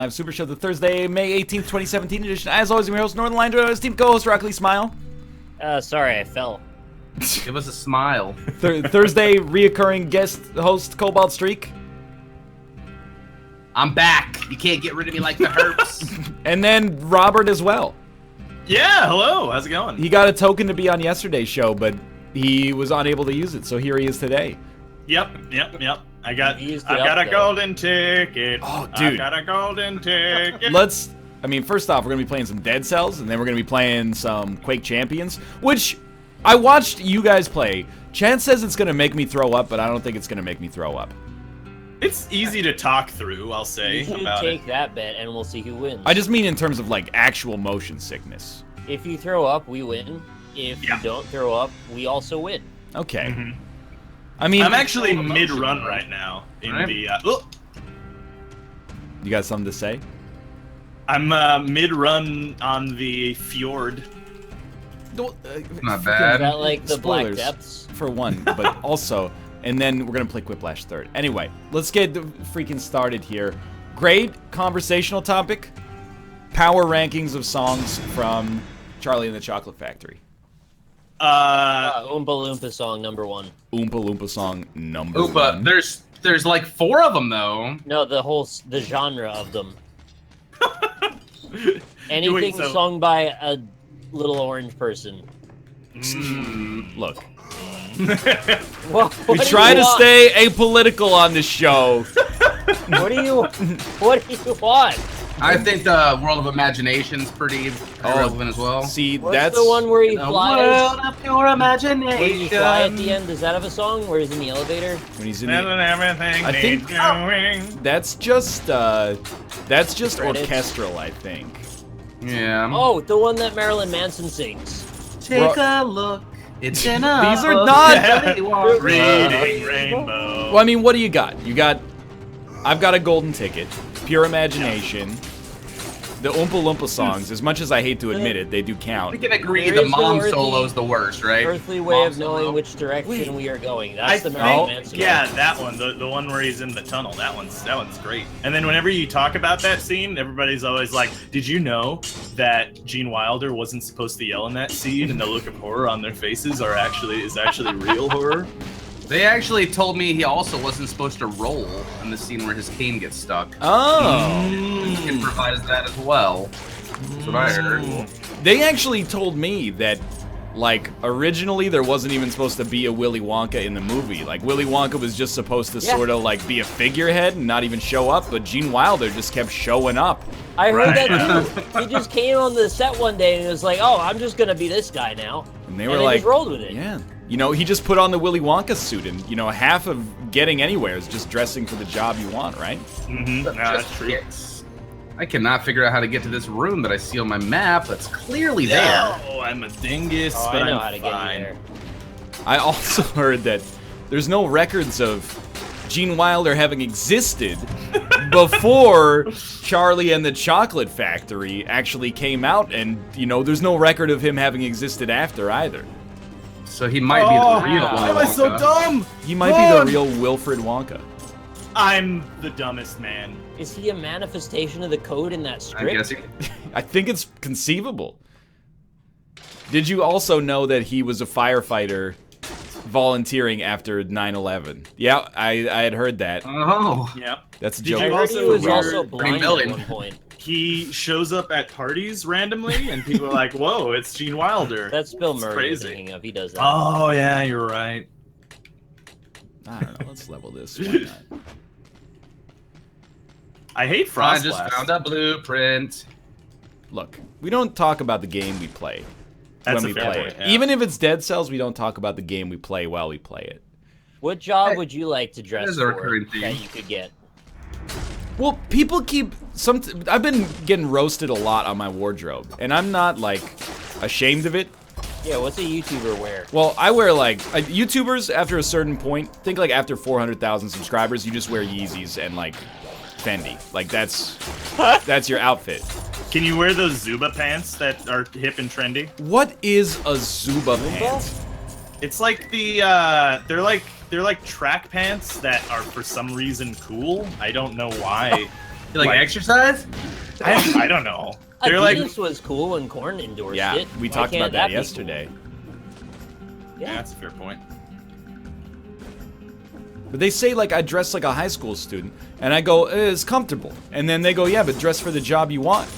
Live Super Show, the Thursday, May 18th, 2017 edition. As always, I'm your host, Northernlion, joined by his team co-host, Rockley Smile. Sorry, I fell. Give us a smile. Thursday, reoccurring guest host, Cobalt Streak. I'm back. You can't get rid of me like the herps. And then Robert as well. Yeah, hello. How's it going? He got a token to be on yesterday's show, but he was unable to use it, so here he is today. Yep. I got a golden ticket. Oh, dude. I got a golden ticket. First off, we're going to be playing some Dead Cells, and then we're going to be playing some Quake Champions, which I watched you guys play. Chance says it's going to make me throw up, but I don't think it's going to make me throw up. It's easy to talk through, I'll say. You should about take it. that bet, and we'll see who wins. I just mean in terms of, like, actual motion sickness. If you throw up, we win. If you don't throw up, we also win. Okay. Mm-hmm. I mean, I'm actually mid-run right now in the. You got something to say? I'm mid-run on the fjord. Not Is bad. that like the Black Spoilers. Depths? For one, but also, and then we're gonna play Quiplash third. Anyway, let's get freaking started here. Great conversational topic: power rankings of songs from Charlie and the Chocolate Factory. Oompa Loompa song number 1. Oompa Loompa song number Oompa. one. There's like 4 of them though. No, the genre of them. Anything so- sung by a little orange person. Look, What we do try you to want? stay apolitical on this show. What do you want? I think the World of Imagination's pretty relevant as well. See, What's that's the one where he The flies? world of pure Where imagination. you fly at the end? Does that have a song where he's in the elevator? when he's in And the, everything I think- needs doing. that's just Credits. orchestral, I think. Yeah. Oh, the one that Marilyn Manson sings. Take a look. It's in a These are book. not- Reading rainbow. Well, I mean, what do you got? I've got a golden ticket, pure imagination. The Oompa Loompa songs, as much as I hate to admit it, they do We count. can agree There the is no mom earthly- solo's the worst, right? Earthly way Mom of knowing solo. which direction we are going. That's I the Marilyn Manson think, yeah, one. that one, the one where he's in the tunnel. That one's great. And then whenever you talk about that scene, everybody's always like, "Did you know that Gene Wilder wasn't supposed to yell in that scene, and the look of horror on their faces is actually real horror?" They actually told me he also wasn't supposed to roll in the scene where his cane gets stuck. Oh. He improvised that as well. That's what I heard. They actually told me that, like, originally there wasn't even supposed to be a Willy Wonka in the movie. Like, Willy Wonka was just supposed to sort of, like, be a figurehead and not even show up, but Gene Wilder just kept showing up. I heard Right. that too. He just came on the set one day and was like, "Oh, I'm just gonna be this guy now," And they were and like, just rolled with it. yeah. You know, he just put on the Willy Wonka suit, and, you know, half of getting anywhere is just dressing for the job you want, right? Mm-hmm. No, that's Just true. hits. I cannot figure out how to get to this room that I see on my map that's clearly there. Oh, I'm a dingus, Oh, but I know I'm how to get fine. in there. I also heard that there's no records of Gene Wilder having existed before Charlie and the Chocolate Factory actually came out, and, you know, there's no record of him having existed after either. So he might be the real wow. Willy Why am I so Wonka. dumb? He might be the real Wilfred Wonka. I'm the dumbest man. Is he a manifestation of the code in that I'm script? guessing. I think it's conceivable. Did you also know that he was a firefighter volunteering after 9/11? Yeah, I had heard that. Oh. Yep. That's a Did joke. I you heard he also was hear also Pretty blind at million. one point. He shows up at parties randomly, and people are like, "Whoa, it's Gene Wilder." That's Bill It's Murray you're crazy. thinking of. He does that. Oh yeah, you're right. I don't know. Let's level this. Why not? I hate I Frost just Blast. found a blueprint. Look, we don't talk about the game we play That's when a we fair play point, it. yeah. Even if it's Dead Cells, we don't talk about the game we play while we play it. What job would you like to dress There's a for recurring theme. that you could get? Well, people keep I've been getting roasted a lot on my wardrobe, and I'm not like ashamed of it. Yeah, what's a YouTuber wear? Well, I wear like YouTubers after a certain point. Think like after 400,000 subscribers, you just wear Yeezys and like Fendi. Like that's your outfit. Can you wear those Zuba pants that are hip and trendy? What is a Zuba pant? It's like the they're like track pants that are for some reason cool. I don't know why. You like exercise? I don't know. They're Adidas was cool when Korn endorsed Yeah, it. we Why talked can't about that be yesterday. cool? Yeah, Yeah. that's a fair point. But they say, like, I dress like a high school student, and I go, it's comfortable. And then they go, yeah, but dress for the job you want.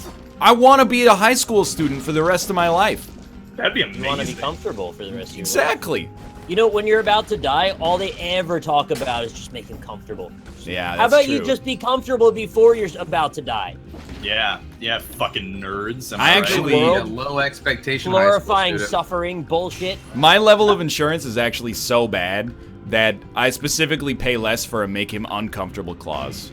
I want to be a high school student for the rest of my life. That'd be amazing. You want to be comfortable for the rest of your life. Exactly. You know, when you're about to die, all they ever talk about is just make him comfortable. Yeah, that's How about true. you just be comfortable before you're about to die? Yeah, fucking nerds. Am I right? actually- Really World- a low expectation high school Glorifying student. suffering bullshit. My level of insurance is actually so bad that I specifically pay less for a make him uncomfortable clause.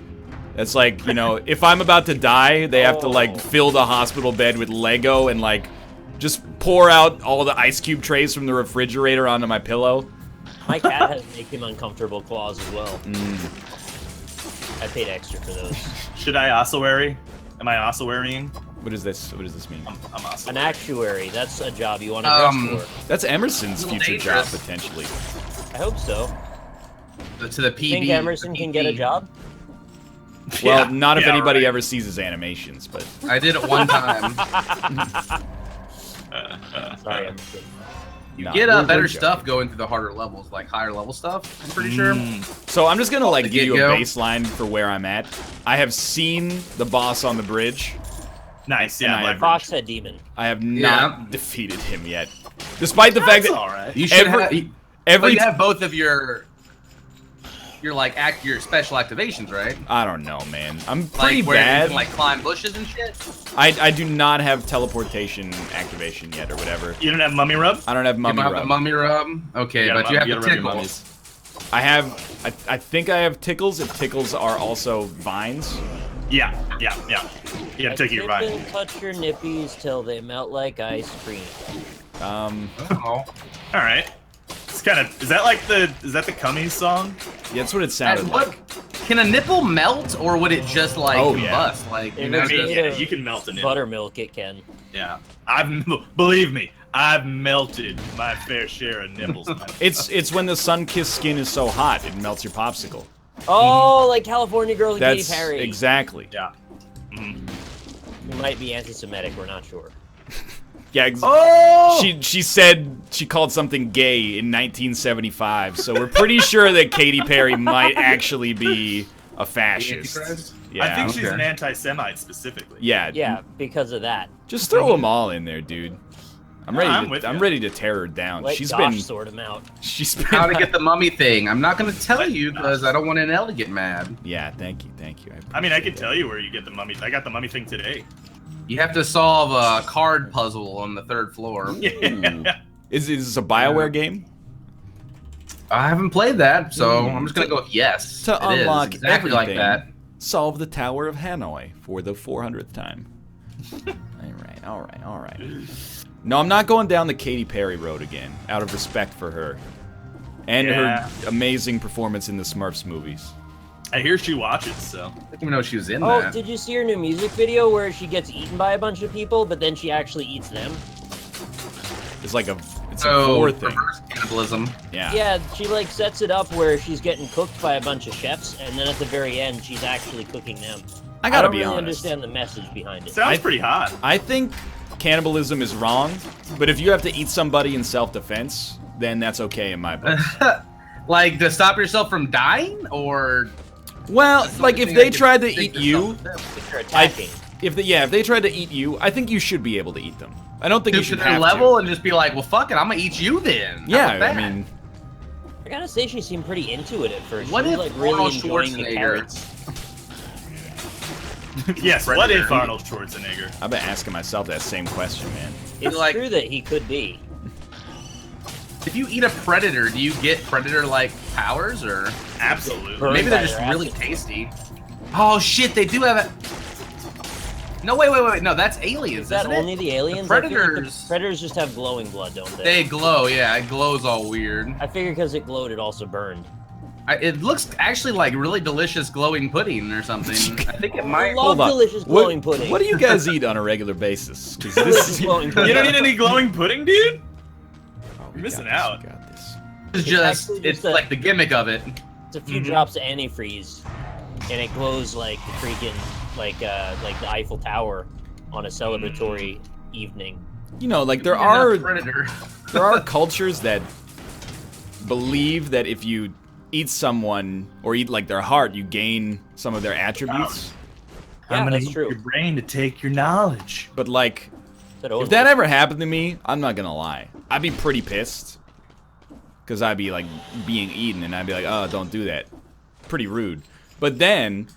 It's like, you know, if I'm about to die, they have to, like, fill the hospital bed with Lego and, like, just pour out all the ice cube trays from the refrigerator onto my pillow. My cat has make him uncomfortable claws as well. I paid extra for those. Should I ossuary? Am I ossuarying? What is this? What does this mean? I'm ossuarying. An actuary, that's a job you want to dress for. That's Emerson's little future job, dangerous. potentially. I hope so. To the PB. Think Emerson can get a job? Well, Yeah, not if yeah, anybody right. ever sees his animations, but... I did it one time. Sorry, Emerson. You No, get we're better joking. stuff going through the harder levels, like higher level stuff, I'm pretty sure. So I'm just gonna, like, The give you a get-go. baseline for where I'm at. I have seen the boss on the bridge. Nice, And yeah. I leverage. Foxhead Demon. I have Yeah. not defeated him yet. Despite the fact That's that alright. You should Every- have. But every... you have both of your your special activations, right? I don't know, man. I'm pretty Like where you bad. can like climb bushes and shit. I do not have teleportation activation yet, or whatever. You don't have mummy rub? I don't have You mummy have the rub. mummy rub. Okay, gotta but you have gotta the rub your tickle. mummies. I have... I think I have tickles, if tickles are also vines. Yeah. You gotta take your Tip vine. and touch your nippies till they melt like ice cream. Oh. Alright. It's kind of... Is that the Cummies song? Yeah, that's what it And sounded what? like. Can a nipple melt, or would it just like Oh, yeah. combust? Like It you know, would be- just- Yeah, you can melt a nipple. Buttermilk, it can. Yeah. Believe me, I've melted my fair share of nipples. It's when the sun-kissed skin is so hot, it melts your popsicle. Oh, like California Girl and Katy That's Perry. exactly. Yeah. He might be anti-Semitic, we're not sure. Yeah, Oh! she said she called something gay in 1975, so we're pretty sure that Katy Perry might actually be a fascist. Antichrist? Yeah. I think she's okay. an anti-Semite specifically. yeah. Yeah, because of that. Just throw them all in there, dude. I'm ready. I'm with I'm ya. ready to tear her down. Let She's Josh been. sort him out. She's been. How to get the mummy thing? I'm not gonna tell What? you because I don't want Nell to get mad. Yeah. Thank you. I mean, I can appreciate tell you where you get the mummy. I got the mummy thing today. You have to solve a card puzzle on the 3rd floor. that. Ooh. Is this a BioWare game? I haven't played that, so I'm just gonna go with yes. To It is unlock exactly like everything. that. Solve the Tower of Hanoi for the 400th time. All right. No, I'm not going down the Katy Perry road again, out of respect for her. And Yeah. her amazing performance in the Smurfs movies. I hear she watches, so. I didn't even know she was in Oh, that. did you see her new music video where she gets eaten by a bunch of people, but then she actually eats them? It's like it's a So vor thing. reverse cannibalism. Yeah. Yeah, she like sets it up where she's getting cooked by a bunch of chefs, and then at the very end, she's actually cooking them. I gotta don't be really honest. understand the message behind it. Sounds pretty hot. I think cannibalism is wrong, but if you have to eat somebody in self-defense, then that's okay in my book. Like to stop yourself from dying, or Well, That's the like only if thing they I can tried to think eat of you, self-defense. If you're attacking. if they tried to eat you, I think you should be able to eat them. I don't think you Stoop should to their have level to. and just be like, well, fuck it, I'm gonna eat you then. How Yeah, about I that? mean, I gotta say, she seemed pretty into it at first. What she was if like really Arnold enjoying the Schwarzenegger- carrots. Yes, what Predator. if Arnold Schwarzenegger? I've been asking myself that same question, man. It's like- true that he could be. If you eat a predator, do you get predator-like powers, or Absolutely. Burned maybe by they're just their really acid. tasty? Oh shit, they do have it. No, wait. No, that's aliens, Is that isn't only it? the aliens? The I feel like predators. the predators just have glowing blood, don't they? They glow, yeah. It glows all weird. I figure because it glowed, it also burned. It looks actually like really delicious glowing pudding or something. I think it I might. love Hold on. delicious glowing pudding. What do you guys eat on a regular basis? 'Cause this Delicious is glowing You pudding. don't need any glowing pudding, dude? Oh, we You're missing got this, out. we got this. It's just, actually it's just a- like the gimmick of it. It's a few drops of antifreeze, and it glows like the freaking like the Eiffel Tower on a celebratory evening. You know, like there You're are not Predator. there are cultures that believe that if you eat someone or eat like their heart, you gain some of their attributes. Yeah, I'm gonna that's use true. your brain to take your knowledge. But like, That if always that works. ever happened to me, I'm not gonna lie, I'd be pretty pissed. Because I'd be like being eaten and I'd be like, oh, don't do that. Pretty rude. But then,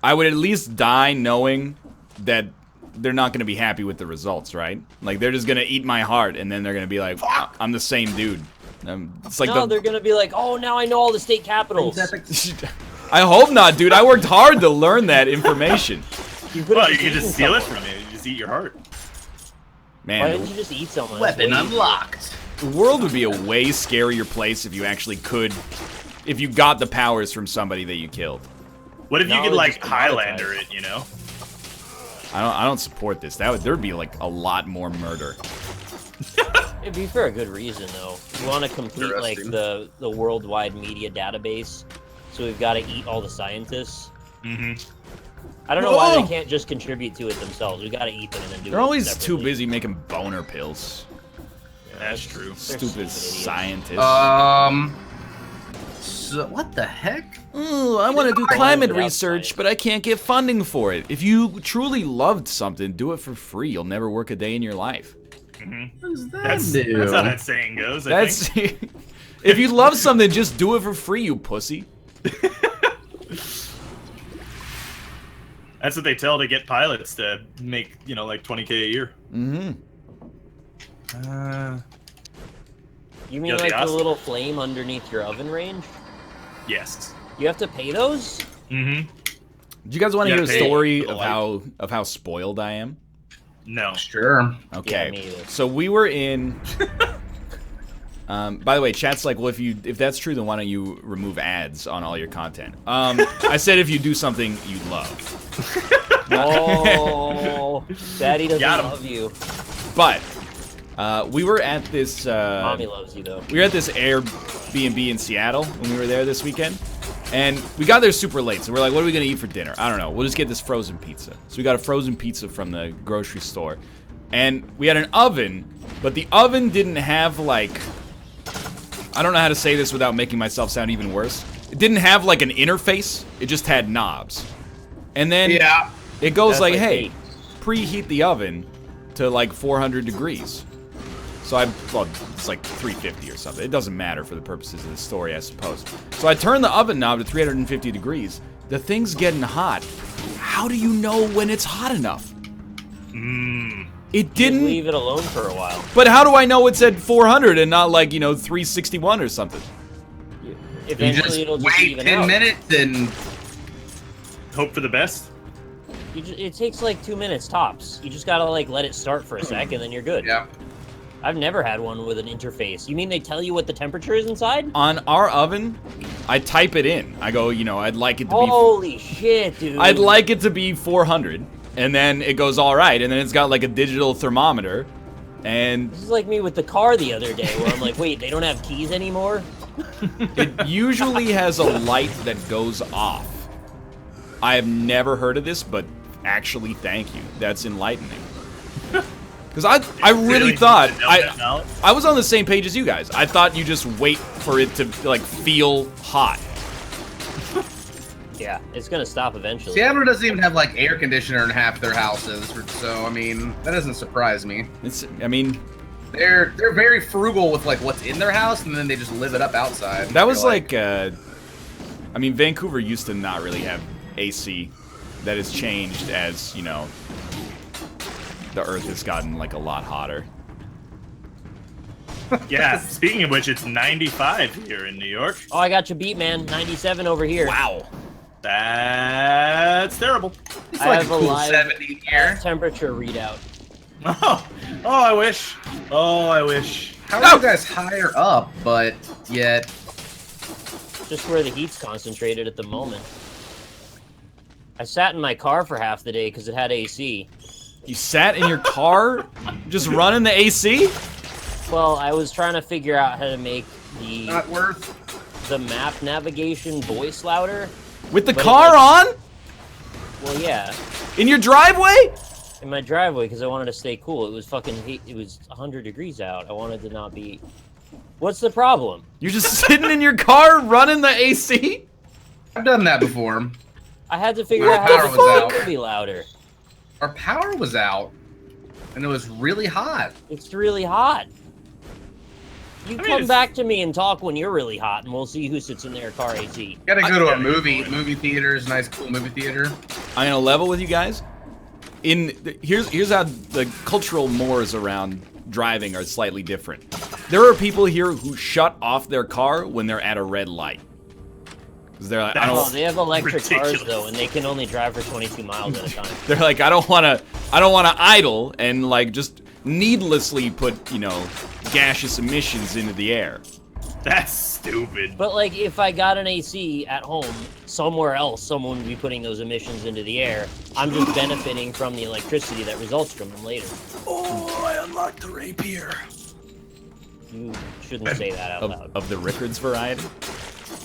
I would at least die knowing that they're not gonna be happy with the results, right? Like, they're just gonna eat my heart and then they're gonna be like, I'm the same dude. It's like No, they're gonna be like, oh, now I know all the state capitals. I hope not, dude. I worked hard to learn that information. Well, you can just steal it from me. You just eat your heart. Why Man, didn't you just eat someone? Weapon That's way easier. unlocked. the world would be a way scarier place if you actually could, if you got the powers from somebody that you killed. What if you could Knowledge like is Highlander commoditized. it? You know? I don't support this. There'd be like a lot more murder. It'd be for a good reason, though. You want to complete like Interesting. the worldwide media database, so we've got to eat all the scientists. Mm-hmm. I don't know why Whoa! they can't just contribute to it themselves. We got to eat them and then do it. They're always too separately. busy making boner pills. That's true. Stupid idiots. scientists. So what the heck? Ooh, I want to do Why climate without research, science? but I can't get funding for it. If you truly loved something, do it for free. You'll never work a day in your life. What does that That's do? how that saying goes. I think. That's if you love something, just do it for free, you pussy. That's what they tell to get pilots to make, you know, like 20K a year. Mm-hmm. You mean Yeah, the like the Oscar. little flame underneath your oven range? Yes. You have to pay those? Mm-hmm. Do you guys want to Yeah, hear a pay story for the of how spoiled I am? No. Sure. Okay. me either. So we were in. By the way, chat's like, well, if that's true, then why don't you remove ads on all your content? I said if you do something you love. Oh, Daddy doesn't Got him. love you. But we were at this. Mommy loves you though. We were at this Airbnb in Seattle when we were there this weekend. And we got there super late, so we're like, what are we gonna eat for dinner? I don't know. We'll just get this frozen pizza. So we got a frozen pizza from the grocery store. And we had an oven, but the oven didn't have like... I don't know how to say this without making myself sound even worse. It didn't have like an interface, it just had knobs. And then Yeah. it goes That's like, like hey, me. preheat the oven to like 400 degrees. So well, it's like 350 or something. It doesn't matter for the purposes of the story, I suppose. So I turn the oven knob to 350 degrees. The thing's getting hot. How do you know when it's hot enough? It Just didn't. leave it alone for a while. But how do I know it's at 400 and not like, 361 or something? You Eventually, just it'll just wait even 10 out. minutes and Hope for the best. It takes like 2 minutes tops. You just gotta like let it start for a second, then you're good. yeah. I've never had one with an interface. You mean they tell you what the temperature is inside? On our oven, I type it in. I go, I'd like it to be... Holy shit, dude! I'd like it to be 400, and then it goes all right, and then it's got like a digital thermometer, and This is like me with the car the other day, where I'm like, wait, they don't have keys anymore? it usually has a light that goes off. I have never heard of this, but actually, thank you. That's enlightening. Because I really thought need to know that knowledge. I was on the same page as you guys. I thought you just wait for it to like feel hot. Yeah, it's gonna stop eventually. Seattle doesn't even have like air conditioner in half their houses, so I mean that doesn't surprise me. They're very frugal with like what's in their house, and then they just live it up outside. That was They're like, Vancouver used to not really have AC. That has changed as, the Earth has gotten like a lot hotter. Yeah, speaking of which, it's 95 here in New York. Oh, I got you beat, man. 97 over here. Wow. That's terrible. it's I like have a a cool live 70 here. temperature readout. Oh, I wish. Oh, I wish. How are you guys higher up, but yet? Just where the heat's concentrated at the moment. I sat in my car for half the day because it had AC. You sat in your car just running the AC? Well, I was trying to figure out how to make Not worth. the map navigation voice louder. With the But it, car like- on? Well, yeah. In your driveway? In my driveway, because I wanted to stay cool. It was fucking heat. It was 100 degrees out. I wanted to not be... What's the problem? You're just sitting in your car running the AC? I've done that before. I had to figure Our out power how was to out. be louder. Our power was out, and it was really hot. It's really hot. You come back to me and talk when you're really hot, and we'll see who sits in their car AC. You gotta go to a movie theater. Is a nice, cool movie theater. I'm gonna level with you guys. Here's how the cultural mores around driving are slightly different. There are people here who shut off their car when they're at a red light. Because they're like, Oh, they have electric cars though, and they can only drive for 22 miles at a time. They're like, I don't wanna idle and like just needlessly put, you know, gaseous emissions into the air. That's stupid. But like, if I got an AC at home, somewhere else, someone would be putting those emissions into the air. I'm just benefiting from the electricity that results from them later. Oh, I unlocked the rapier. You shouldn't say that out loud. Of the Rickards variety?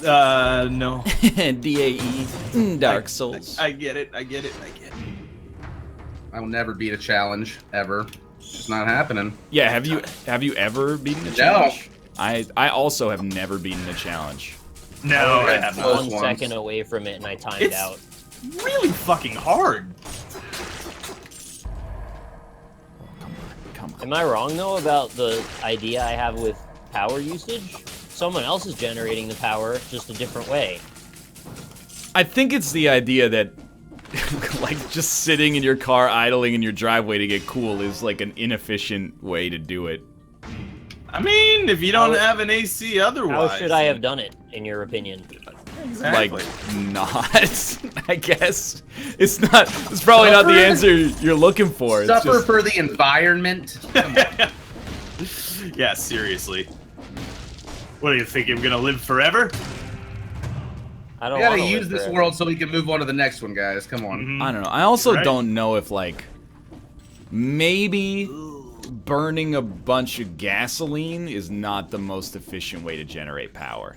No. DAE, Dark Souls. I get it. I will never beat a challenge ever. It's just not happening. Yeah, have you ever beaten a challenge? I also have never beaten a challenge. No, I have not. 1 second away from it and I timed out. Really fucking hard. Come on. Am I wrong though about the idea I have with power usage? Someone else is generating the power, just a different way. I think it's the idea that like just sitting in your car idling in your driveway to get cool is like an inefficient way to do it. I mean, if you don't have an AC otherwise. How should I have done it, in your opinion? Exactly. Like, not, I guess. It's probably not the answer you're looking for. It's Suffer just... for the environment. Yeah, seriously. What do you think? I'm gonna live forever? I don't We gotta wanna use live this forever. world so we can move on to the next one, guys. Come on. I don't know. I also Right. don't know if, like, maybe burning a bunch of gasoline is not the most efficient way to generate power.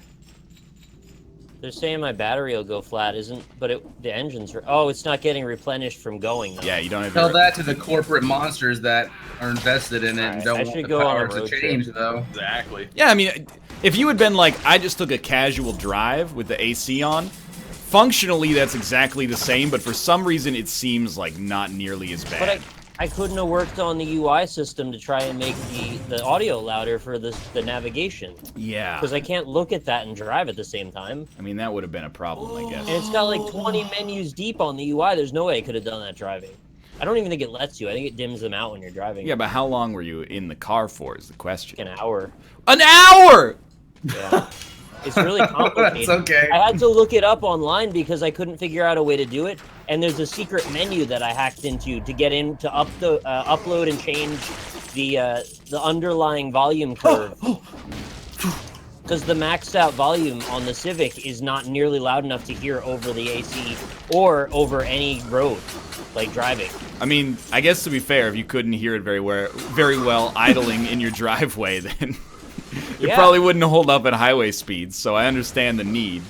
They're saying my battery will go flat, but the engines are... Oh, it's not getting replenished from going, though. Yeah, you don't have Tell that to the corporate monsters that are invested in it and don't I want should the go on a power to road change, trip. though. Exactly. Yeah, I mean, if you had been like, I just took a casual drive with the AC on, functionally that's exactly the same, but for some reason it seems like not nearly as bad. But I couldn't have worked on the UI system to try and make the audio louder for the navigation. Yeah. Because I can't look at that and drive at the same time. I mean, that would have been a problem, I guess. And it's got like 20 menus deep on the UI. There's no way I could have done that driving. I don't even think it lets you. I think it dims them out when you're driving. Yeah, but how long were you in the car for is the question. An hour. An hour! Yeah. It's really complicated. That's okay. I had to look it up online because I couldn't figure out a way to do it. And there's a secret menu that I hacked into to get in to upload and change the underlying volume curve. Because the maxed out volume on the Civic is not nearly loud enough to hear over the AC or over any road, like driving. I mean, I guess to be fair, if you couldn't hear it very well idling in your driveway, then it Yeah. probably wouldn't hold up at highway speeds, so I understand the need.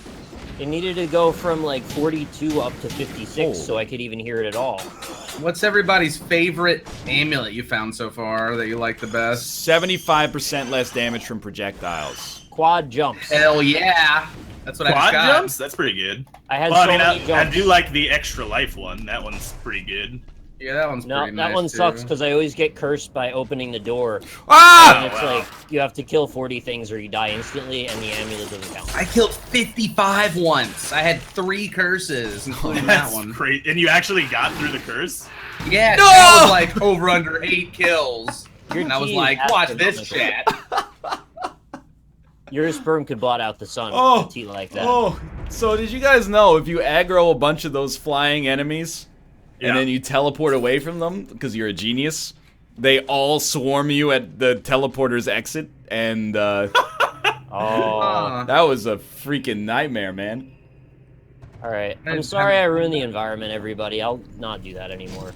It needed to go from like 42 up to 56 Oh. so I could even hear it at all. What's everybody's favorite amulet you found so far that you like the best? 75% less damage from projectiles. Quad jumps. Hell yeah! That's what I just Quad got. jumps? That's pretty good. I had Well, so I many mean, jumps. I do like the extra life one. That one's pretty good. Yeah, that one's No, pretty that nice, one too. sucks because I always get cursed by opening the door. Ah! And it's wow. like, you have to kill 40 things or you die instantly, and the amulet doesn't count. I killed 55 once. I had 3 curses, including that That's one. great. And you actually got through the curse? Yeah, No! that was like over under 8 kills. Your And I was T is like, watch this astronomical. chat. Your sperm could blot out the sun Oh, with a T like that. Oh, so did you guys know if you aggro a bunch of those flying enemies Yeah. and then you teleport away from them because you're a genius, they all swarm you at the teleporter's exit, and Oh. that was a freaking nightmare, man. Alright. I'm sorry I ruined the environment, everybody. I'll not do that anymore.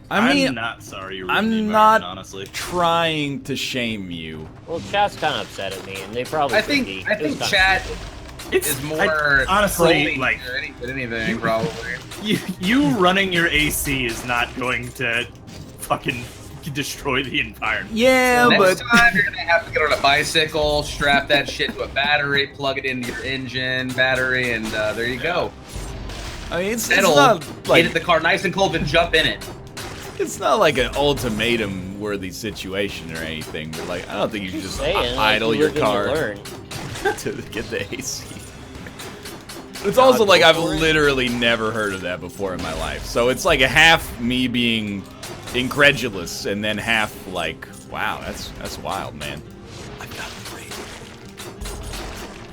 I mean, I'm not sorry you ruined I'm the not environment, honestly. trying to shame you. Well, chat's kind of upset at me, and they probably I should think be. I It was think kinda chat stupid. is more honestly, trolling like, than anything, probably. You running your AC is not going to fucking destroy the environment. Yeah, Next but time you're gonna have to get on a bicycle, strap that shit to a battery, plug it into your engine battery, and there you go. I mean, it's Settle, not like get the car nice and cold, and jump in it. it's not like an ultimatum-worthy situation or anything. But like, I don't think you should just idle your car to get the AC. It's also like I've literally never heard of that before in my life. So it's like a half me being incredulous and then half like, wow, that's wild, man. I've got a brain.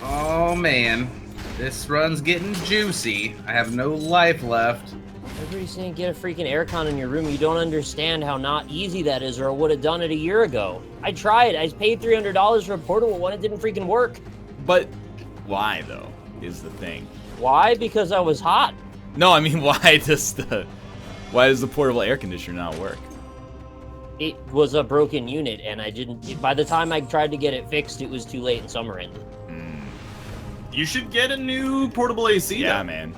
Oh man, this run's getting juicy. I have no life left. Everybody's saying get a freaking aircon in your room. You don't understand how not easy that is, or I would have done it a year ago. I tried. I paid $300 for a portable one. It didn't freaking work. But why though is the thing? Why? Because I was hot. No, I mean why does the portable air conditioner not work? It was a broken unit, and I didn't. By the time I tried to get it fixed, it was too late and summer ended. You should get a new portable AC. Yeah, then. man.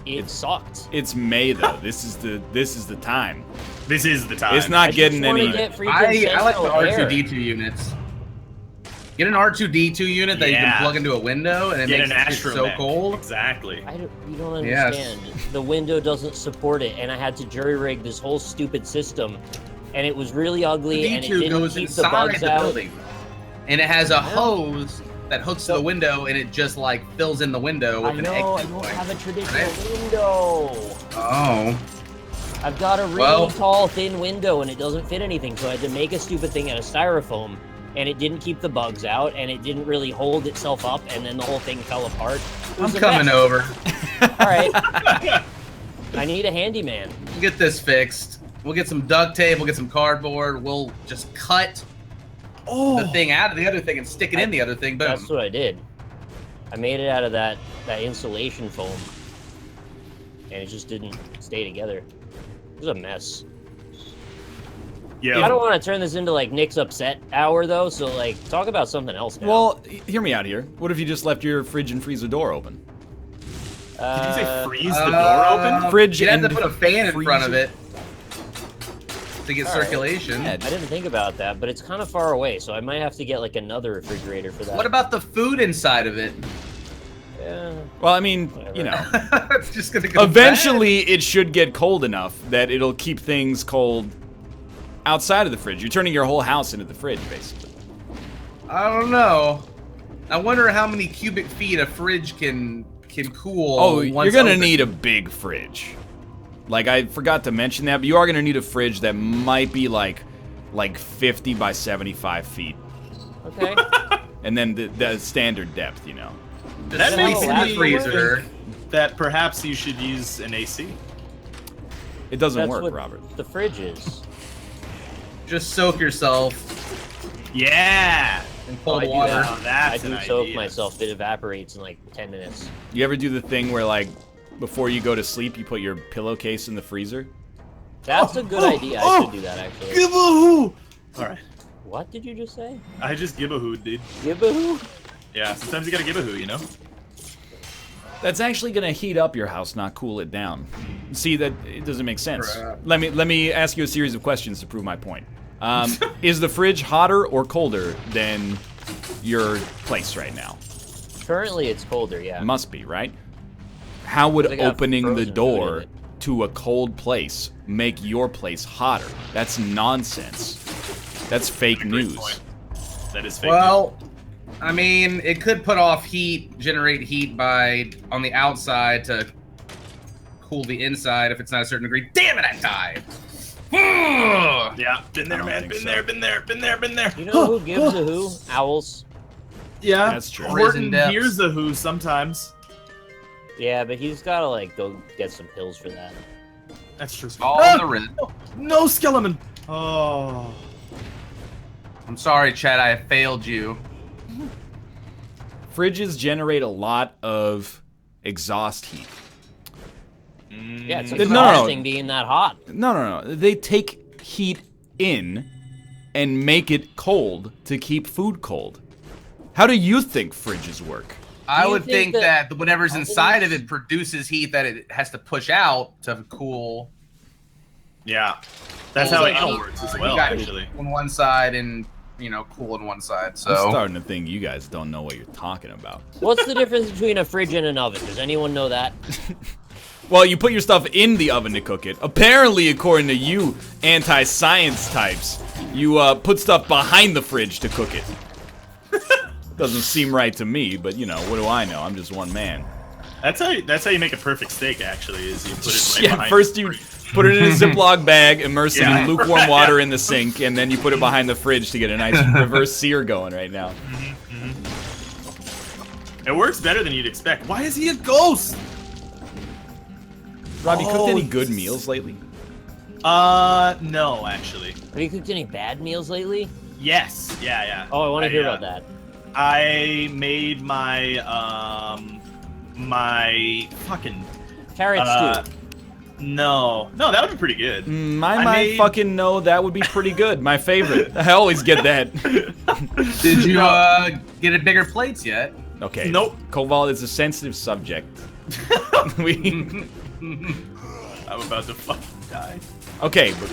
It sucked. It's May though. This is the time. This is the time. It's not getting any. I like the R2D2 R2D2 units. Get an R2D2 unit that you can plug into a window, and it Get makes an it Astro so Mech. cold. Exactly. You don't understand. The window doesn't support it, and I had to jury rig this whole stupid system, and it was really ugly, and it D2 didn't goes keep the inside bugs the out. building, and it has a hose that hooks to the window, and it just like fills in the window with an exit I don't point. have a traditional window. Oh. I've got a really tall, thin window, and it doesn't fit anything, so I had to make a stupid thing out of styrofoam, and it didn't keep the bugs out, and it didn't really hold itself up, and then the whole thing fell apart. I'm coming over. All right. I need a handyman. We'll get this fixed. We'll get some duct tape. We'll get some cardboard. We'll just cut the thing out of the other thing and stick it in the other thing. Boom. That's what I did. I made it out of that insulation foam, and it just didn't stay together. It was a mess. Yeah. I don't want to turn this into like Nick's upset hour though, so like talk about something else now. Well, hear me out here. What if you just left your fridge and freezer door open? Did you say freeze the door open? Fridge You have and to put a fan in front of freezer. it to get circulation. I didn't think about that, but it's kind of far away, so I might have to get like another refrigerator for that. What about the food inside of it? Yeah. Well, I mean, Whatever. you know, It's just gonna go eventually it should get cold enough that it'll keep things cold outside of the fridge. You're turning your whole house into the fridge, basically. bad. I don't know. I wonder how many cubic feet a fridge can cool. Oh, once you're gonna open. need a big fridge. Like, I forgot to mention that, but you are gonna need a fridge that might be like 50 by 75 feet. Okay. And then the standard depth, you know. That Just makes sleep in me the freezer. that perhaps you should use an AC. It doesn't That's work, what Robert. the fridge is. Just soak yourself Yeah. in cold I do water. that. Oh, that's I do an soak idea. myself. It evaporates in like 10 minutes. You ever do the thing where, like, before you go to sleep, you put your pillowcase in the freezer? That's a good idea. I should do that actually. Give a hoo! Alright. What did you just say? I just give a hoo, dude. Gibahoo? Yeah, sometimes you gotta give a hoo, you know? That's actually gonna heat up your house, not cool it down. See, that it doesn't make sense. Crap. Let me ask you a series of questions to prove my point. Is the fridge hotter or colder than your place right now? Currently, it's colder. Yeah. Must be, right? How would They got opening the frozen food in door it. to a cold place make your place hotter? That's nonsense. That's fake Great news. point. That is fake. Well, I mean, it could put off heat, generate heat on the outside to cool the inside if it's not a certain degree. Damn it, I died. Yeah, been there, I don't man. think Been so. there, been there, been there, been there. You know who gives a who? Owls. Yeah, That's true. Prison Horton depths. hears a who sometimes. Yeah, but he's gotta like go get some pills for that. That's true. All Ah! the red. No, Skeleton. Oh. I'm sorry, Chad, I failed you. Fridges generate a lot of exhaust heat. Yeah, it's No, exhausting no. being that hot. No. They take heat in and make it cold to keep food cold. How do you think fridges work? I you would think think that whatever's how did inside it- of it produces heat that it has to push out to cool. Yeah, that's Well, how the anal heat, works as you well. got Actually, heat on one side and cool on one side. I'm So starting to think you guys don't know what you're talking about. What's the difference between a fridge and an oven? Does anyone know that? Well, you put your stuff in the oven to cook it. Apparently, according to you anti-science types, you put stuff behind the fridge to cook it. Doesn't seem right to me, but what do I know? I'm just one man. that's how you make a perfect steak. Actually, is you put it right behind First the you fridge. put it in a Ziploc bag, immerse it Yeah. in lukewarm water in the sink, and then you put it behind the fridge to get a nice reverse sear going right now. It works better than you'd expect. Why is he a ghost? Rob, you cooked Oh, any good meals lately? No, actually. Have you cooked any bad meals lately? Yes. Yeah. Oh, I want to hear about that. I made my my fucking Carrot stew. No, that would be pretty good. My made- fucking no, that would be pretty good. My favorite. I always get that. did you get a bigger plates yet? Okay. Nope. Koval, it's a sensitive subject. we... I'm about to fucking die. Okay, but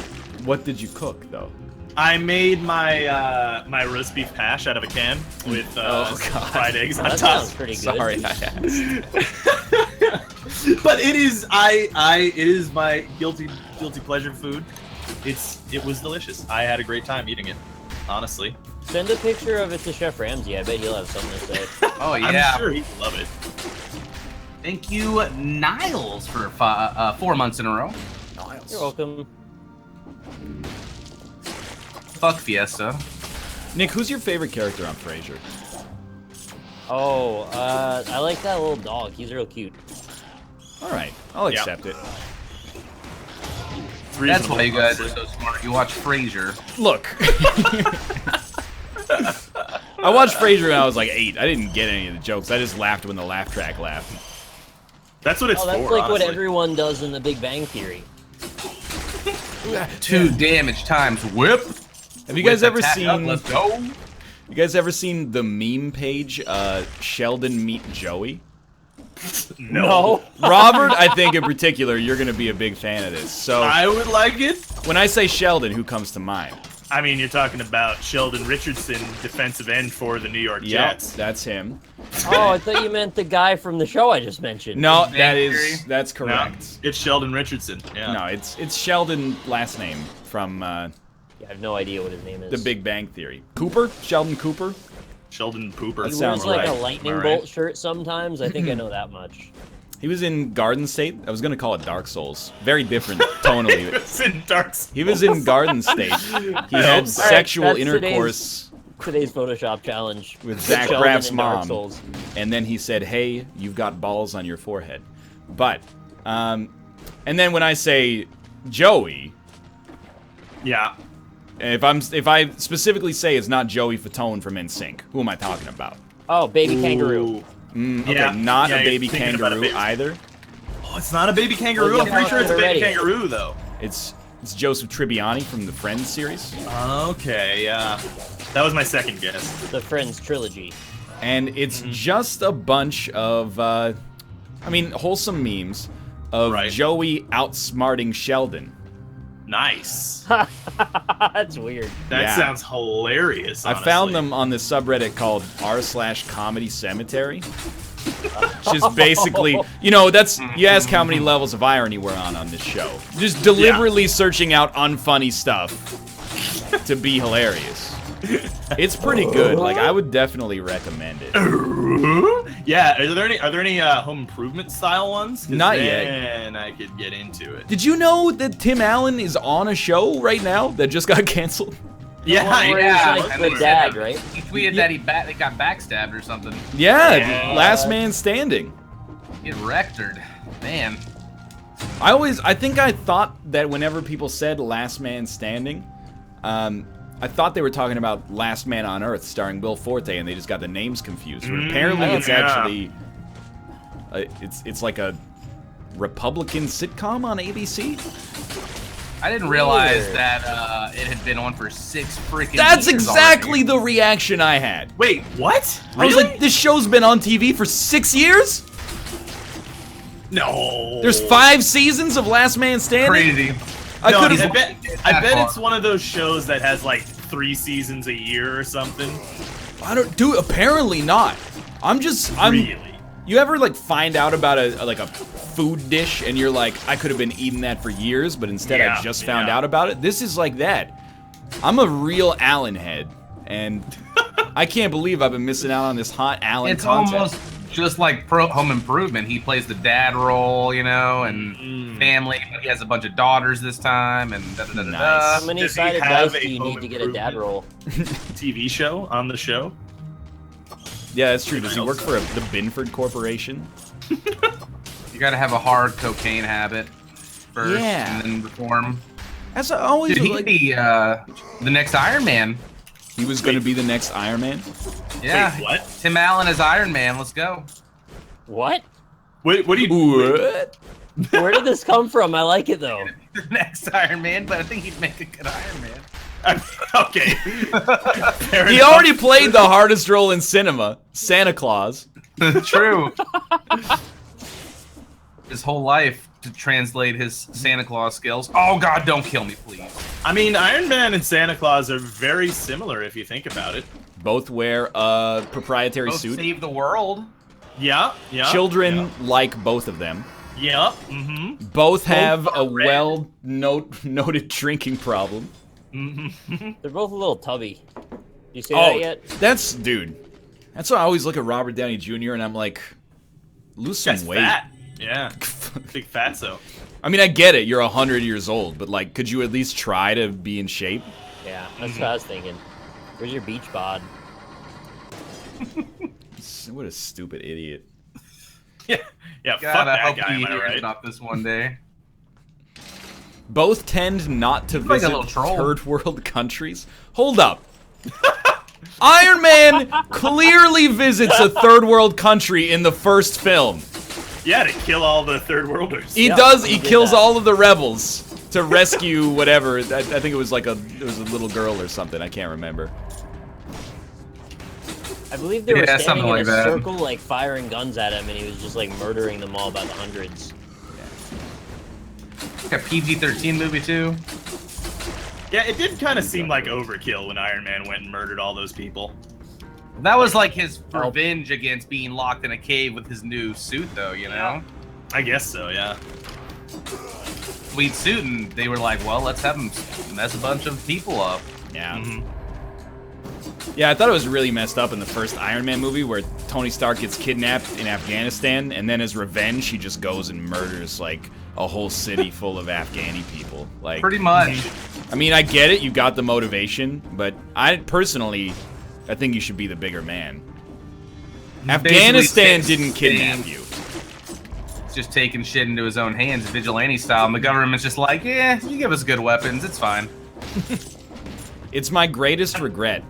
what did you cook though? I made my my roast beef hash out of a can with Oh, some God. fried eggs on That top. sounds pretty good. Sorry, I asked. But it is it is my guilty pleasure food. It was delicious. I had a great time eating it. Honestly. Send a picture of it to Chef Ramsay. I bet he'll have something to say. Oh yeah. I'm sure he'd love it. Thank you, Niles, for 4 months in a row. You're welcome. Fuck Fiesta. Nick, who's your favorite character on Frasier? Oh, I like that little dog. He's real cute. All right, I'll Yeah. accept it. That's why you guys are so smart. You watch Frasier. Look. I watched Frasier when I was like 8. I didn't get any of the jokes. I just laughed when the laugh track laughed. That's what it's Oh, that's for. like what honestly. everyone does in The Big Bang Theory. 2 damage times whip. Have you guys With ever attack up, seen? let's go. You guys ever seen the meme page? Sheldon meet Joey. No. Robert, I think in particular, you're gonna be a big fan of this. So I would like it. when I say Sheldon, who comes to mind? I mean, you're talking about Sheldon Richardson, defensive end for the New York Yep, Jets. that's him. Oh, I thought you meant the guy from the show I just mentioned. No, Big that Bang is Theory? that's No, correct. it's Sheldon Richardson. Yeah. No, it's Sheldon last name from Yeah, I have no idea what his name is. The Big Bang Theory. Cooper? Sheldon Cooper? Sheldon Pooper. That He sounds wears like right. a lightning All right. bolt shirt sometimes. I think I know that much. He was in Garden State. I was gonna call it Dark Souls. Very different tonally. It's in Dark Souls. He was in Garden State. He had sexual that's intercourse Today's Photoshop challenge with Zach Sheldon Braff's in Dark mom, Souls. and then he said, "Hey, you've got balls on your forehead." But, and then when I say Joey, Yeah. if I specifically say it's not Joey Fatone from NSYNC, who am I talking about? Oh, baby kangaroo. Ooh. Okay, Yeah. not Yeah, a you're baby thinking about a kangaroo baby- either. Oh, it's not a baby kangaroo. Well, I'm pretty you sure it's a baby already. kangaroo, though. It's Joseph Tribbiani from the Friends series, Okay, yeah. That was my second guess. The Friends trilogy. and it's just a bunch of, wholesome memes of Right. Joey outsmarting Sheldon. Nice. That's weird. That Yeah. sounds hilarious. I found them on this subreddit called r/comedy cemetery. Just basically, that's, you ask how many levels of irony we're on this show. Just deliberately searching out unfunny stuff to be hilarious. It's pretty good. Like, I would definitely recommend it. Yeah. Are there any home improvement style ones? 'Cause Not yet. then I could get into it. Did you know that Tim Allen is on a show right now that just got canceled? The one where yeah. he's like And the then- dad, right? He tweeted that he got backstabbed or something. Yeah, Yeah. Last Man Standing. Get rectored. Man. I think I thought that whenever people said Last Man Standing, I thought they were talking about Last Man on Earth starring Will Forte, and they just got the names confused. But apparently it's yeah. actually, it's like a Republican sitcom on ABC. I didn't realize that it had been on for 6 freaking That's years exactly already. the reaction I had. Wait, what? I was like, this show's been on TV for 6 years? No. There's 5 seasons of Last Man Standing? Crazy. I No, could I have. bet it's one of those shows that has like 3 seasons a year or something. I don't do. Apparently not. I'm. Really? You ever like find out about a food dish and you're like, I could have been eating that for years, but instead I just found out about it? This is like that. I'm a real Alan head, and I can't believe I've been missing out on this hot Alan It's content. almost just like Home Improvement. He plays the dad role, you know, and family. He has a bunch of daughters this time, and da da da da. Nice. How many Does he sided have dice a do you home need to get a dad role? TV show on the show? Yeah, that's true. Does he work for the Binford Corporation? You gotta have a hard cocaine habit first, Yeah. and then reform. That's always Dude, he like, could be the next Iron Man. he was going to be the next Iron Man. Yeah. Wait, what? Tim Allen as Iron Man. Let's go. What? What do you? What? Where did this come from? I like it though. The next Iron Man, but I think he'd make a good Iron Man. Okay. Fair He enough. already played the hardest role in cinema, Santa Claus. True. His whole life to translate his Santa Claus skills. Oh God, don't kill me, please. I mean, Iron Man and Santa Claus are very similar if you think about it. Both wear a proprietary Both suit. save the world. Yeah. Children like both of them. Yeah. Mm-hmm. Both have are a red. noted drinking problem. They're both a little tubby. Do you see Oh, that yet? that's dude. That's why I always look at Robert Downey Jr. and I'm like, lose some That's weight. fat. Yeah. Big fatso. I mean, I get it. You're 100 years old, but like, could you at least try to be in shape? Yeah, that's what I was thinking. Where's your beach bod? What a stupid idiot. Yeah. Yeah. God, Fuck I that hope guy. he Am I hears right? about this one day. Both tend not to like a visit little troll. third world countries. Hold up. Iron Man clearly visits a third world country in the first film. Yeah, to kill all the third worlders. He Yeah, does. he He did kills that. all of the rebels to rescue whatever. I think it was like a little girl or something. I can't remember. I believe they were Yeah, standing something in like a that. circle, like firing guns at him, and he was just like murdering them all by the hundreds. Like a PG-13 movie too. Yeah, it did kind of seem like overkill when Iron Man went and murdered all those people. That was like his revenge against being locked in a cave with his new suit, though. You know, I guess so. Yeah. sweet suit, and they were like, "Well, let's have him mess a bunch of people up." Yeah. Mhm. Yeah, I thought it was really messed up in the first Iron Man movie where Tony Stark gets kidnapped in Afghanistan, and then as revenge, he just goes and murders like a whole city full of Afghani people. Like, Pretty much. I mean, I get it, you got the motivation, but I think you should be the bigger man. Afghanistan Basically, didn't kidnap you. He's just taking shit into his own hands, vigilante style, and the government's just like, "Yeah, you give us good weapons, it's fine." It's my greatest regret.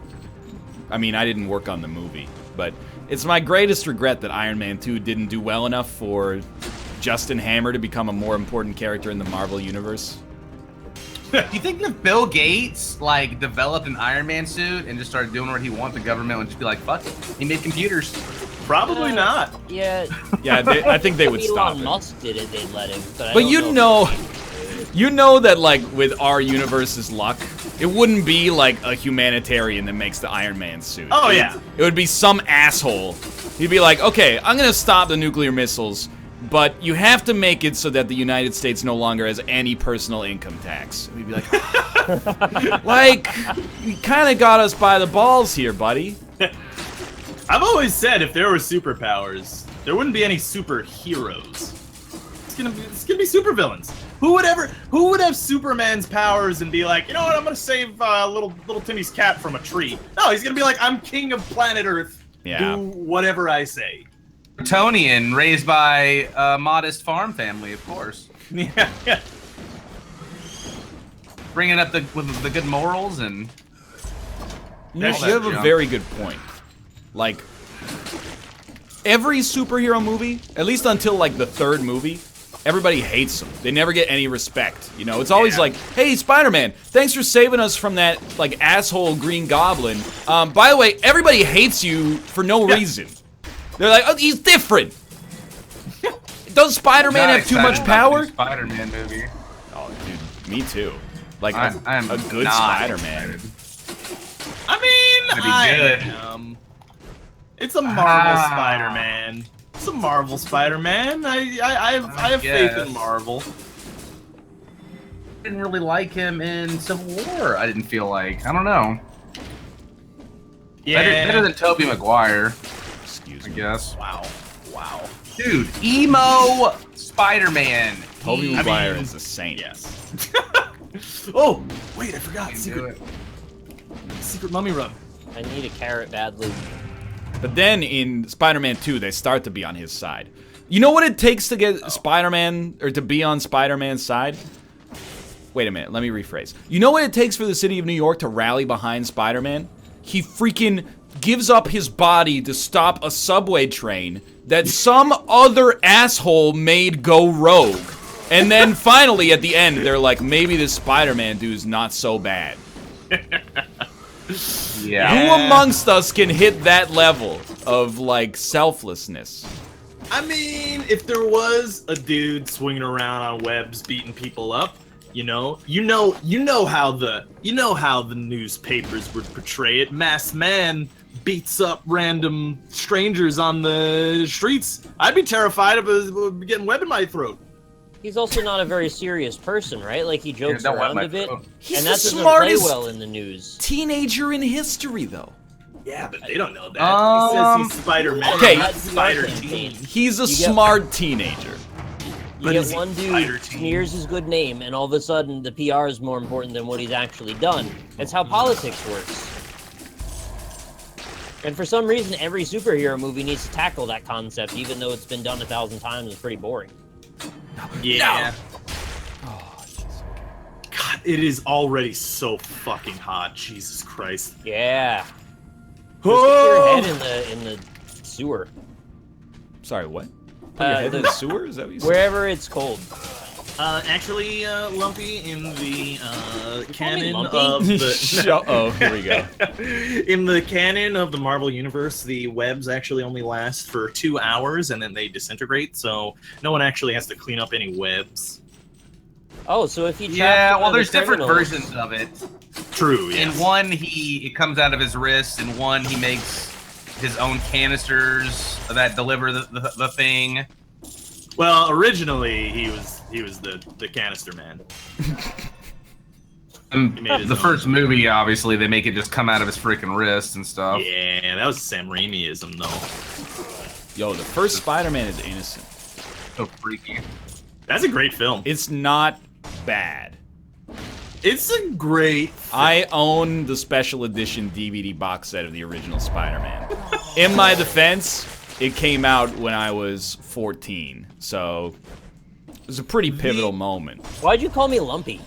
I mean, I didn't work on the movie, but it's my greatest regret that Iron Man 2 didn't do well enough for Justin Hammer to become a more important character in the Marvel Universe. You think if Bill Gates like developed an Iron Man suit and just started doing what he wanted, the government would just be like, "Fuck it, he made computers." Probably not. Yeah. Yeah, I think they would if stop Elon it. Musk did it, they'd let him. But, I But don't you if know- they would. You know that, like, with our universe's luck, it wouldn't be, like, a humanitarian that makes the Iron Man suit. Oh, yeah. It would be some asshole. He'd be like, okay, I'm gonna stop the nuclear missiles, but you have to make it so that the United States no longer has any personal income tax. We'd be like, like, you kind of got us by the balls here, buddy. I've always said if there were superpowers, there wouldn't be any superheroes. It's gonna be supervillains. Who would have Superman's powers and be like, you know what, I'm gonna save little Timmy's cat from a tree? No, he's gonna be like, I'm king of planet Earth. Yeah. Do whatever I say. Kryptonian, raised by a modest farm family, of course. Yeah. Bringing up the good morals and You all that have a junk. very good point. Like, every superhero movie, at least until, like, the third movie, everybody hates them. They never get any respect. You know, it's always like, hey, Spider-Man, thanks for saving us from that, like, asshole Green Goblin. By the way, everybody hates you for no reason. They're like, oh, he's different. Does Spider-Man have too much power? Spider-Man movie. Oh, dude, me too. Like, I'm a good Spider-Man. I mean, It'd be good. It's a Marvel Spider-Man. It's a Marvel Spider-Man. I have faith in Marvel. I didn't really like him in Civil War. I didn't feel like. I don't know. Yeah. Better than Tobey Maguire. Excuse I me. guess. Wow. Dude, emo Spider-Man. Tobey Maguire is a saint. Yes. Oh, wait, I forgot. Secret mummy rub. I need a carrot badly. But then in Spider-Man 2, they start to be on his side. You know what it takes to get Spider-Man, or to be on Spider-Man's side? Wait a minute, let me rephrase. You know what it takes for the city of New York to rally behind Spider-Man? He freaking gives up his body to stop a subway train that some other asshole made go rogue. And then finally, at the end, they're like, maybe this Spider-Man dude's not so bad. Yeah. Who amongst us can hit that level of, like, selflessness? I mean, if there was a dude swinging around on webs beating people up, you know how the newspapers would portray it. Masked man beats up random strangers on the streets. I'd be terrified of getting web in my throat. He's also not a very serious person, right? Like, he jokes around a bit, He's and the that doesn't play smartest well in the news. teenager in history, though. Yeah, but they don't know that. He says he's Spider-Man. Okay. Not Spider-Team. He's a smart teenager. You get one dude smears his good name, and all of a sudden the PR is more important than what he's actually done. That's how politics works. And for some reason, every superhero movie needs to tackle that concept, even though it's been done 1,000 times. It's pretty boring. Yeah. No. Oh, jeez. God, it is already so fucking hot. Jesus Christ. Yeah. Oh! Just stick your head in the sewer. Sorry, what? Put your head in the sewer? Is that what you said? Wherever it's cold. Actually, Lumpy, in the canon Lumpy? of the Oh, here we go. in the canon of the Marvel Universe, the webs actually only last for 2 hours and then they disintegrate, so no one actually has to clean up any webs. Oh, so if he there's different versions of it. True. Yes. In one, it comes out of his wrist. In one, he makes his own canisters that deliver the thing. Well, originally he was the canister man. The first movie, obviously, they make it just come out of his freaking wrist and stuff. Yeah, that was Sam Raimi-ism, though. Yo, the first Spider-Man is innocent. So freaky. That's a great film. It's not bad. It's a great film. I own the special edition DVD box set of the original Spider-Man. In my defense, it came out when I was 14, so it was a pretty pivotal moment. Why'd you call me Lumpy?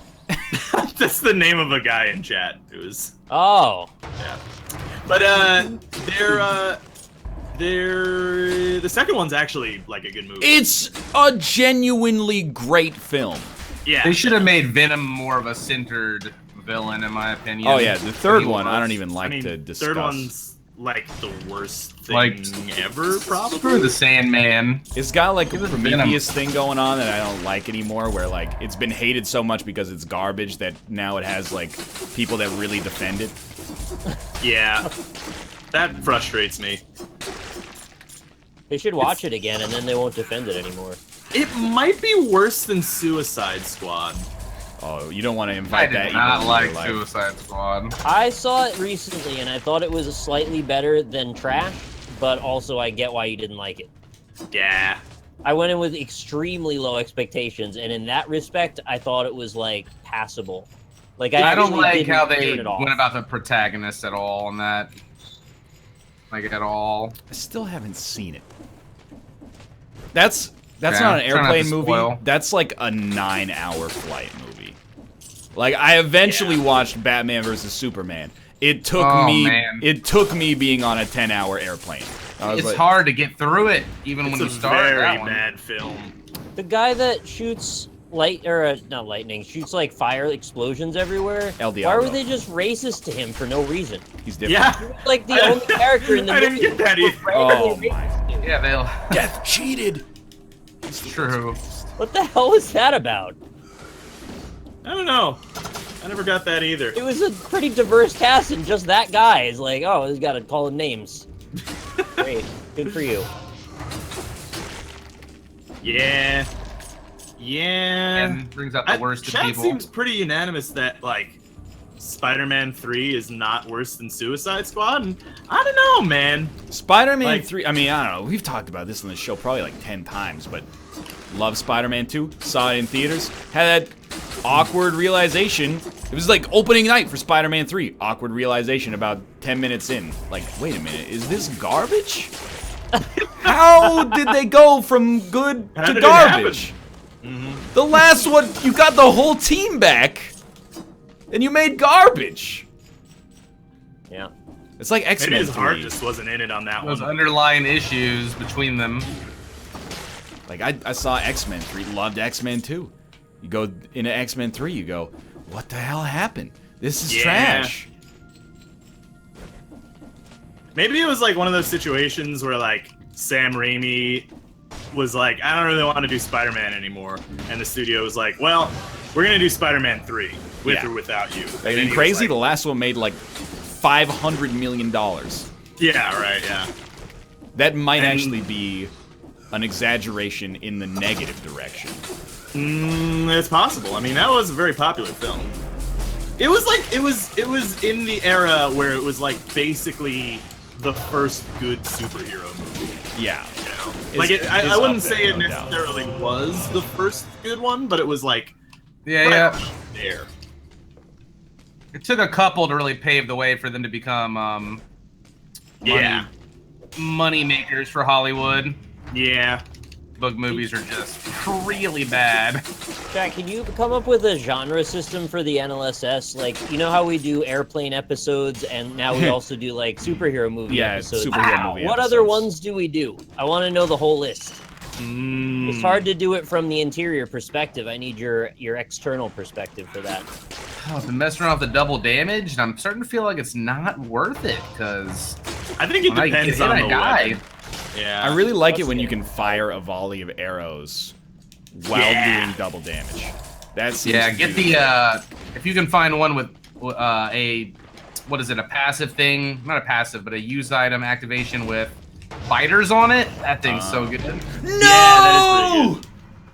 That's the name of a guy in chat. It was... Oh. Yeah. But, the second one's actually, like, a good movie. It's a genuinely great film. Yeah. They should have made Venom more of a centered villain, in my opinion. Oh yeah, the third one I don't even like to discuss. Third one's like the worst thing ever, probably. Screw the Sandman. It's got like a Prometheus thing going on that I don't like anymore, where like it's been hated so much because it's garbage that now it has like people that really defend it. Yeah, that frustrates me. They should watch it again, and then they won't defend it anymore. It might be worse than Suicide Squad. Oh, you don't want to I invite that did not evil like into your life. Suicide Squad. I saw it recently, and I thought it was slightly better than trash, but also I get why you didn't like it. Yeah. I went in with extremely low expectations, and in that respect, I thought it was, like, passable. Like, I don't actually like didn't how they turn it off. went about the protagonist at all in that. Like, at all. I still haven't seen it. That's Yeah, not an try not to airplane movie. spoil. That's like a 9-hour flight movie. Like I eventually watched Batman vs Superman. It took man. It took me being on a 10-hour airplane. I was It's like, hard to get through it, even when you It's a start very that one. bad film. The guy that shoots not lightning, shoots like fire explosions everywhere. El Why Diablo. were they just racist to him for no reason? He's different. Yeah. He was like the only character in the I movie. didn't get that either. Oh my. Yeah, they'll. Death cheated. It's true. What the hell was that about? I don't know. I never got that either. It was a pretty diverse cast, and just that guy is like, oh, he's got to call him names. Great, good for you. Yeah. Yeah. And brings out the worst of Chat people. seems pretty unanimous that, like, Spider-Man 3 is not worse than Suicide Squad, and I don't know, man. Spider-Man Like- 3, I mean, I don't know. We've talked about this on the show probably like 10 times, but love Spider-Man 2. Saw it in theaters. Had that awkward realization. It was like opening night for Spider-Man 3. Awkward realization about 10 minutes in. Like, wait a minute, is this garbage? How did they go from good How to did it garbage? The last one, you got the whole team back, and you made garbage. Yeah. It's like Maybe X-Men his heart 3. just wasn't in it on that Those one. underlying issues between them. Like, I saw X-Men 3, loved X-Men 2. You go into X-Men 3, you go, what the hell happened? This is Yeah. trash. Maybe it was like one of those situations where like Sam Raimi was like, I don't really want to do Spider-Man anymore, and the studio was like, well, we're gonna do Spider-Man 3 with Yeah. or without you. Ain't And then it he was crazy? like, The last one made like $500 million. yeah, right, yeah. That might And- actually be an exaggeration in the negative direction. It's possible. I mean, that was a very popular film. It was like it was in the era where it was like basically the first good superhero movie. Yeah. You know? It's- Like it's I up wouldn't there, say it no doubt. necessarily was the first good one, but it was like Yeah, right yeah. there. It took a couple to really pave the way for them to become Yeah. money makers for Hollywood. Yeah. Book movies are just really bad. Jack, can you come up with a genre system for the NLSS? Like, you know how we do airplane episodes, and now we also do like superhero movie Yeah, episodes. superhero movie What other episodes. ones do we do? I want to know the whole list. It's hard to do it from the interior perspective. I need your external perspective for that. I've been messing around with the double damage, and I'm starting to feel like it's not worth it, because I think it when I get depends hit, on I the die. weapon. Yeah. I really like it What's when the- you can fire a volley of arrows while Yeah. doing double damage. That seems Yeah, to get be the if you can find one with a what is it, a passive thing? Not a passive, but a use item activation with biters on it. That thing's so good. No! Yeah, that is pretty good.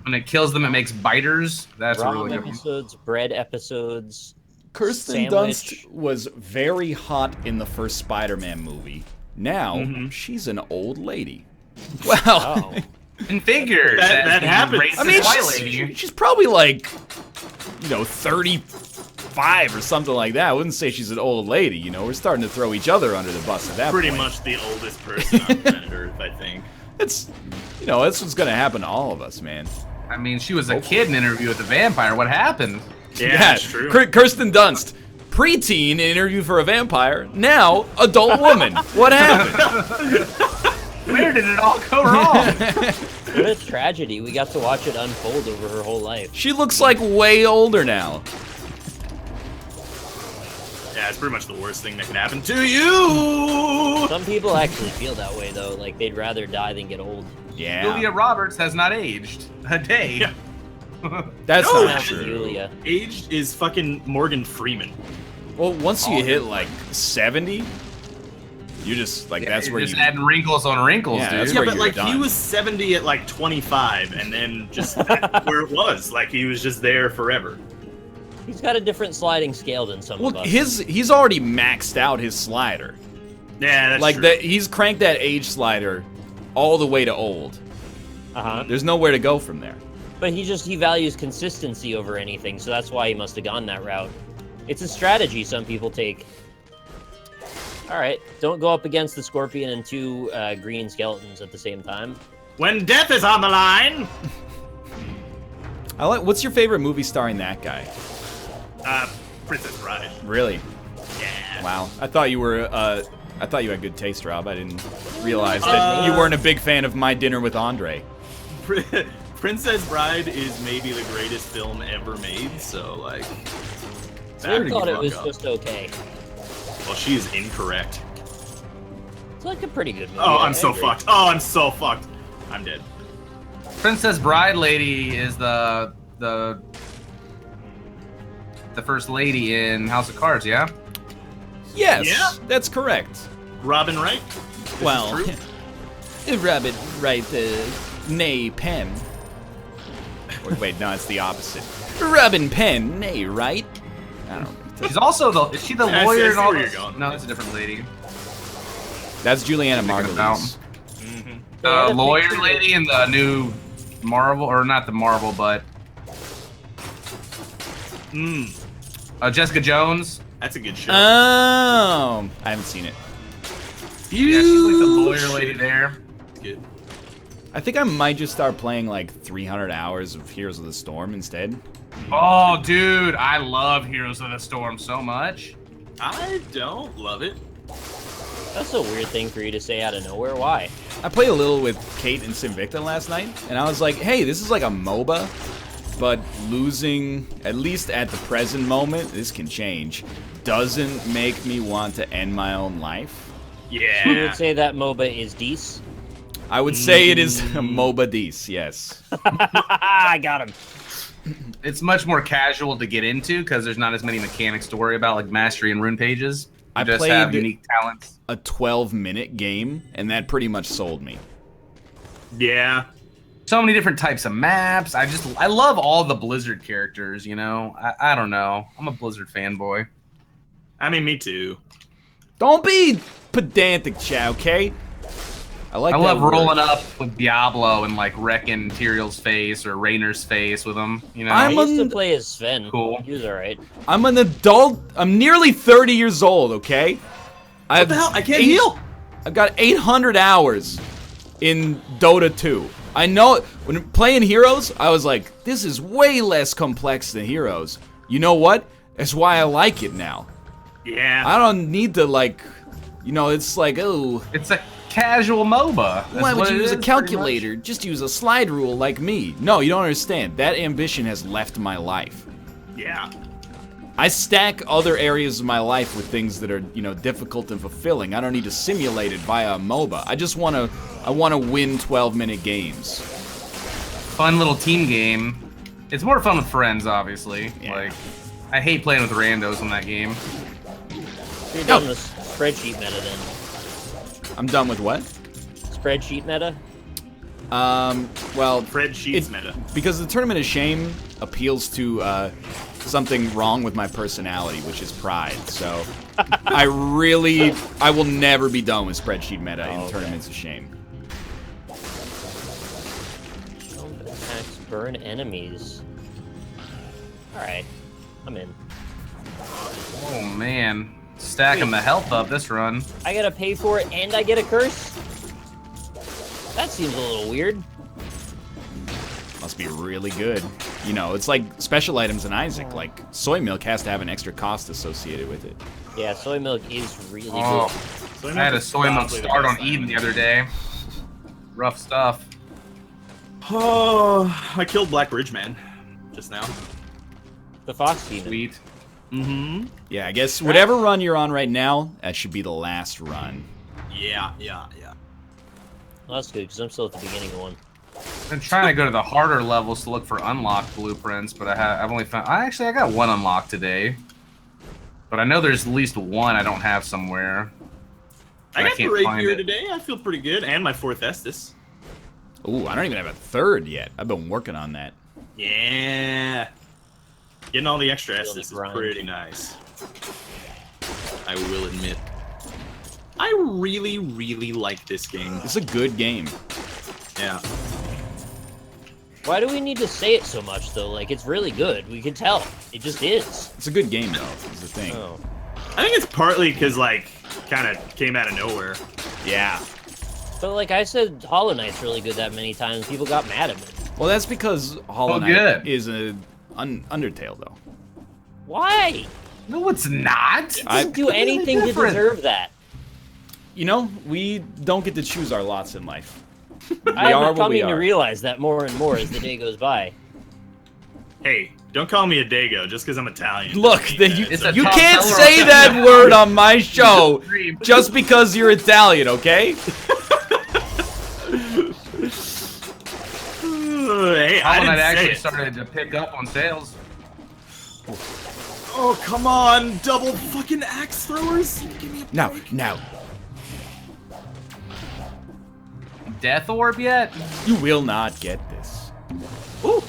When it kills them, it makes biters. That's a Raw really good one. episodes, bread episodes. Kirsten Sandwich. Dunst was very hot in the first Spider-Man movie. Now, she's an old lady. Well, Oh. And figures. That happens. Racist I mean, white lady. she's probably like, 35 or something like that. I wouldn't say she's an old lady, We're starting to throw each other under the bus at that Pretty point. much the oldest person on planet Earth, I think. It's, that's what's going to happen to all of us, man. I mean, she was a kid in Interview with the Vampire. What happened? Yeah, that's true. Kirsten Dunst, preteen in Interview for a Vampire, now adult woman. What happened? Where did it all go wrong? What a tragedy. We got to watch it unfold over her whole life. She looks like way older now. Yeah, it's pretty much the worst thing that can happen to you. Some people actually feel that way, though. Like, they'd rather die than get old. Yeah, Julia Roberts has not aged a day. Yeah. that's No, not Not true. Julia. Aged is fucking Morgan Freeman. Well, once you hit like 70, you just that's You're where just you. adding wrinkles on wrinkles, Yeah, dude. that's Yeah, where but you're like he done. was 70 at like 25, and then just that's where it was. Like he was just there forever. He's got a different sliding scale than some of Well, us. he's already maxed out his slider. Yeah, that's Like true. that, he's cranked that age slider all the way to old. Uh-huh. There's nowhere to go from there. But he values consistency over anything, so that's why he must have gone that route. It's a strategy some people take. All right, don't go up against the Scorpion and two green skeletons at the same time. When death is on the line. What's your favorite movie starring that guy? Princess Bride. Really? Yeah. Wow. I thought you were. I thought you had good taste, Rob. I didn't realize that you weren't a big fan of My Dinner with Andre. Princess Bride is maybe the greatest film ever made, so like. I thought it was just okay. Well, she is incorrect. It's like a pretty good movie. Oh, I'm so fucked. Oh, I'm so fucked. I'm dead. Princess Bride lady is the first lady in House of Cards, yeah? Yes, Yeah. that's correct. Robin Wright? Well, Robin Wright, nay Penn. Or, wait, no, it's the opposite. Robin Penn, nay, right? I don't know. She's also the. Is she the Yeah, I lawyer see and all where this? you're going. No, that's a different lady. That's Juliana Thinking about- Margulies. The lawyer lady in the new Marvel, or not the Marvel, but Jessica Jones. That's a good show. Oh, I haven't seen it. Yeah, she's like the lawyer lady there. Good. I think I might just start playing like 300 hours of Heroes of the Storm instead. Oh, dude, I love Heroes of the Storm so much. I don't love it. That's a weird thing for you to say out of nowhere. Why? I played a little with Kate and Sinvicta last night, and I was like, hey, this is like a MOBA, but losing, at least at the present moment, this can change, doesn't make me want to end my own life. Yeah. You would say that MOBA is Dees? I would say it is a MOBA Dees, yes. I got him. It's much more casual to get into because there's not as many mechanics to worry about, like mastery and rune pages. You I just played have unique talents. a 12-minute game, and that pretty much sold me. Yeah. So many different types of maps. I love all the Blizzard characters, you know? I don't know. I'm a Blizzard fanboy. I mean, me too. Don't be pedantic, Chow, okay? I love word. rolling up with Diablo and like wrecking Tyrion's face or Raynor's face with him, you know? I I'm used to an- play as Sven. Cool. He was alright. I'm an adult. I'm nearly 30 years old, okay? What the hell? I can't heal. I've got 800 hours in Dota 2. I know, when playing Heroes, I was like, this is way less complex than Heroes. You know what? That's why I like it now. Yeah. I don't need to, like, you know, it's like, oh, It's a casual MOBA. That's why would what you it use a is, calculator? Just use a slide rule like me. No, you don't understand. That ambition has left my life. Yeah. I stack other areas of my life with things that are, you know, difficult and fulfilling. I don't need to simulate it via a MOBA. I want to win 12-minute games. Fun little team game. It's more fun with friends, obviously. Yeah. Like, I hate playing with randos in that game. You're done with spreadsheet meta then. I'm done with what? Spreadsheet meta? Well, Fred Sheets meta. because the Tournament of Shame appeals to something wrong with my personality, which is pride. So I will never be done with spreadsheet meta in Tournaments of Shame. Jump attacks, burn enemies. Alright. I'm in. Oh, man. Stacking the health up this run. I gotta pay for it and I get a curse? That seems a little weird. Must be really good. You know, it's like special items in Isaac. Like, soy milk has to have an extra cost associated with it. Yeah, soy milk is really Oh, good. I had a soy milk start on Eden the other day. Rough stuff. Oh, I killed Black Bridge Man just now. The Fox Demon. Sweet. Mm-hmm. Yeah, I guess whatever run you're on right now, that should be the last run. Yeah. Well, that's good, because I'm still at the beginning of one. I'm trying to go to the harder levels to look for unlocked blueprints, but I've only found... I got one unlocked today. But I know there's at least one I don't have somewhere. I got the can't find rapier it. today. I feel pretty good, and my fourth Estus. Ooh, I don't even have a third yet. I've been working on that. Yeah. Getting all the extra Feel the Estus is grind. pretty nice. I will admit. I really, really like this game. It's a good game. Yeah. Why do we need to say it so much, though? Like, it's really good. We can tell. It just is. It's a good game, though, is the thing. Oh. I think it's partly because, like, kind of came out of nowhere. Yeah. But like I said, Hollow Knight's really good that many times. People got mad at me. Well, that's because Hollow Oh, Knight good. is a Undertale, though. Why? No, it's not. It I- doesn't do anything to different. deserve that. You know, we don't get to choose our lots in life. I'm coming to realize that more and more as the day goes by. Hey, don't call me a Dago just because I'm Italian. Look, you can't say that word on my show just because you're Italian, okay? Hey, Hollow Knight actually started to pick up on sales. Oh, come on, double fucking axe throwers. Give me a break. Now. Death orb yet? You will not get this. Ooh.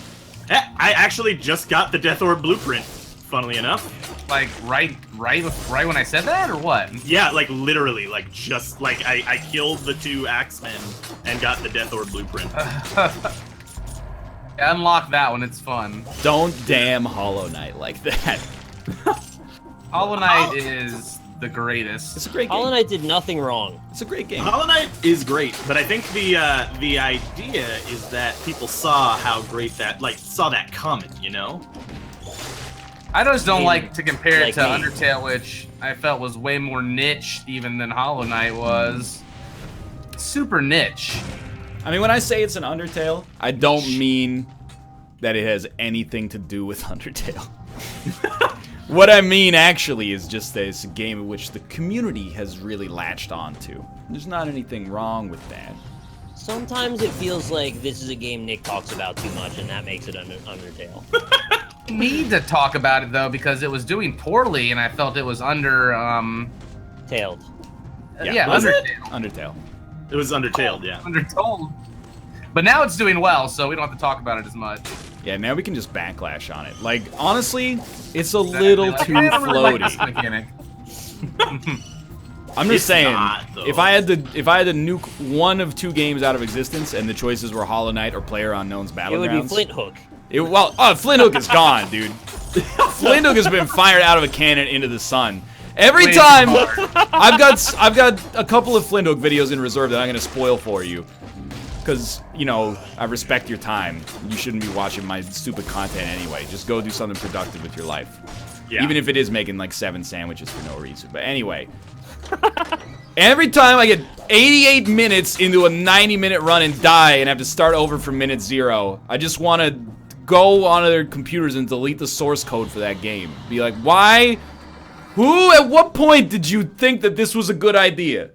I actually just got the Death Orb blueprint, funnily enough. Like, right when I said that, or what? Yeah, like, literally, like, just, like, I killed the 2 Axemen and got the Death Orb blueprint. Unlock that one, it's fun. Don't damn Hollow Knight like that. Hollow Knight is the greatest. It's a great game. Hollow Knight did nothing wrong. It's a great game. Hollow Knight is great, but I think the idea is that people saw how great that, like, saw that coming, you know? I just don't like to compare it like to me. Undertale, which I felt was way more niche even than Hollow Knight was. Super niche. I mean, when I say it's an Undertale, I don't mean that it has anything to do with Undertale. What I mean, actually, is just that it's a game in which the community has really latched onto. There's not anything wrong with that. Sometimes it feels like this is a game Nick talks about too much, and that makes it Undertale. Need to talk about it, though, because it was doing poorly, and I felt it was Tailed. Yeah, Was it? Undertale. It was Undertale, yeah. undertold. But now it's doing well, so we don't have to talk about it as much. Yeah, now we can just backlash on it. Like, honestly, it's a little too I don't really like this floaty. mechanic. I'm just saying, not, though. if I had to nuke one of 2 games out of existence, and the choices were Hollow Knight or PlayerUnknown's Battlegrounds, It would be Flint Hook. Flint Hook is gone, dude. Flint Hook has been fired out of a cannon into the sun. Every time, I've got a couple of Flint Hook videos in reserve that I'm gonna spoil for you, because you know I respect your time. You shouldn't be watching my stupid content anyway. Just go do something productive with your life, even if it is making like 7 sandwiches for no reason. But anyway, every time I get 88 minutes into a 90-minute run and die and have to start over from minute 0, I just want to go onto their computers and delete the source code for that game. Be like, why? Who, at what point did you think that this was a good idea?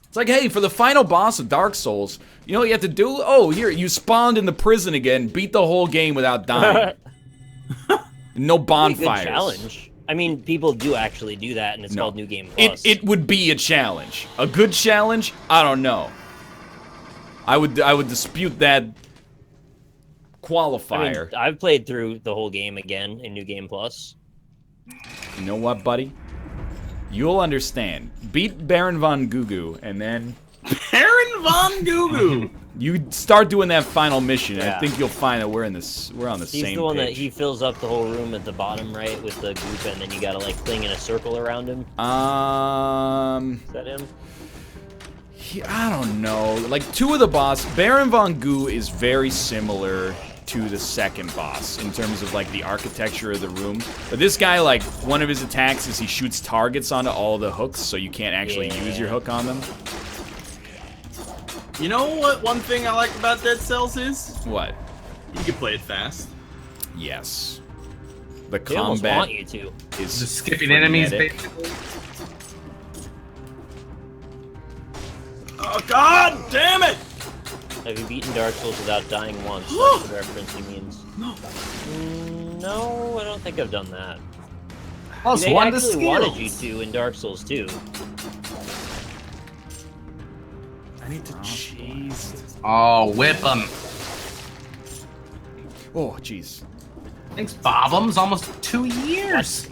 It's like, hey, for the final boss of Dark Souls, you know what you have to do? Oh, here, you spawned in the prison again, beat the whole game without dying. No bonfires. Good challenge. I mean, people do actually do that, and it's called New Game Plus. It would be a challenge. A good challenge? I don't know. I would dispute that qualifier. I mean, I've played through the whole game again in New Game Plus. You know what, buddy? You'll understand. Beat Baron von Gugu, and then... Baron von Gugu! You start doing that final mission, and Yeah. I think you'll find that we're on the same page. He's the one that he fills up the whole room at the bottom right with the group, and then you gotta like cling in a circle around him. Is that him? I don't know. Like, 2 of the boss, Baron von Goo is very similar to the second boss in terms of like the architecture of the room. But this guy, like, one of his attacks is he shoots targets onto all the hooks, so you can't actually use your hook on them. You know what one thing I like about Dead Cells is? What? You can play it fast. Yes. The They almost combat want you to. is Just skipping enemies, frenetic. basically. Oh god damn it! Have you beaten Dark Souls without dying once? That's the reference he means. No. No, I don't think I've done that. Plus They one to actually wanted you skills. to in Dark Souls 2. I need to cheese. Oh, whip them. Oh, jeez. Thanks, Bobums. Almost 2 years.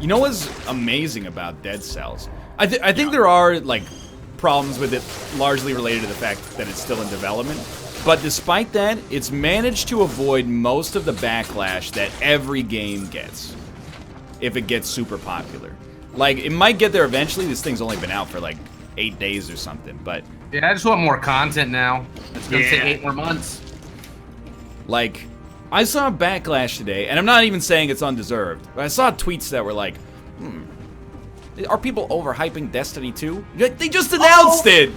You know what's amazing about Dead Cells? I think there are, like, problems with it largely related to the fact that it's still in development. But despite that, it's managed to avoid most of the backlash that every game gets if it gets super popular. Like, it might get there eventually. This thing's only been out for, like, 8 days or something, but... Yeah, I just want more content now. It's gonna take 8 more months. Like, I saw a backlash today, and I'm not even saying it's undeserved, but I saw tweets that were like, are people overhyping Destiny 2? They just announced it!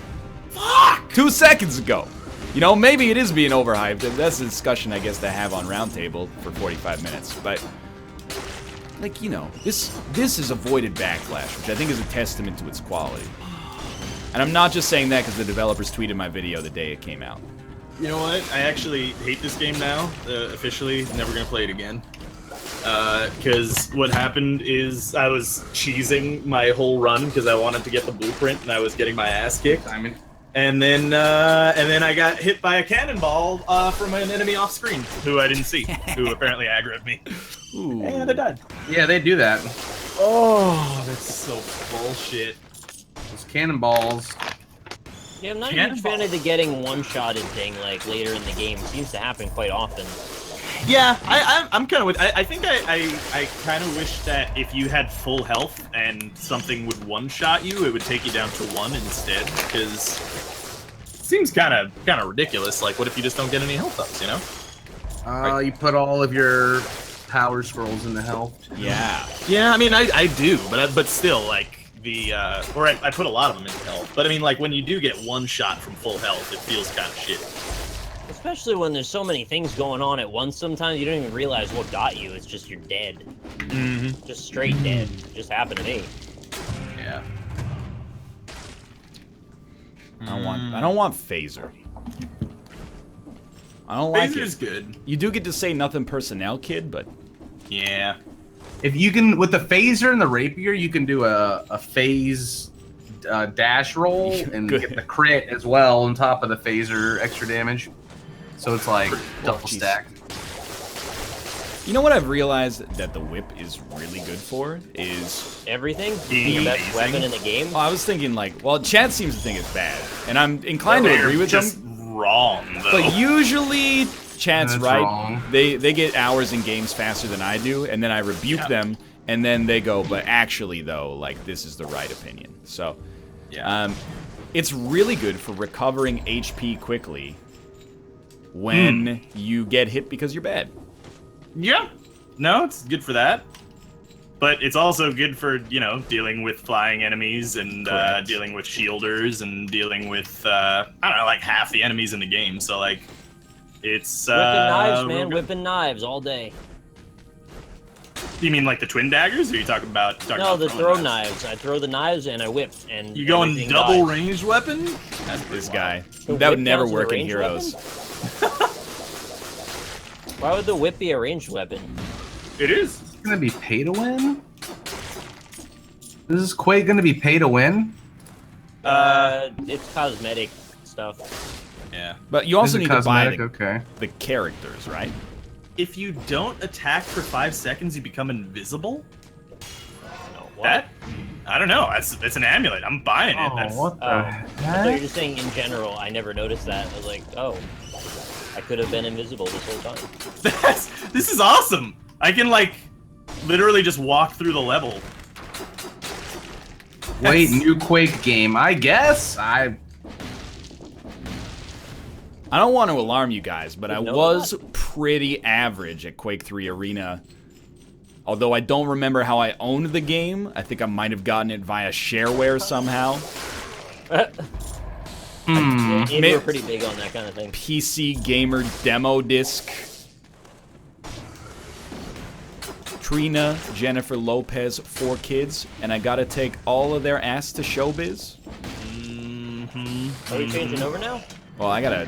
Fuck! 2 seconds ago. You know, maybe it is being overhyped, and that's a discussion I guess to have on Roundtable for 45 minutes. But, like, you know, this is avoided backlash, which I think is a testament to its quality. And I'm not just saying that because the developers tweeted my video the day it came out. You know what? I actually hate this game now, officially. Never gonna play it again. Because what happened is I was cheesing my whole run because I wanted to get the blueprint and I was getting my ass kicked. And then I got hit by a cannonball from an enemy off screen who I didn't see, who apparently aggroed me. Ooh. And I died. Yeah, they do that. Oh, that's so bullshit. Those cannonballs. Yeah, I'm not a huge fan of the getting one-shotted thing, like, later in the game. It seems to happen quite often. Yeah, I'm kind of with. I think I kind of wish that if you had full health and something would one-shot you, it would take you down to 1 instead, because it seems kind of ridiculous. Like, what if you just don't get any health ups, you know? You put all of your power scrolls into health. Yeah. Yeah, I mean, I do, but still, like, or I put a lot of them into health. But I mean, like, when you do get one shot from full health, it feels kind of shitty. Especially when there's so many things going on at once sometimes, you don't even realize what got you. It's just you're dead. Mm-hmm. Just straight dead. It just happened to me. Yeah. I don't want phaser. I don't like it. Phaser's good. You do get to say nothing personnel, kid, but Yeah. If you can, with the phaser and the rapier, you can do a phase dash roll and Good. get the crit as well on top of the phaser extra damage. So it's like double geez. stacked. you know what I've realized that the whip is really good for is... Everything? Being The best amazing. weapon in the game? Oh, I was thinking like, well, Chad seems to think it's bad, and I'm inclined to They're agree with just him. wrong, though. But usually, Chad's That's right. wrong. They get hours in games faster than I do, and then I rebuke them, and then they go, but actually though, like, this is the right opinion. So, it's really good for recovering HP quickly when you get hit because you're bad. Yeah. No, it's good for that. But it's also good for, you know, dealing with flying enemies and Correct. dealing with shielders and dealing with, I don't know, like half the enemies in the game. So, like, it's... Whipping knives, real man. good. Whipping knives all day. You mean like the twin daggers, or are you talking about... No, the throw knives. I throw the knives and I whip. And You going everything double dies. range weapon? That's this guy. The That would whip never counts as a work in ranged Heroes. Why would the whip be a ranged weapon? It is. It's gonna be pay to win. Is this Quake gonna be pay to win? It's cosmetic stuff. Yeah. But you also Is it need to buy cosmetic? Okay. the characters, right? If you don't attack for 5 seconds, you become invisible? No, what? That? I don't know. That's an amulet. I'm buying it. Oh, That's, what the I thought you were heck? just saying in general. I never noticed that. I was like, oh, I could have been invisible this whole time. This is awesome. I can, like, literally just walk through the level. Wait, new Quake game. I guess. I don't want to alarm you guys, but I Didn't know was pretty average at Quake 3 Arena. Although I don't remember how I owned the game. I think I might have gotten it via shareware somehow. You were pretty big on that kind of thing. PC Gamer demo disc. Trina, Jennifer Lopez, 4 kids, and I gotta take all of their ass to showbiz. Are we changing over now? Well, I gotta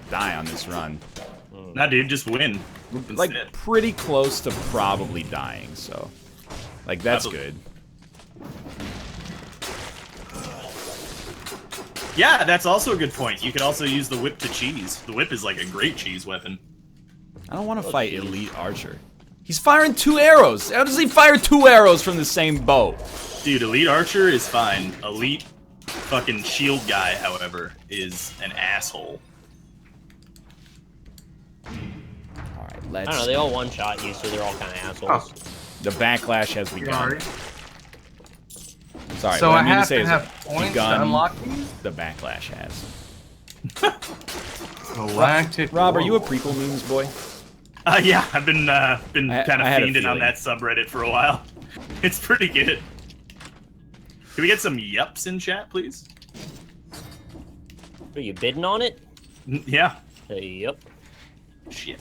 die on this run. Nah, dude, just win. Like, Instead. pretty close to probably dying, so... Like, that's Absolutely. good. Yeah, that's also a good point. You could also use the whip to cheese. The whip is like a great cheese weapon. I don't want to fight Elite Archer. He's firing 2 arrows! How does he fire 2 arrows from the same bow? Dude, Elite Archer is fine. Elite fucking shield guy, however, is an asshole. Alright, let's... I don't know. They all one-shot you, so they're all kind of assholes. The backlash has begun. Sorry, So what I I mean to have say to is have points to begun, unlock these? the backlash has. Galactic. Rob, are you a Whoa. prequel memes boy? Yeah, I've been I kind of had a fiending on feeling. that subreddit for a while. It's pretty good. Can we get some yups in chat, please? Are you bidding on it? Yeah. Yep. Shit.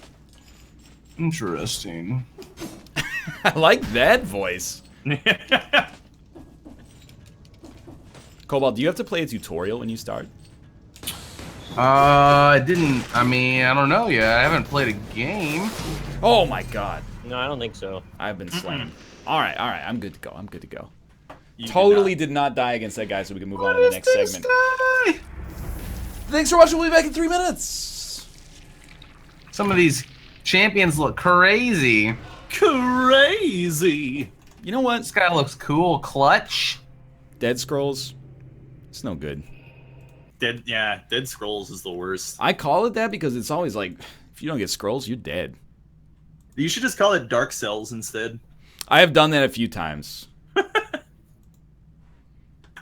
Interesting. I like that voice. Cobalt, do you have to play a tutorial when you start? I didn't. I mean, I don't know yet. I haven't played a game. Oh my god. No, I don't think so. I've been slammed. Alright, I'm good to go. I'm good to go. You Totally did not die against that guy, so we can move on to the next segment. Thanks for watching. We'll be back in 3 minutes. Some of these champions look crazy. Crazy. You know what? This guy looks cool. Clutch. Dead Scrolls. It's no good. Dead Scrolls is the worst. I call it that because it's always like, if you don't get scrolls, you're dead. You should just call it Dark Cells instead. I have done that a few times.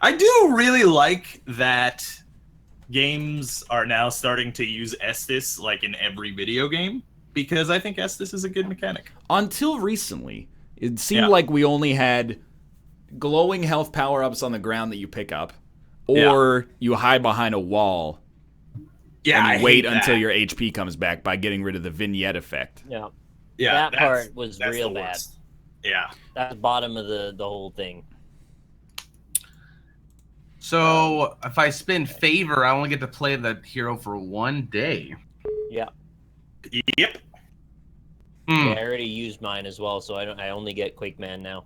I do really like that games are now starting to use Estus like in every video game, because I think Estus is a good mechanic. Until recently, it seemed like we only had glowing health power-ups on the ground that you pick up, or you hide behind a wall and you wait until your HP comes back by getting rid of the vignette effect. Yeah. Yeah, that part was real bad. Yeah. That's the bottom of the whole thing. So if I spin favor, I only get to play the hero for 1 day. Yeah. Yep. Yeah, I already used mine as well, so I only get Quake Man now.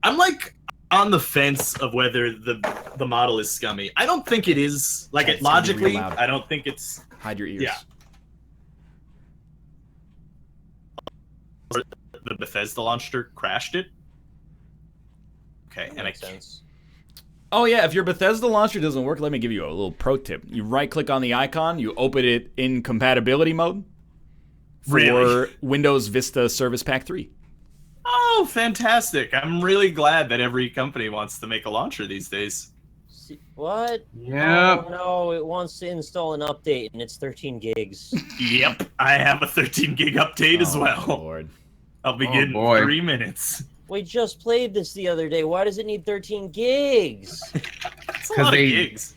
I'm like on the fence of whether the model is scummy. I don't think it is. Like, it logically, real loud. I don't think it's. Hide your ears. Yeah. The Bethesda launcher crashed it. Okay, and Makes sense. Oh yeah, if your Bethesda launcher doesn't work, let me give you a little pro tip. You right-click on the icon, you open it in compatibility mode for Windows Vista Service Pack 3. Oh, fantastic. I'm really glad that every company wants to make a launcher these days. What? Yep. Oh, no, it wants to install an update, and it's 13 gigs. Yep, I have a 13 gig update as well. Lord. I'll begin in 3 minutes. We just played this the other day. Why does it need 13 gigs? That's a lot of gigs.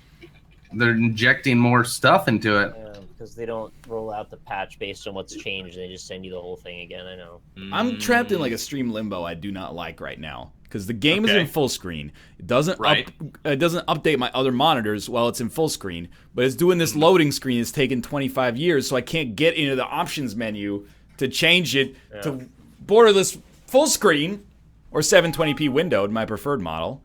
They're injecting more stuff into it. Because they don't roll out the patch based on what's changed. They just send you the whole thing again. I know. I'm trapped in like a stream limbo I do not like right now. Because the game is in full screen. It doesn't update my other monitors while it's in full screen. But it's doing this loading screen. It's taken 25 years, so I can't get into the options menu to change it to borderless full screen or 720p windowed, my preferred model.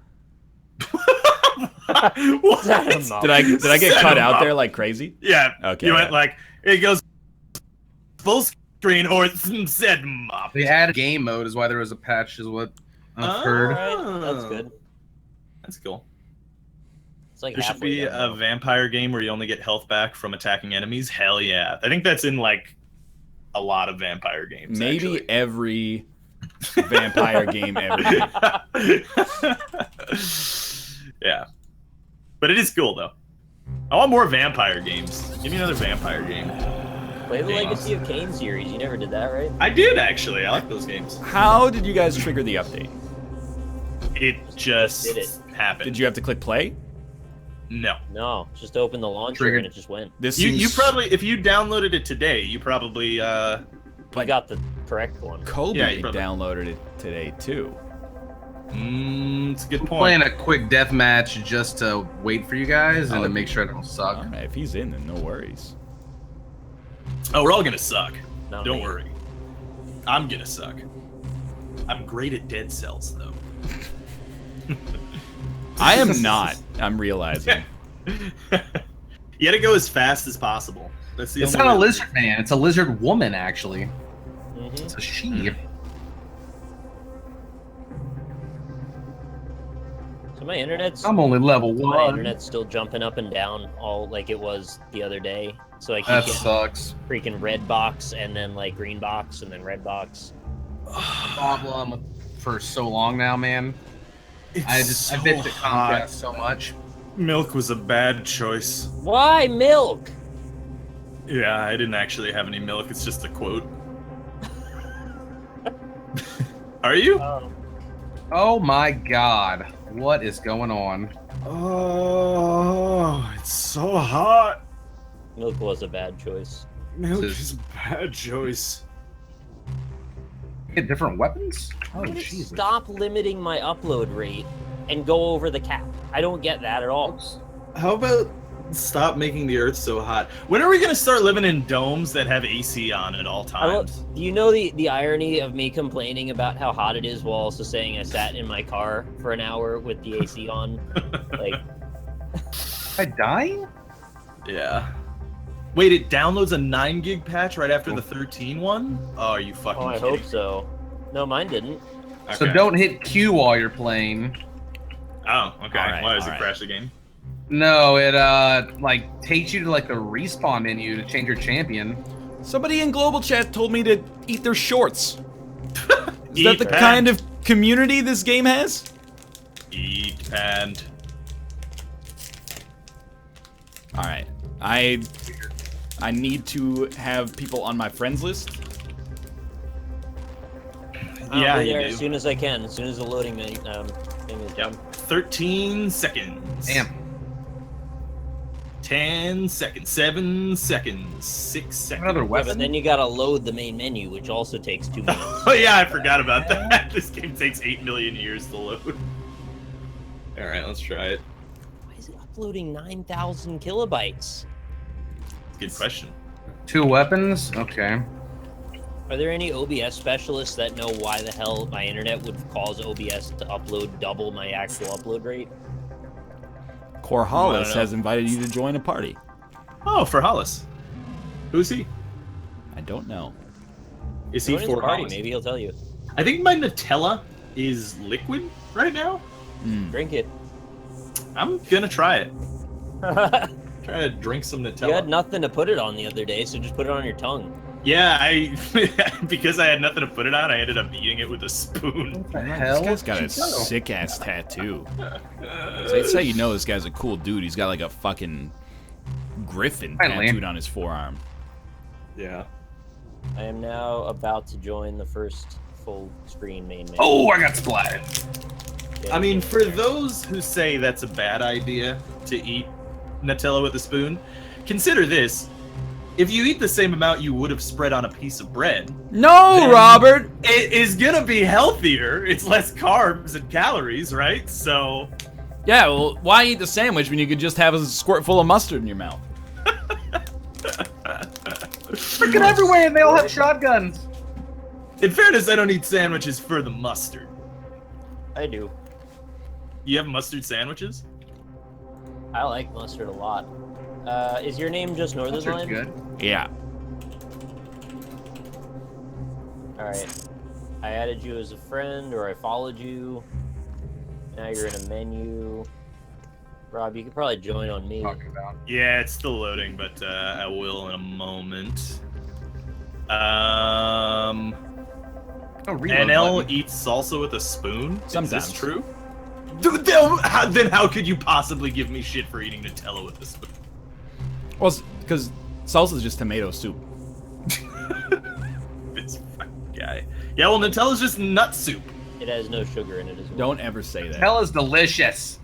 What? Did I get cut out there like crazy? Yeah. Okay. You went like, it goes full screen or said mop. They added game mode is why there was a patch, is what I've heard. Alright, that's good. That's cool. It's like There should be a vampire game where you only get health back from attacking enemies. Hell yeah. I think that's in like a lot of vampire games. Maybe actually. every vampire game ever. Yeah. But it is cool though. I want more vampire games. Give me another vampire game. Play the Legacy of Kain series. You never did that, right? I did actually. I like those games. How did you guys trigger the update? It just happened. Did you have to click play? No. No, just open the launcher and it just went. You probably, if you downloaded it today, you probably I got the correct one. Kobe downloaded it today too. It's a good point. Playing a quick death match just to wait for you guys and to make sure I don't suck. All right, if he's in, then no worries. Oh, we're all gonna suck. Not Don't me. worry. I'm gonna suck. I'm great at dead cells, though. I am not. I'm realizing. You gotta go as fast as possible. That's the It's only not a way. lizard man. It's a lizard woman, actually. Mm-hmm. It's a she. So my internet's I'm only level my 1. internet's still jumping up and down, all like it was the other day. So I keep That getting sucks. freaking red box and then like green box and then red box. Problem for so long now, man. It's I so bitched at hot. Comcast so much. Milk was a bad choice. Why milk? Yeah, I didn't actually have any milk. It's just a quote. Are you? Oh my god. What is going on? Oh, it's so hot. Milk was a bad choice. Milk is a bad choice. Get different weapons? Oh, I'm gonna Jesus. stop limiting my upload rate and go over the cap. I don't get that at all. How about stop making the earth so hot? When are we gonna start living in domes that have AC on at all times? Do you know the irony of me complaining about how hot it is while also saying I sat in my car for an hour with the AC on? Like, Am I dying? Yeah. Wait, it downloads a 9 gig patch right after the 13 one? Oh, are you fucking I kidding hope me? so. No, mine didn't. Okay. So don't hit Q while you're playing. Oh, okay. All right, Why does all it right. crash the game? No, it like takes you to like the respawn menu to change your champion. Somebody in global chat told me to eat their shorts. Is Eat that the pant. kind of community this game has? Eat and All right, I need to have people on my friends list. I'll Yeah, be you there do. as soon as I can, as soon as the loading thing is done. 13 seconds. Damn. 10 seconds. 7 seconds. 6 seconds. Another Yeah, weapon? but then you gotta load the main menu, which also takes 2 minutes. Oh yeah, I forgot about that. This game takes 8 million years to load. Alright, let's try it. Why is it uploading 9,000 kilobytes? Good question. 2 weapons? Okay. Are there any OBS specialists that know why the hell my internet would cause OBS to upload double my actual upload rate? Corhalis I don't know. has invited you to join a party. Oh, for Hollis. Who's he? I don't know. Is he Join his for party? Hollis? Maybe he'll tell you. I think my Nutella is liquid right now. Drink it. I'm gonna try it. You Try to drink some Nutella. had nothing to put it on the other day, so just put it on your tongue. Yeah, I because I had nothing to put it on, I ended up eating it with a spoon. This guy's got a sick ass tattoo. So I'd say you know this guy's a cool dude. He's got like a fucking griffin Finally. tattooed on his forearm. Yeah. I am now about to join the first full screen main menu. Oh, I got splatted. Yeah, I mean, get for there. those who say that's a bad idea to eat Nutella with a spoon, consider this. If you eat the same amount you would have spread on a piece of bread, No, Then- Robert! it is gonna be healthier. It's less carbs and calories, right? So, Yeah, well, why eat the sandwich when you could just have a squirt full of mustard in your mouth? Freaking everywhere, and they all have shotguns. in fairness, I don't eat sandwiches for the mustard. I do. You have mustard sandwiches? I like mustard a lot. Is your name just Mustard's Northernlion? good. Yeah. Alright. I added you as a friend, or I followed you. Now you're in a menu. Rob, you could probably join on me. Talking about. Yeah, it's still loading, but I will in a moment. Oh, reload NL button. eats salsa with a spoon? Is Sometimes. this true? Dude, then how could you possibly give me shit for eating Nutella with a spoon? Well, because salsa is just tomato soup. This fucking guy. Yeah, well, Nutella's just nut soup. It has no sugar in it as well. Don't ever say that. Hell is delicious.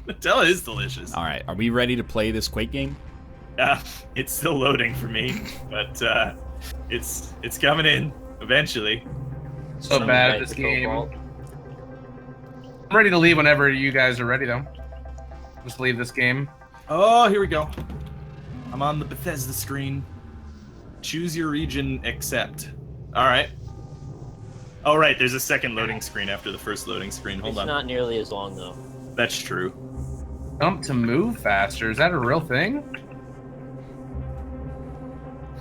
Nutella is delicious. All right, are we ready to play this Quake game? It's still loading for me, but it's coming in eventually. So Someone bad write at this the game. cobalt. I'm ready to leave whenever you guys are ready, though. Just leave this game. Oh, here we go. I'm on the Bethesda screen. Choose your region, accept. All right. Oh, right. There's a second loading screen after the first loading screen. Hold It's on. not nearly as long, though. That's true. Jump to move faster. Is that a real thing?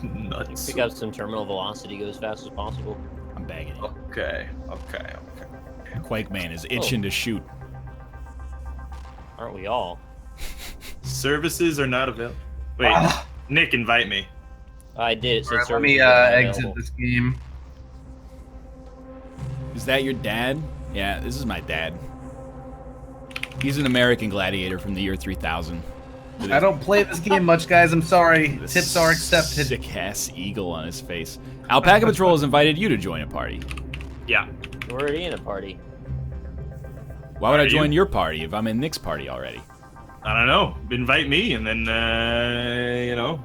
Nuts. Pick up some terminal velocity, go as fast as possible. I'm bagging it. Okay. Quake Man is itching to shoot. Aren't we all? Services are not available. Wait, Ah. Nick, invite me. I did. It said Alright, let services me are not exit available. this game. Is that your dad? Yeah, this is my dad. He's an American gladiator from the year 3000. I don't play this game much, guys. I'm sorry. The Tips are accepted. Sick-ass eagle on his face. Alpaca Patrol has invited you to join a party. Yeah. We're already in a party. Why would I join your party if I'm in Nick's party already? I don't know. Invite me, and then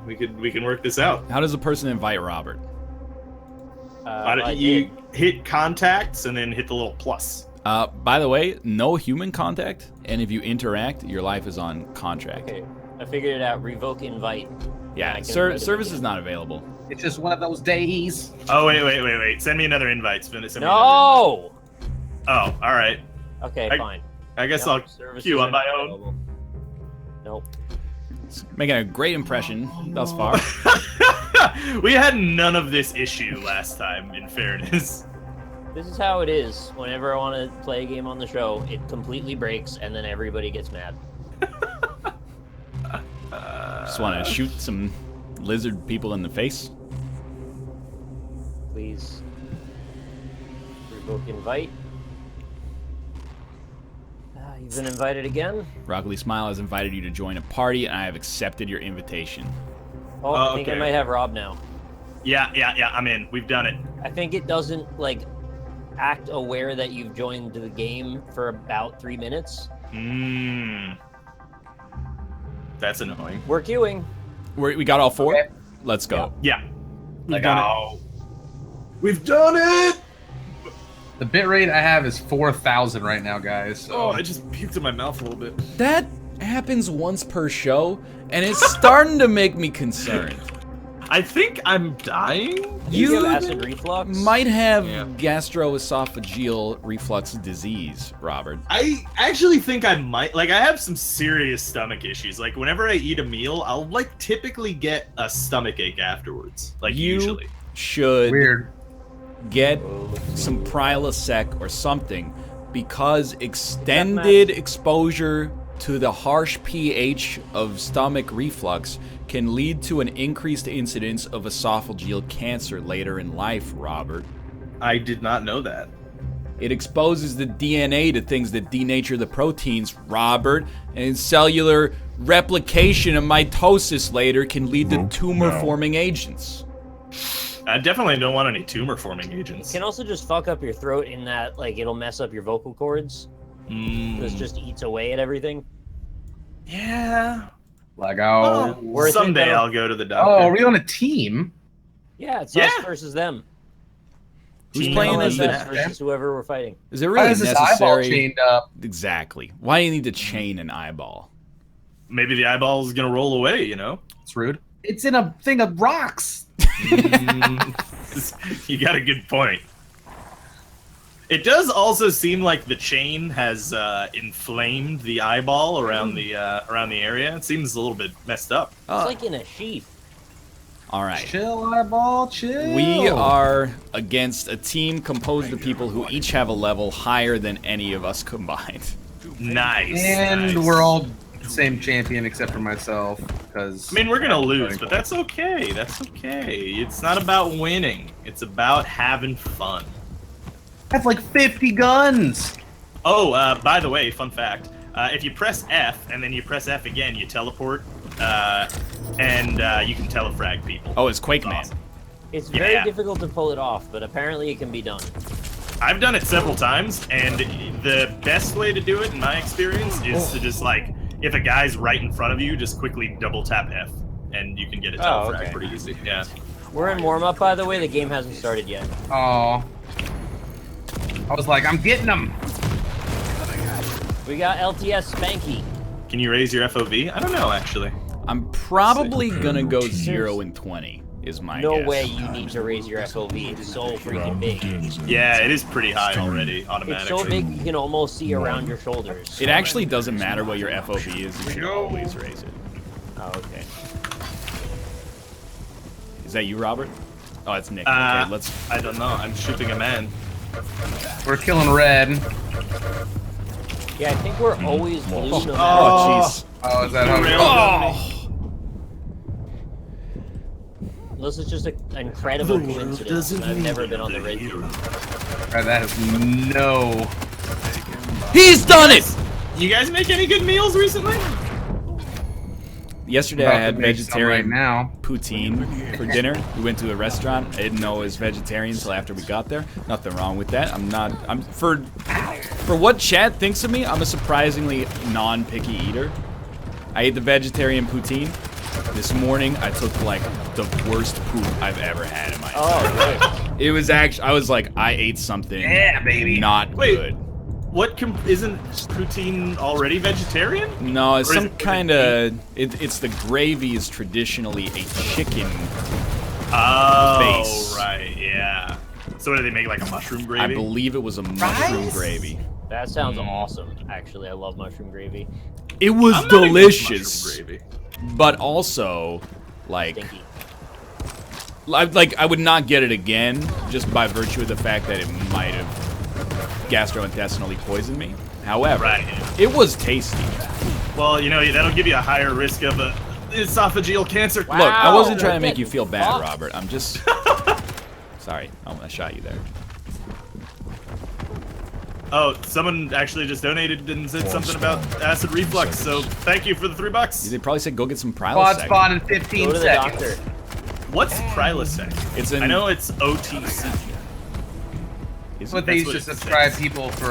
we can work this out. How does a person invite Robert? You hit contacts and then hit the little plus. By the way, no human contact, and if you interact, your life is on contract. Okay, I figured it out. Revoke invite. Yeah, service is not available. It's just one of those days. Oh, wait. Send me another invite. Send me another No! invite. Oh, all right. Okay, fine. I guess I'll queue on my own. Nope. It's making a great impression thus far. We had none of this issue last time, in fairness. This is how it is. Whenever I want to play a game on the show, it completely breaks, and then everybody gets mad. Just want to shoot some lizard people in the face. Please. Revoke invite. You've been invited again? Broccoli Smile has invited you to join a party, and I have accepted your invitation. Oh, I think I might have Rob now. Yeah, I'm in. We've done it. I think it doesn't, act aware that you've joined the game for about 3 minutes. That's annoying. We're queuing. We got all 4? Okay. Let's go. Yeah. We've done it. We've done it! The bitrate I have is 4,000 right now, guys. So. Oh, I just puked in my mouth a little bit. That happens once per show, and it's starting to make me concerned. I think I'm dying. You have acid reflux? Might have gastroesophageal reflux disease, Robert. I actually think I might. I have some serious stomach issues. Whenever I eat a meal, I'll, typically get a stomach ache afterwards. Usually. You should Weird. get some Prilosec or something, because extended exposure to the harsh pH of stomach reflux can lead to an increased incidence of esophageal cancer later in life, Robert. I did not know that. It exposes the DNA to things that denature the proteins, Robert, and cellular replication and mitosis later can lead to tumor-forming agents. I definitely don't want any tumor-forming agents. It can also just fuck up your throat in that, it'll mess up your vocal cords. This just eats away at everything. Yeah. Someday I'll go to the doctor. Oh, are we on a team? Yeah, it's us versus them. Who's playing as us versus whoever we're fighting. Is it really Why is this necessary? eyeball chained up? Exactly. Why do you need to chain an eyeball? Maybe the eyeball is gonna roll away. It's rude. It's in a thing of rocks. You got a good point. It does also seem like the chain has inflamed the eyeball around the area. It seems a little bit messed up. It's like in a sheath. All right. Chill, eyeball, chill. We are against a team composed of people who each have a level higher than any of us combined. Nice. And we're all the same champion except for myself, because... we're going to lose, but that's okay. That's okay. It's not about winning. It's about having fun. I have 50 guns! Oh, by the way, fun fact. If you press F, and then you press F again, you teleport, and you can telefrag people. Oh, it's Quake Man. Awesome. It's very difficult to pull it off, but apparently it can be done. I've done it several times, and the best way to do it, in my experience, is to just, if a guy's right in front of you, just quickly double tap F, and you can get a telefrag pretty easy. Yeah. We're in warm-up, by the way. The game hasn't started yet. Oh. I was like, I'm getting them. We got LTS Spanky. Can you raise your FOV? I don't know, actually. I'm probably gonna go 0 and 20, is my guess. No way you need to raise your FOV. It's so freaking big. Yeah, it is pretty high already, automatically. It's so big you can almost see around your shoulders. It actually doesn't matter what your FOV is. You should always raise it. Oh, okay. Is that you, Robert? Oh, it's Nick. Okay, let's... I don't know. I'm shooting a man. We're killing red. Yeah, I think we're always blue. No matter Oh, jeez. Oh, is that how we Oh! Unless it's just an incredible coincidence. And I've never been on the red team. That has no... He's done it! You guys make any good meals recently? Yesterday I had vegetarian now. poutine for dinner. We went to a restaurant. I didn't know it was vegetarian until after we got there. Nothing wrong with that. For For what chat thinks of me, I'm a surprisingly non-picky eater. I ate the vegetarian poutine. This morning, I took like the worst poop I've ever had in my life. It was actually, I was like, I ate something not good. What isn't poutine already vegetarian? No, it's some kind of, it's the gravy is traditionally a chicken base. Right, yeah. So what do they make, like a mushroom gravy? I believe it was a mushroom gravy. That sounds awesome. Actually, I love mushroom gravy. It was I'm not delicious, mushroom gravy. but also, like, I would not get it again just by virtue of the fact that it might have gastrointestinally poisoned me. However, it was tasty. Well, you know, that'll give you a higher risk of esophageal cancer. Wow. Look, I wasn't trying to make you feel bad, Robert. I'm just... Sorry, I shot you there. Oh, someone actually just donated and said something about acid reflux, so thank you for the $3. They probably said go get some Prilosec. Quad spawn in 15 Go to the seconds. doctor. What's Prilosec? I know it's OTC. It's what they used to subscribe people for,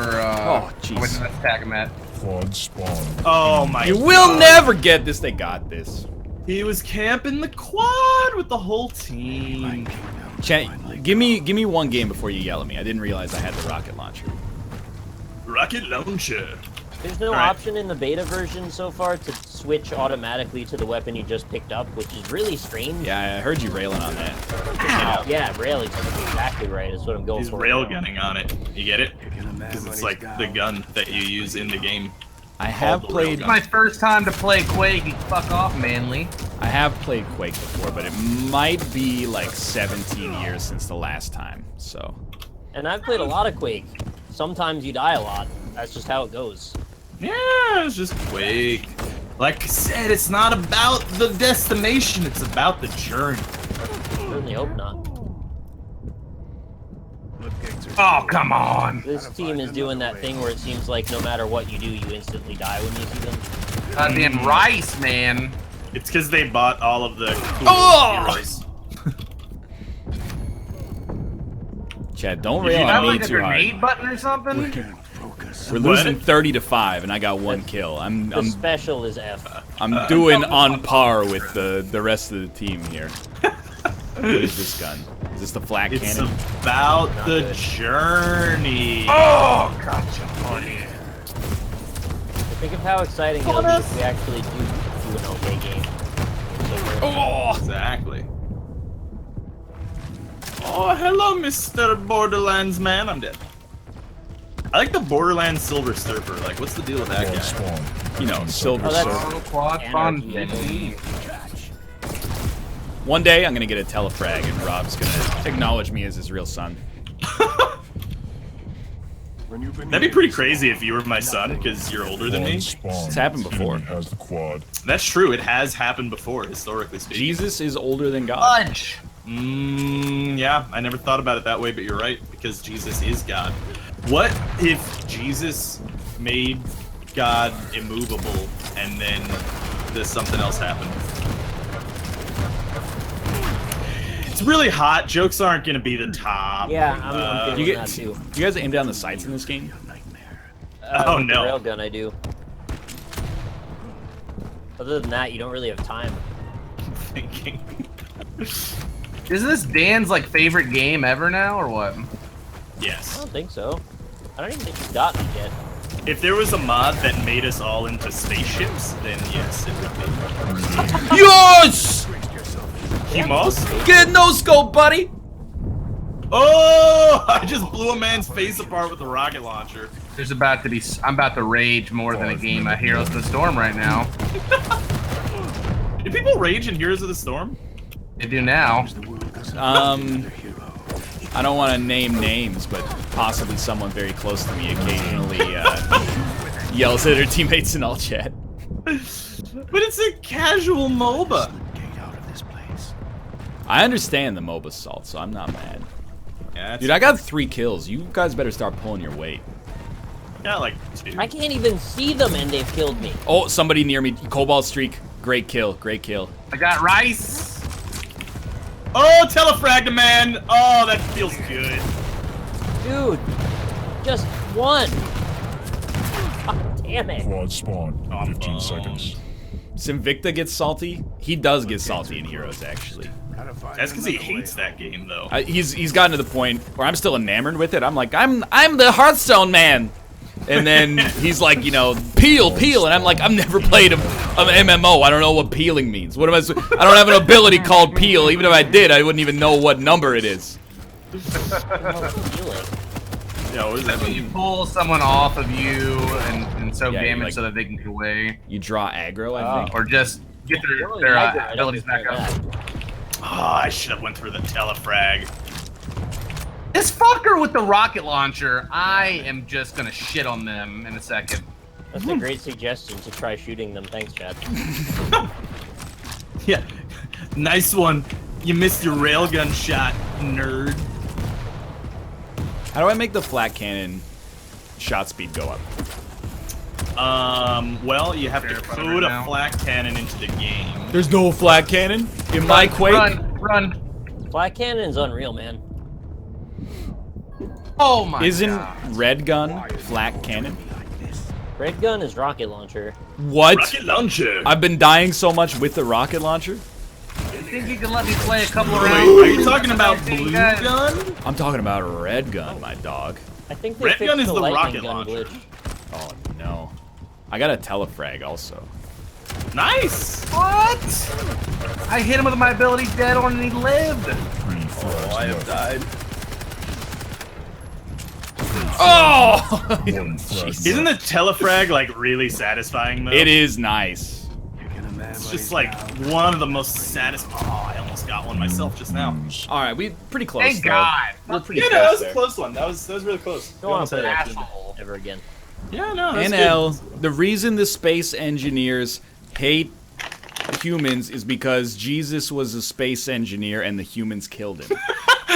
let's tag him at. Quad spawn. Oh my god. You will never get this, they got this. He was camping the quad with the whole team. Chat, give me one game before you yell at me. I didn't realize I had the rocket launcher. Rocket launcher. There's no option in the beta version so far to switch automatically to the weapon you just picked up, which is really strange. Yeah, I heard you railing on that. Yeah, railing is exactly right. That's what I'm going He's for. railgunning on it. You get it? Because it's like the gun that you use in the game. I have played... It's my first time to play Quake. Fuck off, Manly. I have played Quake before, but it might be like 17 years since the last time, so... And I've played a lot of Quake. Sometimes you die a lot. That's just how it goes. Yeah, it's just Quake. Like I said, it's not about the destination, it's about the journey. Certainly hope not. Oh, come on. This team is doing that thing where it seems like no matter what you do, you instantly die when you see them. Goddamn rice, man. It's because they bought all of the cool heroes. Chad, don't rail on me like a too hard. grenade button or something? We're losing 30-5, and I got one kill. The special is F. I'm doing on par with the rest of the team here. What is this gun? Is this the flak cannon? It's about the journey. Oh, gotcha, honey. Think of how exciting it'll be if we actually do an okay game. Oh, exactly. Oh, hello, Mr. Borderlands man. I'm dead. I like the Borderlands Silver Surfer. Like, what's the deal with that guy? You know, Silver Surfer. Quad spawn 15. One day, I'm gonna get a telefrag, and Rob's gonna acknowledge me as his real son. That'd be pretty crazy if you were my son, because you're older than me. It's happened before. Has the quad. That's true. It has happened before, historically speaking. Jesus is older than God. Fudge. Yeah, I never thought about it that way, but you're right, because Jesus is God. What if Jesus made God immovable, and then something else happened? It's really hot. Jokes aren't going to be the top. Yeah, I'm feeling that too. Do you guys aim down the sights in this game? Oh, with no. The railgun, I do. Other than that, you don't really have time. I'm thinking. Isn't this Dan's like favorite game ever now, or what? I Yes. don't think so. I don't even think he's gotten it yet. If there was a mod that made us all into spaceships, then yes, it would be. Yes! Kimos? Get no scope, buddy! Oh! I just blew a man's face apart with a rocket launcher. There's about to be. I'm about to rage more than a game of Heroes of the Storm right now. Do people rage in Heroes of the Storm? They do now. I don't want to name names, but possibly someone very close to me occasionally yells at their teammates in all chat. But it's a casual MOBA. I understand the MOBA salt, so I'm not mad. Yeah, Dude, I got 3 kills. You guys better start pulling your weight. got like 2. I can't even see them and they've killed me. Oh, somebody near me. Cobalt streak. Great kill. Great kill. I got rice. Oh, telefrag man! Oh, that feels good. Dude, just one. Damn it. Quad spawn. 15 seconds. Sinvicta gets salty. He does get salty in Heroes, actually. That's because he hates that game, though. He's gotten to the point where I'm still enamored with it. I'm like, I'm the Hearthstone man. And then he's like, you know, peel, and I'm like, I've never played an MMO. I don't know what peeling means. What am I? I don't have an ability called peel. Even if I did, I wouldn't even know what number it is. Yeah, what does that When mean? you pull someone off of you and soak Yeah, damage like- so that they can get away, You draw aggro, I think. or just get Well, their I don't abilities back prefer up. that. Oh, I should have went through the telefrag. This fucker with the rocket launcher, I am just gonna shit on them in a second. That's a great suggestion to try shooting them. Thanks, Chad. Yeah, nice one. You missed your railgun shot, nerd. How do I make the flat cannon shot speed go up? Well, you have to Terrified code right a now. flat cannon into the game. There's no flat cannon in my Quake. Run! Black Cannon's unreal, man. Oh my Isn't god. red gun flat cannon? Red gun is rocket launcher. What? Rocket launcher. I've been dying so much with the rocket launcher. You think you can let me play a couple of Wait, rounds? are you talking about blue gun? I'm talking about red gun, my dog. I think they Red fixed gun is the the lightning rocket gun launcher. glitch. Oh no. I got a telefrag also. Nice. What? I hit him with my ability dead on and he lived. 3 flags left. died. Oh! One flag Isn't the telefrag like really satisfying though? It is nice. It's just like one of the most satisfying. Oh, I almost got one myself just now. All right, we pretty close. Thank though. God. We're pretty Yeah, no, that close was a there. close one. That was really close. Don't want to play that game Asshole. ever again. Yeah, no, that's NL, the reason the space engineers hate humans is because Jesus was a space engineer and the humans killed him. good.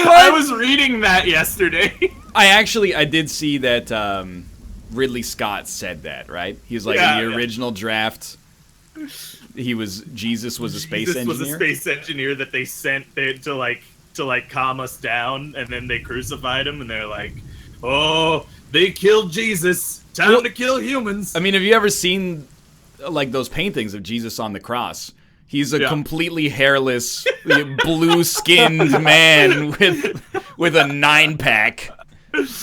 I was reading that yesterday. I did see that Ridley Scott said that, right? He was like, Yeah, in the yeah. original draft, Jesus was a space Jesus engineer. was a space engineer that they sent there to calm us down, and then they crucified him, and they're like, "Oh, they killed Jesus. Time to kill humans." I mean, have you ever seen like those paintings of Jesus on the cross? He's a Yeah. completely hairless, blue-skinned man with a 9-pack,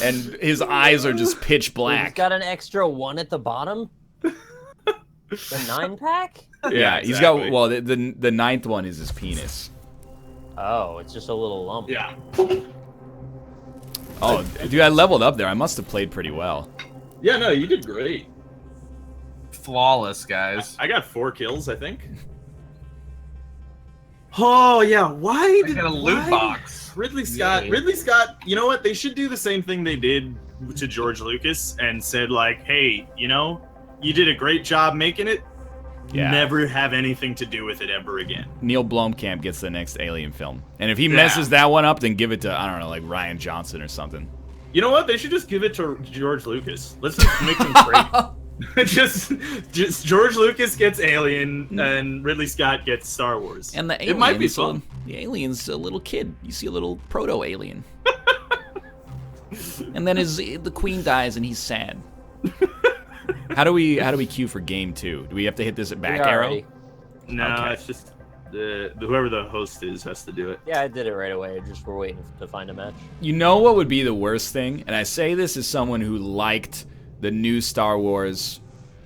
and his eyes are just pitch He's black. got an extra one at the bottom. The 9-pack? Yeah, he's exactly. got. Well, the ninth one is his penis. Oh, it's just a little lump. Yeah. Oh, dude, I leveled up there. I must have played pretty well. Yeah, no, you did great. Flawless, guys. I got 4 kills, I think. Oh yeah, why I did got a loot box. Ridley Scott? Yeah. Ridley Scott. You know what? They should do the same thing they did to George Lucas and said like, "Hey, you know, you did a great job making it. Yeah. Never have anything to do with it ever again." Neil Blomkamp gets the next Alien film, and if he Yeah. messes that one up, then give it to I don't know, like Ryan Johnson or something. You know what? They should just give it to George Lucas. Let's just make them trade. just George Lucas gets Alien and Ridley Scott gets Star Wars. And the it might be alien's fun. The alien's a little kid. You see a little proto-alien. And then the queen dies and he's sad. How do we queue for game 2? Do we have to hit this back We are arrow? ready. No, Okay. it's just whoever the host is has to do it. Yeah, I did it right away. Just we're waiting to find a match. You know what would be the worst thing? And I say this as someone who liked the new Star Wars,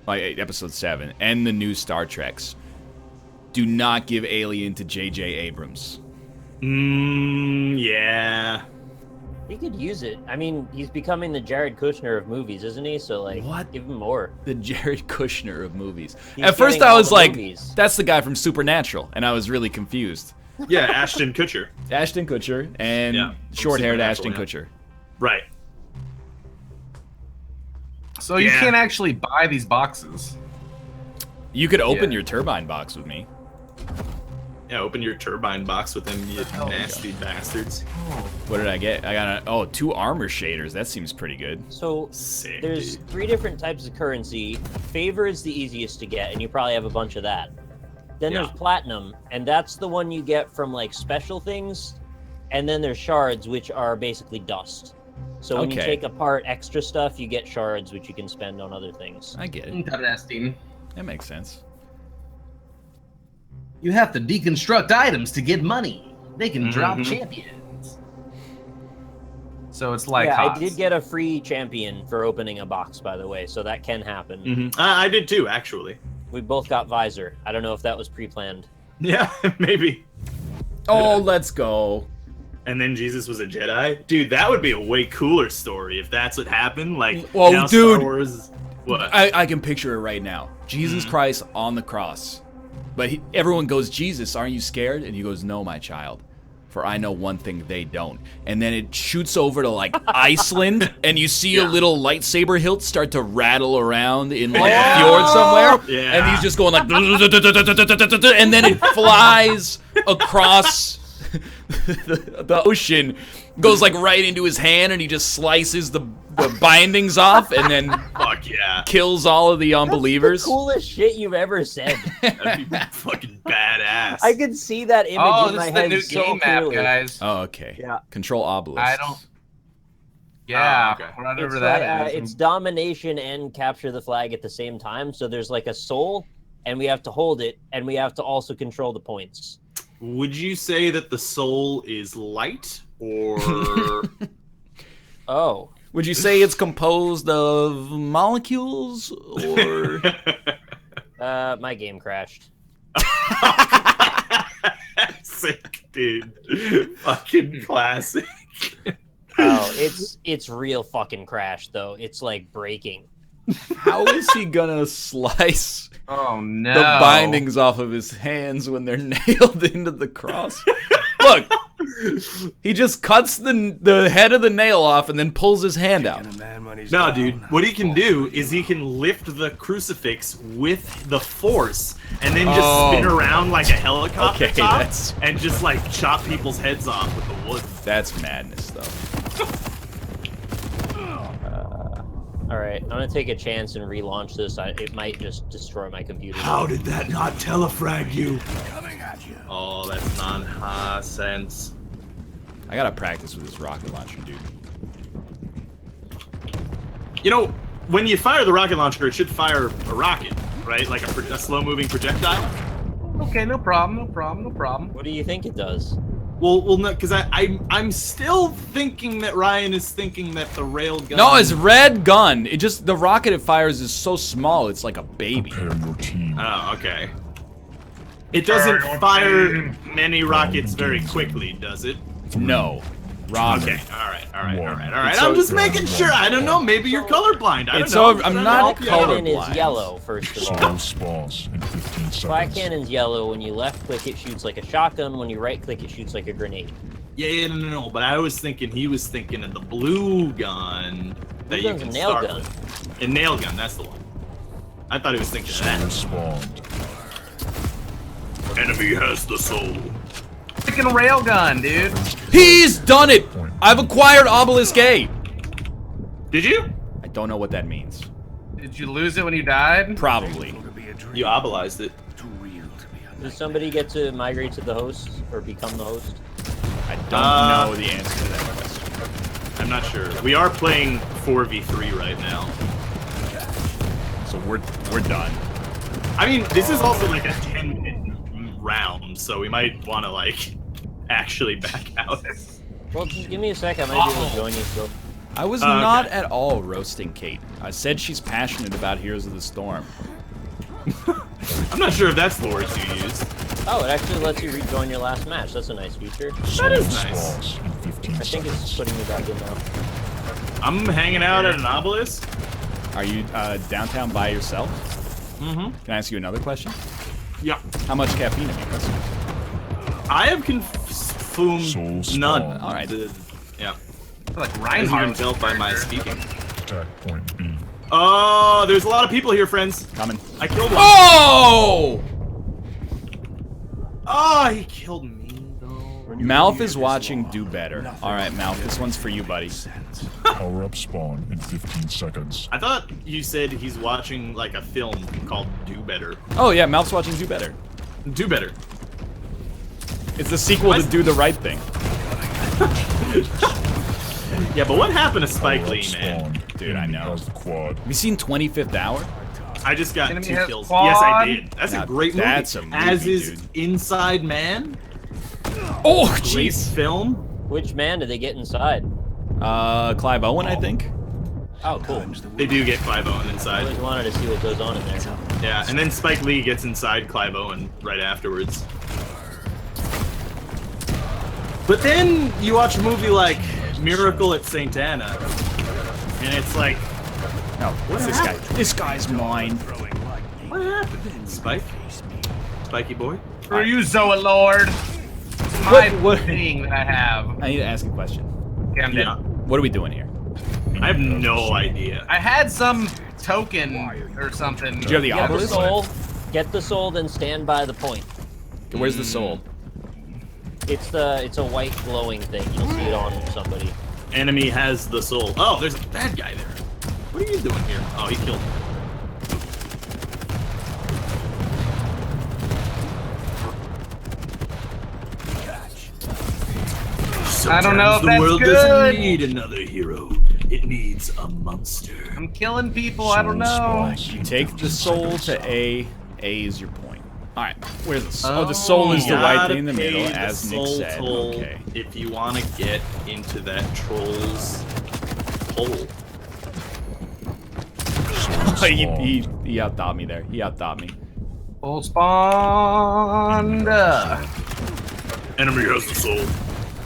like Episode 7, and the new Star Treks. Do not give Alien to J.J. Abrams. Yeah. He could use it. I mean, he's becoming the Jared Kushner of movies, isn't he? So like, What? give him more. The Jared Kushner of movies. He's At first getting I all was the like, movies. that's the guy from Supernatural, and I was really confused. Yeah, Ashton Kutcher. Ashton Kutcher and Yeah, short-haired Supernatural, Ashton yeah. Kutcher. Right. So you Yeah. can't actually buy these boxes. You could open Yeah. your turbine box with me. Yeah, open your turbine box with them, you nasty bastards. What did I get? I got 2 armor shaders. That seems pretty good. So Sick, there's dude. 3 different types of currency. Favor is the easiest to get, and you probably have a bunch of that. Then Yeah. there's platinum, and that's the one you get from like special things. And then there's shards, which are basically dust. So when you Okay. take apart extra stuff, you get shards, which you can spend on other things. I get it. Interesting. That makes sense. You have to deconstruct items to get money. They can drop champions. So it's like Yeah, HOTS. I did get a free champion for opening a box, by the way, so that can happen. I did too, actually. We both got Visor. I don't know if that was pre-planned. Yeah, maybe. Oh, let's go. And then Jesus was a Jedi? Dude, that would be a way cooler story if that's what happened. Like, Whoa, now dude. Star Wars... What? I can picture it right now. Jesus Christ on the cross. But everyone goes, Jesus, aren't you scared? And he goes, no, my child. For I know one thing they don't. And then it shoots over to, like, Iceland, and you see a little lightsaber hilt start to rattle around in, like, a fjord somewhere. Yeah. And he's just going, like, and then it flies across the ocean, goes, like, right into his hand, and he just slices the bindings off, and then Fuck yeah. kills all of the unbelievers. That's the coolest shit you've ever said. That'd be fucking badass. I could see that image Oh, in this my is the head new so game map, clearly. guys. Oh, okay. Yeah. Control obelisk. I don't. Yeah, okay. whatever It's, that is. it's domination and capture the flag at the same time. So there's like a soul, and we have to hold it, and we have to also control the points. Would you say that the soul is light, or... Oh. Would you say it's composed of molecules or? My game crashed. Sick, dude. Fucking classic. Oh, it's real fucking crash though. It's like breaking. How is he gonna slice Oh no! the bindings off of his hands when they're nailed into the cross? Look, he just cuts the head of the nail off and then pulls his hand out. No, dude. What he can do is he can lift the crucifix with the force and then just spin around like a helicopter Okay, top that's- and just like chop people's heads off with the wood. That's madness, though. All right, I'm gonna take a chance and relaunch this. It might just destroy my computer. How did that not telefrag you? Oh, that's nonsense. I gotta practice with this rocket launcher, dude. You know, when you fire the rocket launcher, it should fire a rocket, right? Like a slow-moving projectile. Okay, no problem, no problem, no problem. What do you think it does? Well, no, because I'm still thinking that Ryan is thinking that the rail gun. No, it's red gun. It just the rocket it fires is so small. It's like a baby. Prepare your team. Oh, okay. It doesn't fire many rockets very quickly, does it? No, wrong. Okay, all right. It's I'm so- just making sure. I don't know. Maybe you're colorblind. I don't It's know. so- I'm not Black cannon colorblind. is yellow, first of all. Slow spawns in 15 seconds. Black cannon's yellow. When you left click, it shoots like a shotgun. When you right click, it shoots like a grenade. Yeah, no. But I was thinking he was thinking of the blue gun that Blue you gun's can a nail start gun. with. A nail gun. That's the one. I thought he was thinking of Slow that. spawned. Enemy has the soul. Freaking railgun, dude. He's done it. I've acquired Obelisk A. Did you? I don't know what that means. Did you lose it when you died? Probably. You obelized it. Does somebody get to migrate to the host or become the host? I don't know the answer to that question. I'm not sure. We are playing 4v3 right now. So we're done. I mean, this is also like a 10-minute round, so we might want to like actually back out. Well, just give me a sec. I might be able to join you still. I was Okay. not at all roasting Kate. I said she's passionate about Heroes of the Storm. I'm not sure if that's the words you used. Oh, it actually lets you rejoin your last match. That's a nice feature. Slow is nice. spawns in 15 I think seconds. it's putting me back in now. I'm hanging out at an obelisk. Are you downtown by yourself? Mm-hmm. Can I ask you another question? Yeah. How much caffeine have you consumed? I have Soul consumed spawn. none. All right. Yeah. I feel like As you Reinhardt. can tell by my speaking. Attack point B. Oh, there's a lot of people here, friends. Coming. I killed one. Oh! Oh, he killed me, though. Mouth is watching Do Better. All right, Mouth, this one's for you, buddy. Power up spawn in 15 seconds. I thought you said he's watching like a film called Do Better. Oh yeah, Mouth's watching Do Better. Do Better. It's the sequel to Do the Right Thing. Yeah, but what happened to Spike Power-up Lee, man? spawned. Dude, I Enemy know. has the quad. Have you seen 25th Hour? I just got Enemy 2 has kills. quad. Yes, I did. That's Now, a great movie. that's a movie, As is dude. Inside Man. Oh, Great jeez. film. Which man did they get inside? Clive Owen, I think. Oh, cool. They do get Clive Owen I inside. always wanted to see what goes on in there. Yeah, and then Spike Lee gets inside Clive Owen right afterwards. But then you watch a movie like Miracle at St. Anna, and it's like, No, what's this guy? This guy's mine. what happened? Spike? Spiky boy? For you, Zoe Lord. It's my What- thing that I have. I need to ask a question. Yeah, I'm dead. Yeah. What are we doing here? I have no idea. I had some token or something. Do you have the Get the obelisk? soul. Get the soul, then stand by the point. Where's the soul? It's a white glowing thing. You'll see it on somebody. Enemy has the soul. Oh, there's a bad guy there. What are you doing here? Oh, he killed me. I don't know if the that's world good. doesn't need another hero. It needs a monster. I'm killing people. I don't know. Spawns You in take the 15 soul seconds. to A. A is your point. All right. Where's the soul? Oh, the soul is the white Gotta thing in the pay middle, the as Nick soul said. toll Okay. if you want to get into that troll's hole. Soul spawned. he outthought me there. He outthought me. Full spawned. Enemy has the soul.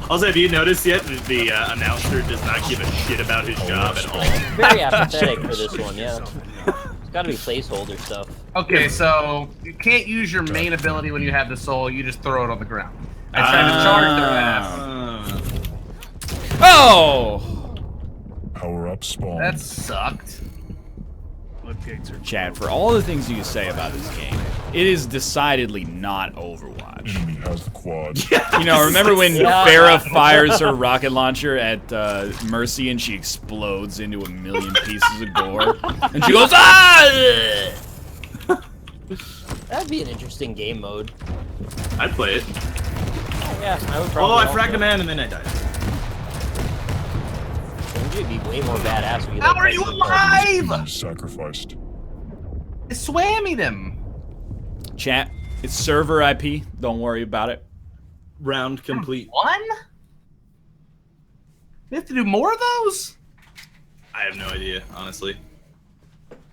Also, have you noticed yet that the announcer does not give a shit about his job at all? Very apathetic for this one, yeah. It's gotta be placeholder stuff. Okay, so you can't use your main ability when you have the soul. You just throw it on the ground. I tried to charge their ass. Oh! Power up spawn. That sucked. Chad, for all the things you say about this game, it is decidedly not Overwatch. Enemy has the quad. You know, remember when Yeah. Farah fires her rocket launcher at Mercy and she explodes into a million pieces of gore? And she goes, ah! That'd be an interesting game mode. I'd play it. Yeah, I would Oh, probably. I also. fragged a man and then I died. It'd be way more badass if you How like, are you alive? He's sacrificed. I swammied him. Chat, it's server IP. Don't worry about it. Round complete. One? We have to do more of those? I have no idea, honestly.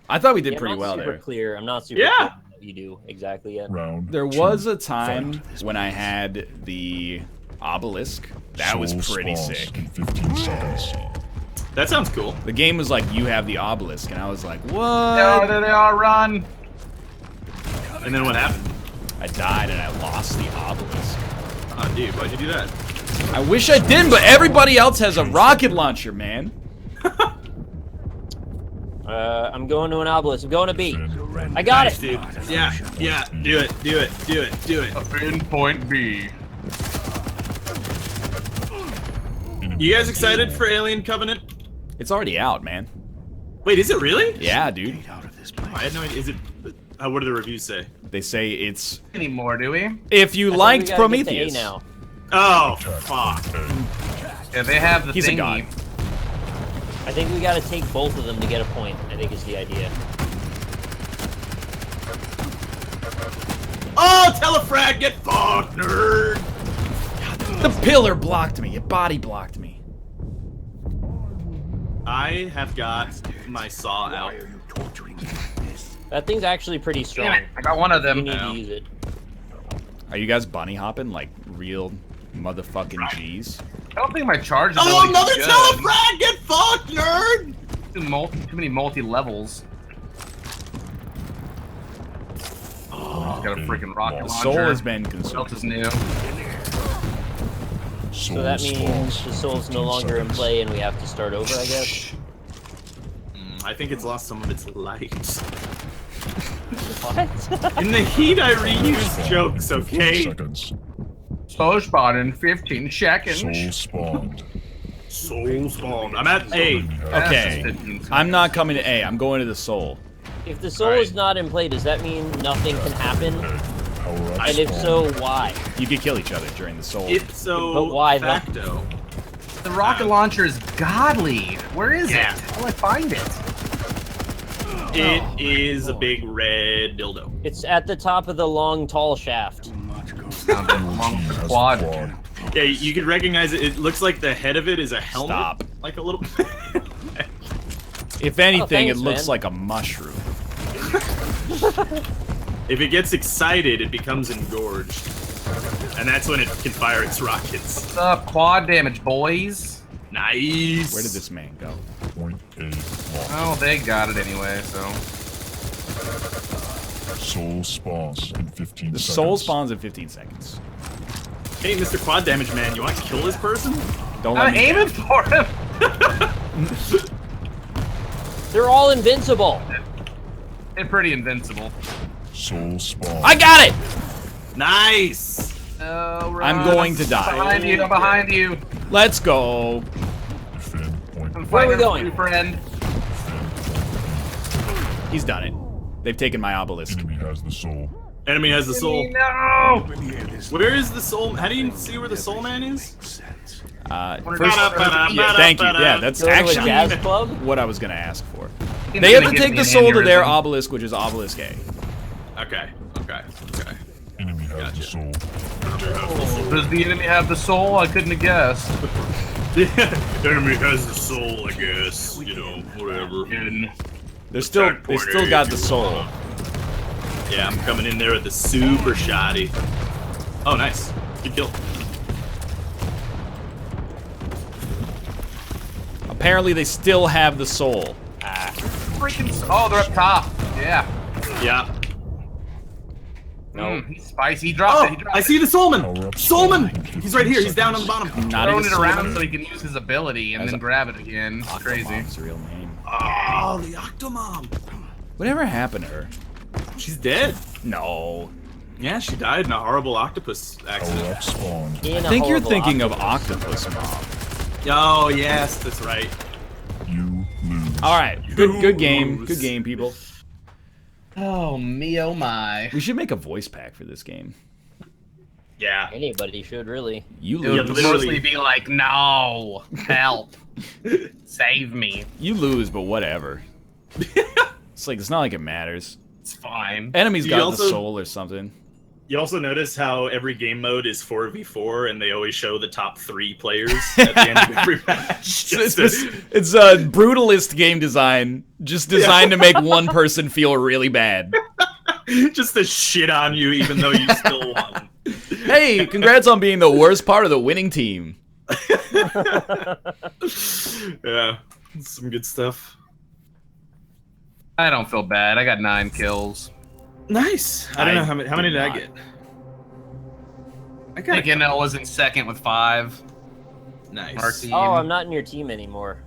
I thought we did Yeah, pretty I'm not well super there. clear. I'm not super Yeah. clear on what you do exactly yet. Round. There two. was a time Fight. when I had the obelisk. That was Soul pretty spawns sick. in 15 seconds. That sounds cool. The game was like, you have the obelisk, and I was like, what? There they are, run. And then what happened? I died and I lost the obelisk. Oh, dude, why'd you do that? I wish I didn't, but everybody else has a rocket launcher, man. I'm going to an obelisk. I'm going to B. Defend. I got Nice, it. dude. Yeah, yeah. Do it, do it, do it, do it. Pinpoint B. You guys excited for Alien Covenant? It's already out, man. Wait, is it really? Yeah, dude. Oh, I had no idea. Is it? What do the reviews say? They say it's Anymore, do we? if you I think liked we gotta get to A Prometheus. now. Oh, fuck. Yeah, they have the He's a thingy. god. I think we gotta take both of them to get a point. I think is the idea. Oh, Telefrag, get fucked, nerd. The pillar blocked me. It body blocked me. I have got my saw out. That thing's actually pretty strong. Damn it, I got one of You them. need Yeah. to use it. Are you guys bunny hopping like real motherfucking G's? I don't think my charge Oh, ability another is good. Telefrag, get fucked, nerd. Too many multi-levels. Oh, got a freaking rocket The launcher. Soul has been What consumed. else is new? So that means the soul's no longer in play and we have to start over, I guess. I think it's lost some of its light. What? In the heat, I reuse jokes, okay? Seconds. Soul spawn in 15 seconds. Soul spawned. Soul spawn. I'm at A. Enemy has Okay. That's 15 seconds. I'm not coming to A. I'm going to the Soul. If the soul Alright. is not in play, does that mean nothing can happen? Power up And if spawn. so, why? You could kill each other during the Soul. If so, But why, though? facto. The rocket launcher is godly. Where is it? How do I find it? It is a big red dildo. It's at the top of the long, tall shaft. Quad. Yeah, you could recognize it. It looks like the head of it is a helmet. Stop. Like a little. If anything, thanks, it looks man. like a mushroom. If it gets excited, it becomes engorged. And that's when it can fire its rockets. What's up, quad damage, boys? Nice. Where did this man go? Point A lost. Oh, they got it anyway, so. Soul spawns in 15 The seconds. soul spawns in 15 seconds. Hey, Mr. Quad Damage Man, you want to kill this person? Don't let I'm me aiming for him. They're all invincible. They're pretty invincible. Soul spawn. I got it! Nice. I'm going to die. Behind you, I'm behind you. Let's go. Defend point. I'm Where are we fighting going? you, friend. He's done it. They've taken my obelisk. Enemy has the soul. Enemy has the soul. No! Where is the soul? How do you see where the soul man is? First, thank you. Yeah, that's Go to a actually jazz club? what I was going to ask for. He's They have gonna to give take me the an soul to their aneurysm. obelisk, which is obelisk A. Okay. Enemy has the soul. Does the enemy have the soul? I couldn't have guessed. Enemy has the soul, I guess. You know, whatever. They still got the soul. Yeah, I'm coming in there with the super shoddy. Oh, nice. Good kill. Apparently, they still have the soul. Freaking. Oh, they're up top. Yeah. Yeah. No, he's spicy. He dropped it. He dropped I it. see the soulman. Power up Soulman. spawn in He's right here. 15 He's down on the seconds. bottom. Not Throwing even it around soul. so he can use his ability and As then a- grab it again. It's crazy. Octomom's real name. Oh, the Octomom. Whatever happened to her? She's dead. No. Yeah, she died in a horrible octopus Power accident. up spawn. In I a think you're horrible thinking of octopus. Octopus Mom. Oh, yes, that's right. You lose. All right, good game, good game, people. Oh me, oh my. We should make a voice pack for this game. Yeah. Anybody should really. You It would lose. literally- mostly be like, no, help, save me. You lose, but whatever. It's like it's not like it matters. It's fine. Enemy's You got also- the soul or something. You also notice how every game mode is 4v4 and they always show the top 3 players at the end of every match. It's a brutalist game design, just designed to make one person feel really bad. just to shit on you even though you still won. Hey, congrats on being the worst part of the winning team. Yeah, some good stuff. I don't feel bad. I got 9 kills. Nice. I don't know how many did I not. get? I I think NL was in second with 5. Nice. Our team. Oh, I'm not in your team anymore.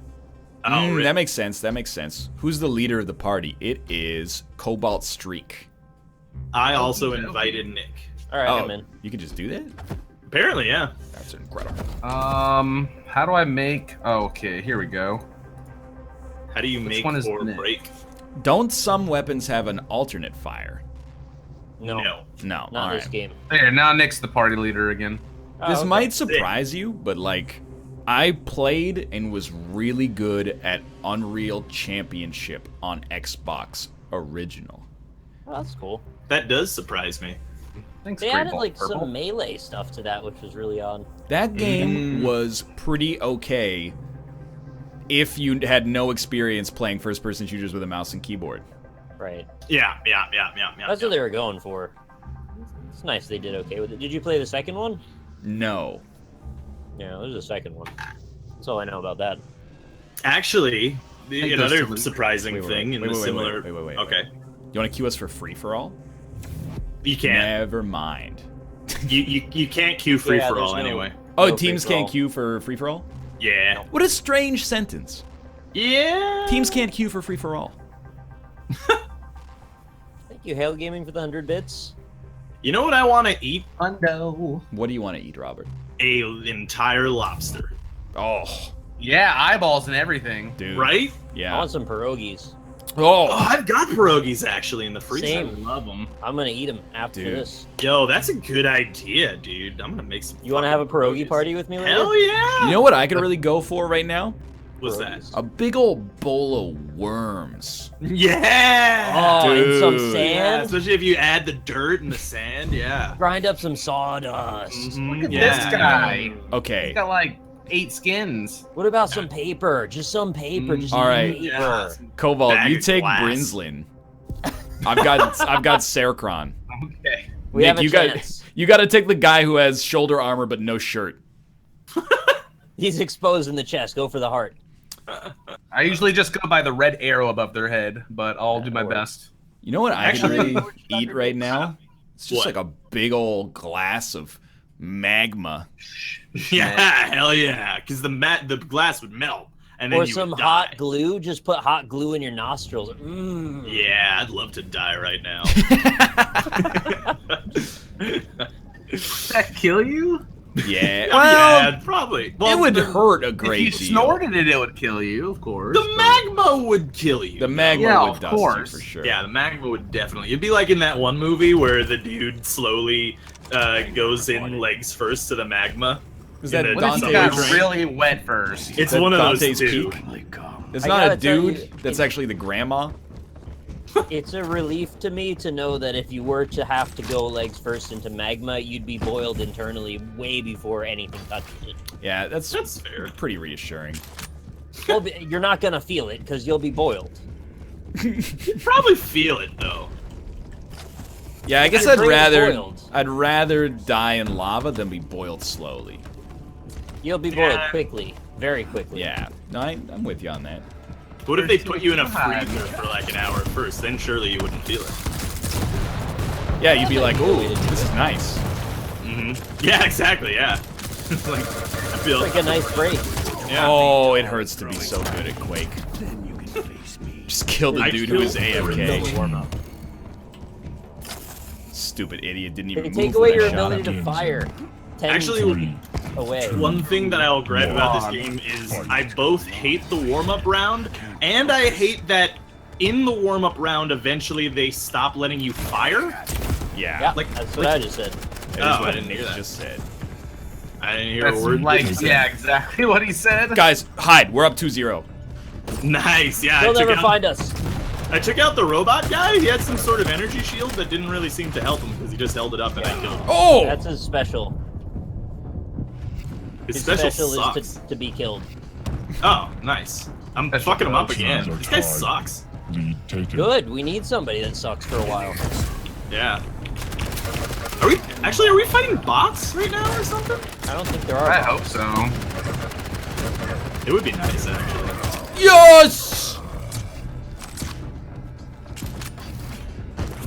Oh, really? That makes sense. That makes sense. Who's the leader of the party? It is Cobalt Streak. I also invited Nick. All right, I'm in. You can just do that? Apparently, yeah. That's incredible. How do I make? Oh, okay, here we go. How do you Which make one is or Nick? break? Don't some weapons have an alternate fire? No, No. No. not all this right. game. There, now Nick's the party leader again. Oh, This okay. might surprise you, but like, I played and was really good at Unreal Championship on Xbox Original. Oh, that's cool. That does surprise me. Thanks, They Great added Ball like Purple. some melee stuff to that, which was really odd. That game was pretty okay if you had no experience playing first-person shooters with a mouse and keyboard. Right. Yeah. That's what they were going for. It's nice they did okay with it. Did you play the second one? No. Yeah, there's a second one. That's all I know about that. Actually, Take another those to- surprising Wait, thing in wait, the wait, similar. wait. Okay, You want to queue us for free-for-all? you can't. Never mind. You can't queue free Yeah, for there's all no- anyway. Oh, No teams free-for-all. can't queue for free-for-all? Yeah. What a strange sentence. Yeah. Teams can't queue for free-for-all. Thank you, Hail Gaming, for the 100 bits. You know what I want to eat? No. What do you want to eat, Robert? A entire lobster. Oh, Yeah, eyeballs and everything. dude. Right? I Yeah. want some pierogies. Oh, I've got pierogies actually in the freezer. Same. I love them. I'm gonna eat them after Dude. this. Yo, that's a good idea, dude. I'm gonna make some. You want to have a pierogi pierogies. party with me later? Hell yeah! you know what I could really go for right now? What's that? A big old bowl of worms. Yeah! Oh, and some Dude. Yeah, sand. especially if you add the dirt and the sand, yeah. Grind up some sawdust. Mhm, Look at yeah. this guy. Okay. He's got like 8 skins. What about some paper? Just some paper. Just All right. paper. Yeah. Cobalt, Bag you of take glass. Brinslin. I've got Serkron. Okay. We have a you chance. got to take the guy who has shoulder armor but no shirt. He's exposed in the chest. Go for the heart. I usually just go by the red arrow above their head, but I'll do my best. You know what I could Actually- really eat right now? It's just What? like a big old glass of magma. Yeah, hell yeah. Because the glass would melt. And then Or you some would hot die. glue. Just put hot glue in your nostrils. Mmm. Yeah, I'd love to die right now. Does that kill you? Yeah. Oh, Well, yeah, probably. it Well, would the, hurt a If great you deal. snorted it, it would kill you, of course. The magma would kill you. The magma Yeah, would of dust you course. for sure. Yeah, the magma would definitely. It'd be like in that one movie where the dude slowly goes in legs first to the magma. Is that In the What if Dante's he got Dante's really wet first? It's that one of Dante's those two. Peak? It's I not gotta a tell dude. you, That's actually the grandma. It's a relief to me to know that if you were to have to go legs first into magma, you'd be boiled internally way before anything touches it. Yeah, that's fair. pretty reassuring. Well, you're not gonna feel it because you'll be boiled. You'd probably feel it though. Yeah, I guess Your I'd brain's rather boiled. die in lava than be boiled slowly. You'll be boiled Yeah. quickly, very quickly. Yeah, no, I'm with you on that. What if they put you in a God. freezer for like an hour first? Then surely you wouldn't feel it. Yeah, you'd be like, ooh, this is nice. Yeah, exactly. Yeah. Like I feel. Like a nice break. Yeah. Oh, it hurts to be so good at Quake. Just kill the I dude who is still- AFK. Stupid idiot didn't even They move take when away I your shot ability him. to fire. 10 Actually, feet away. one thing that I'll gripe about this game is I both hate the warm-up round and I hate that in the warm-up round eventually they stop letting you fire. Yeah, Yeah, like- that's what I just said. that is Oh, what I didn't hear Nick that. just said. I didn't hear That's a word. like, that you said. yeah, exactly what he said. Guys, hide. We're up 2-0. Nice. Yeah. They'll I took never out- find us. I took out the robot guy. He had some sort of energy shield that didn't really seem to help him because he just held it up and I killed him. Oh! That's his special. His His special special sucks. is to be killed. Oh, nice. I'm Special fucking him up ability. again. Are This guy tied. sucks. Lead taken. Good. We need somebody that sucks for a while. Yeah. Are we fighting bots right now or something? I don't think there are. I hope so. It would be nice actually. Yes!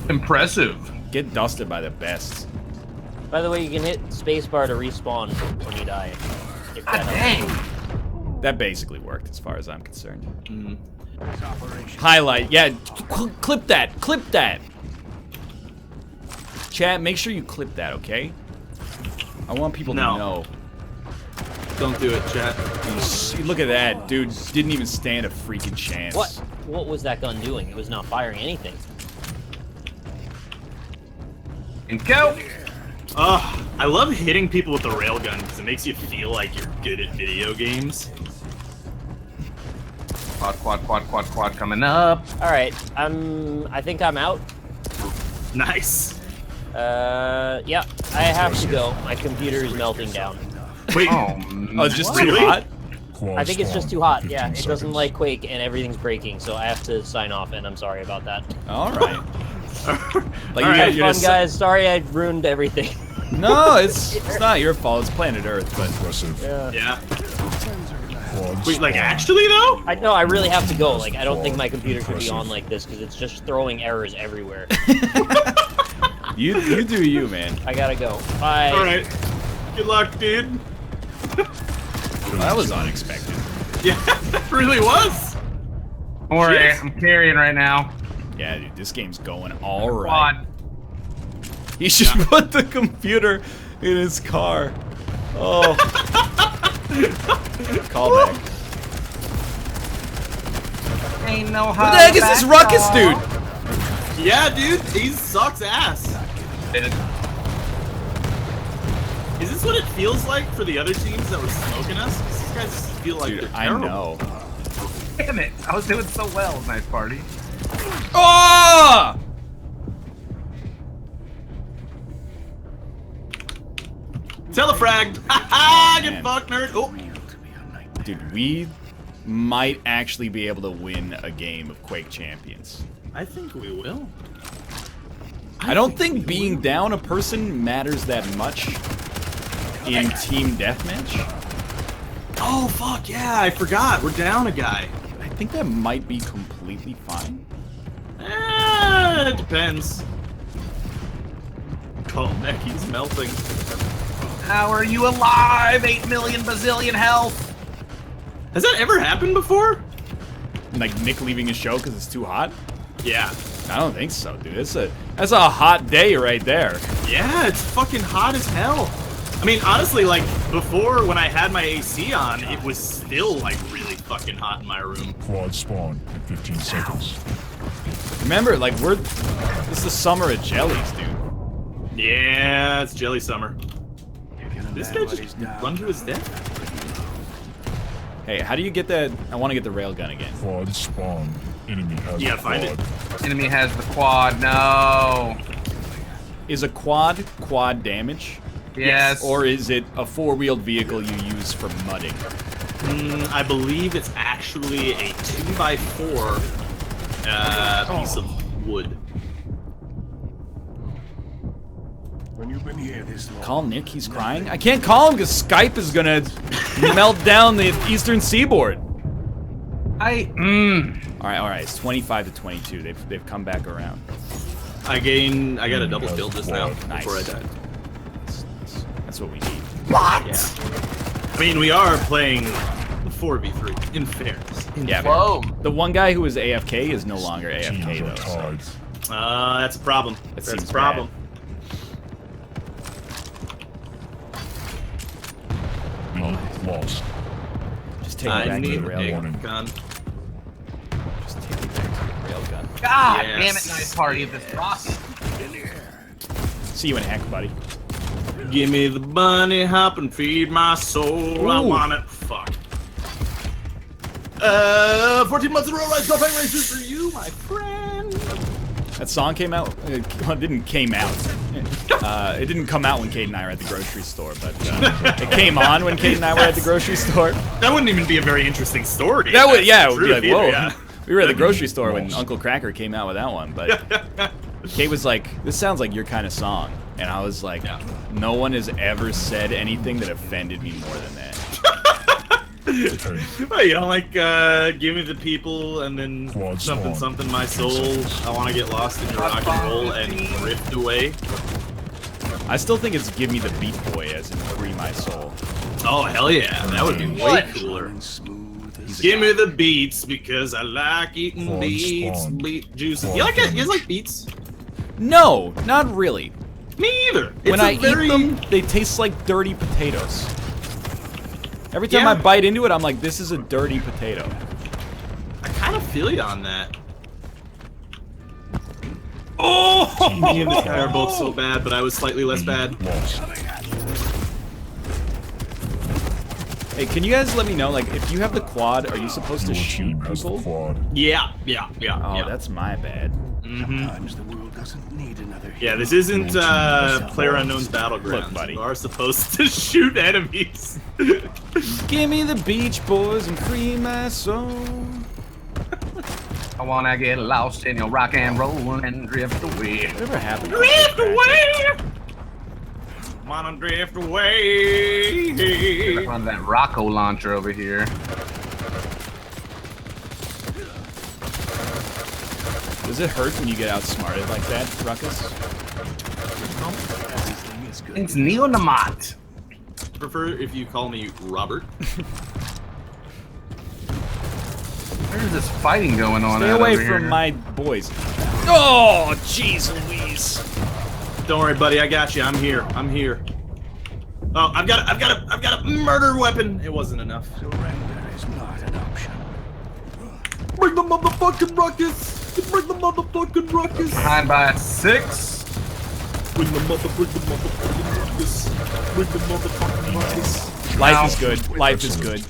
Impressive. Get dusted by the best. By the way, you can hit spacebar to respawn when you die. If that God helps. dang. That basically worked as far as I'm concerned. Highlight. Yeah, clip that. Clip that. Chat, make sure you clip that, okay? I want people No. to know. Don't do it, chat. Look at that, dude. Didn't even stand a freaking chance. What? What was that gun doing? It was not firing anything. And go. Ugh, I love hitting people with the railgun because it makes you feel like you're good at video games. Quad coming up. All right. I think I'm out. Nice. Yeah. I have to go. My computer is melting down. Wait, Oh, Oh, it's just What? too hot? Quad I think it's just spawn, too hot. 15 Yeah, it doesn't seconds. like Quake and everything's breaking, so I have to sign off, and I'm sorry about that. All right. Like, All right, you're Fun, just- guys. Sorry I ruined everything. No, it's not your fault. It's planet Earth, but Impressive. yeah. Quad Wait, like spawn. actually though? I know. I really have to go. Like, I don't think my computer should be on like this because it's just throwing errors everywhere. you do you, man. I gotta go. Bye. All right. Good luck, dude. Well, that was unexpected. Yeah, that really was. Don't worry, Shit. I'm carrying right now. Yeah, dude, this game's going all right. Quad. He should put the computer in his car. Oh. Call back. ain't no Who the heck is this Ruckus dude? Yeah, dude, he sucks ass. Is this what it feels like for the other teams that were smoking us? 'Cause these guys feel like Dude, they're I terrible. know. Damn it! I was doing so well. Nice party. Oh! Telefrag! Ha get Man. fucked, nerd! Oh! Dude, we might actually be able to win a game of Quake Champions. I think we will. I don't think being down a person matters that much in team deathmatch. Oh, fuck, yeah, I forgot. We're down a guy. I think that might be completely fine. It depends. Oh, Nick, he's melting. How are you alive? 8 million bazillion health. Has that ever happened before? Like Nick leaving his show because it's too hot? Yeah. I don't think so, dude. That's a hot day right there. Yeah, it's fucking hot as hell. I mean, honestly, like, before when I had my AC on, it was still, like, really fucking hot in my room. Quad spawn in 15 seconds. Remember, like, this is the summer of jellies, dude. Yeah, it's jelly summer. This guy just run to his death? Hey, how do you get that? I want to get the railgun again. Quad spawn. Enemy has Yeah, a find it. quad. Enemy has the quad. No. Is a quad damage? Yes. Or is it a four-wheeled vehicle you use for mudding? I believe it's actually a 2x4 piece of wood. When you've been here this long. Call Nick, he's crying? I can't call him because Skype is gonna melt down the eastern seaboard. Alright, it's 25 to 22. They've come back around. I got a double kill just now Nice. before I died. That's what we need. What? Yeah. I mean, we are playing 4v3, in fairness. Yeah, Whoa. the one guy who was AFK is no longer Teams AFK are though. So. tied. That's a problem. That That's seems a problem. We lost. Just take it I back to need the a railgun. gun. Just take it back to the railgun. God Yes. damn it! Nice party. This rocket. See you in a heck, buddy. Give me the bunny hop and feed my soul. I Ooh. want it. Fuck. 14 months in a row, Rise Golf Races for you, my friend. That song came out. Well, it didn't came out. It didn't come out when Kate and I were at the grocery store, but it came on when Kate and I were at the grocery store. That wouldn't even be a very interesting story. That would, That's yeah, it the would be like, truth whoa. either, yeah. We were at the grocery store when Uncle Cracker came out with that one, but Kate was like, "This sounds like your kind of song," and I was like, Yeah. "No one has ever said anything that offended me more than that." Well, you know, like, give me the people and then Quad something, spawn. something, my soul. I want to get lost in your rock and roll and drift away. I still think it's "Give Me the Beat Boy" as in "Free My Soul." Oh, hell yeah. That would be way What? cooler. Smooth as Give me the beats because I like eating Quad beets, spawn. beet juices. Quad You like it? You guys damage. like beets? No, not really. Me either. When It's I a very... eat them, they taste like dirty potatoes. Every time Yeah. I bite into it, I'm like, "This is a dirty potato." I kind of feel you on that. Oh! Me and this guy are both so bad, but I was slightly less bad. Lost. Hey, can you guys let me know, like, if you have the quad, are you supposed to Your shoot team has the people? quad. Yeah. Oh, yeah. that's my bad. Sometimes the world doesn't need another Yeah, hero. this isn't Player Unknown's Look, Battlegrounds. buddy. You are supposed to shoot enemies. Give me the Beach Boys and free my soul. I wanna get lost in your rock and roll and drift away. Whatever happened? Drift away! Wanna drift away! On that Rocco launcher over here. Does it hurt when you get outsmarted like that, Ruckus? Everything is good. It's Neonamat. Prefer if you call me Robert. Where's this fighting going on? Stay out away over from here? my boys. Oh, jeez Louise. Don't worry, buddy. I got you. I'm here. I'm here. Oh, I've got a murder weapon. It wasn't enough. Surrender is not an option. Bring the motherfucking ruckus! Bring the motherfucking ruckus! Behind by 6. Bring the motherfucking ruckus! Bring the motherfucking ruckus! Life is good. Life is good.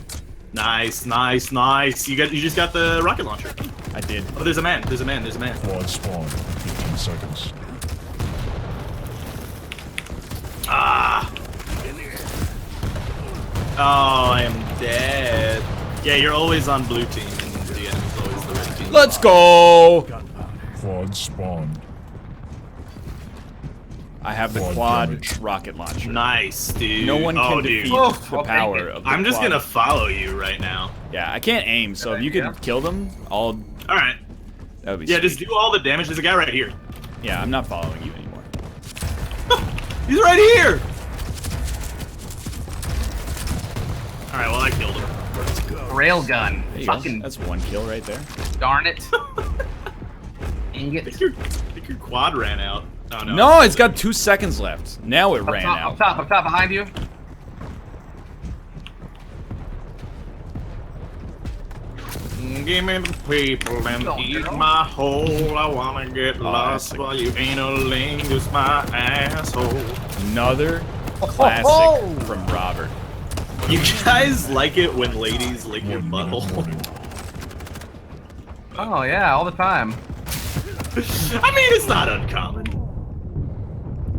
Nice, nice, nice. You just got the rocket launcher. I did. Oh, there's a man. There's a man. There's a man. Quad spawn in 15 seconds. Ah. Oh, I am dead. Yeah, you're always on blue team, and the enemy's always the red team. Let's go! Quad spawn. I have the Quad quad damage. rocket launcher. Nice, dude. No one can defeat dude. the power of the I'm just quad. gonna follow you right now. Yeah, I can't aim, so if you Yeah. could kill them, All right. that would be Yeah, sweet. just do all the damage. There's a guy right here. Yeah, I'm not following you anymore. He's right here. All right. Well, I killed him. Railgun. There you go. Fucking That's one kill right there. darn it. Dang I it. think your quad ran out. Oh no. No, it's got 2 seconds left. Now it ran out. Up top, behind you. Give me the people and Go, eat girl. my hole. I wanna get lost while you analingus my asshole. Another classic Oh. from Robert. You guys like it when ladies lick your 1 minute butthole? warning. Oh yeah, all the time. I mean, it's not uncommon.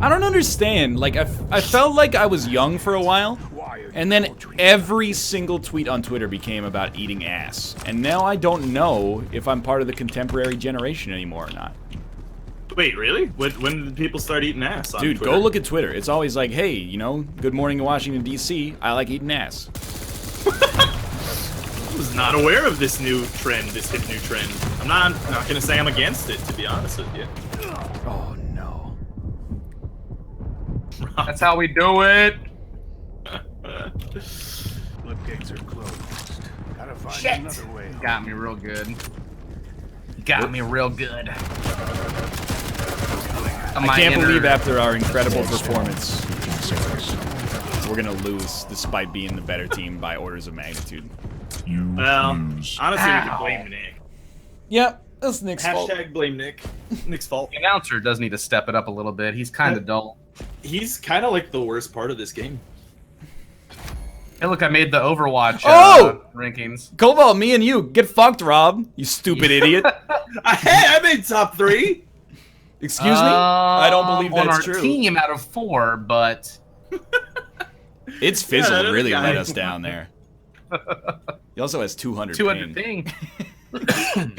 I don't understand. Like, I felt like I was young for a while, and then every single tweet on Twitter became about eating ass. And now I don't know if I'm part of the contemporary generation anymore or not. Wait, really? When did people start eating ass on Dude, Twitter? go look at Twitter. It's always like, hey, you know, good morning in Washington, D.C. I like eating ass. I was not aware of this new trend, this hip new trend. I'm not gonna say I'm against it, to be honest with you. Oh, no. That's how we do it. Floodgates are closed. Gotta find Shit. another way. Got me real good. Got me real good. I can't believe after our incredible Quad spawn in performance, 15 seconds. we're gonna lose despite being the better team by orders of magnitude. You Well, lose. honestly, we Ow. can blame Nick. Yep, that's Nick's Hashtag blame Nick. Nick's fault. The announcer does need to step it up a little bit. He's kind of dull. He's kind of like the worst part of this game. Hey, look, I made the Overwatch Oh! rankings. Cobalt, me and you, get fucked, Rob. You stupid idiot. I made top 3. Excuse me? I don't believe on that's our true. team out of 4, but It's Fizzle that other really guy. let us down there. He also has 200 200 ping. ping.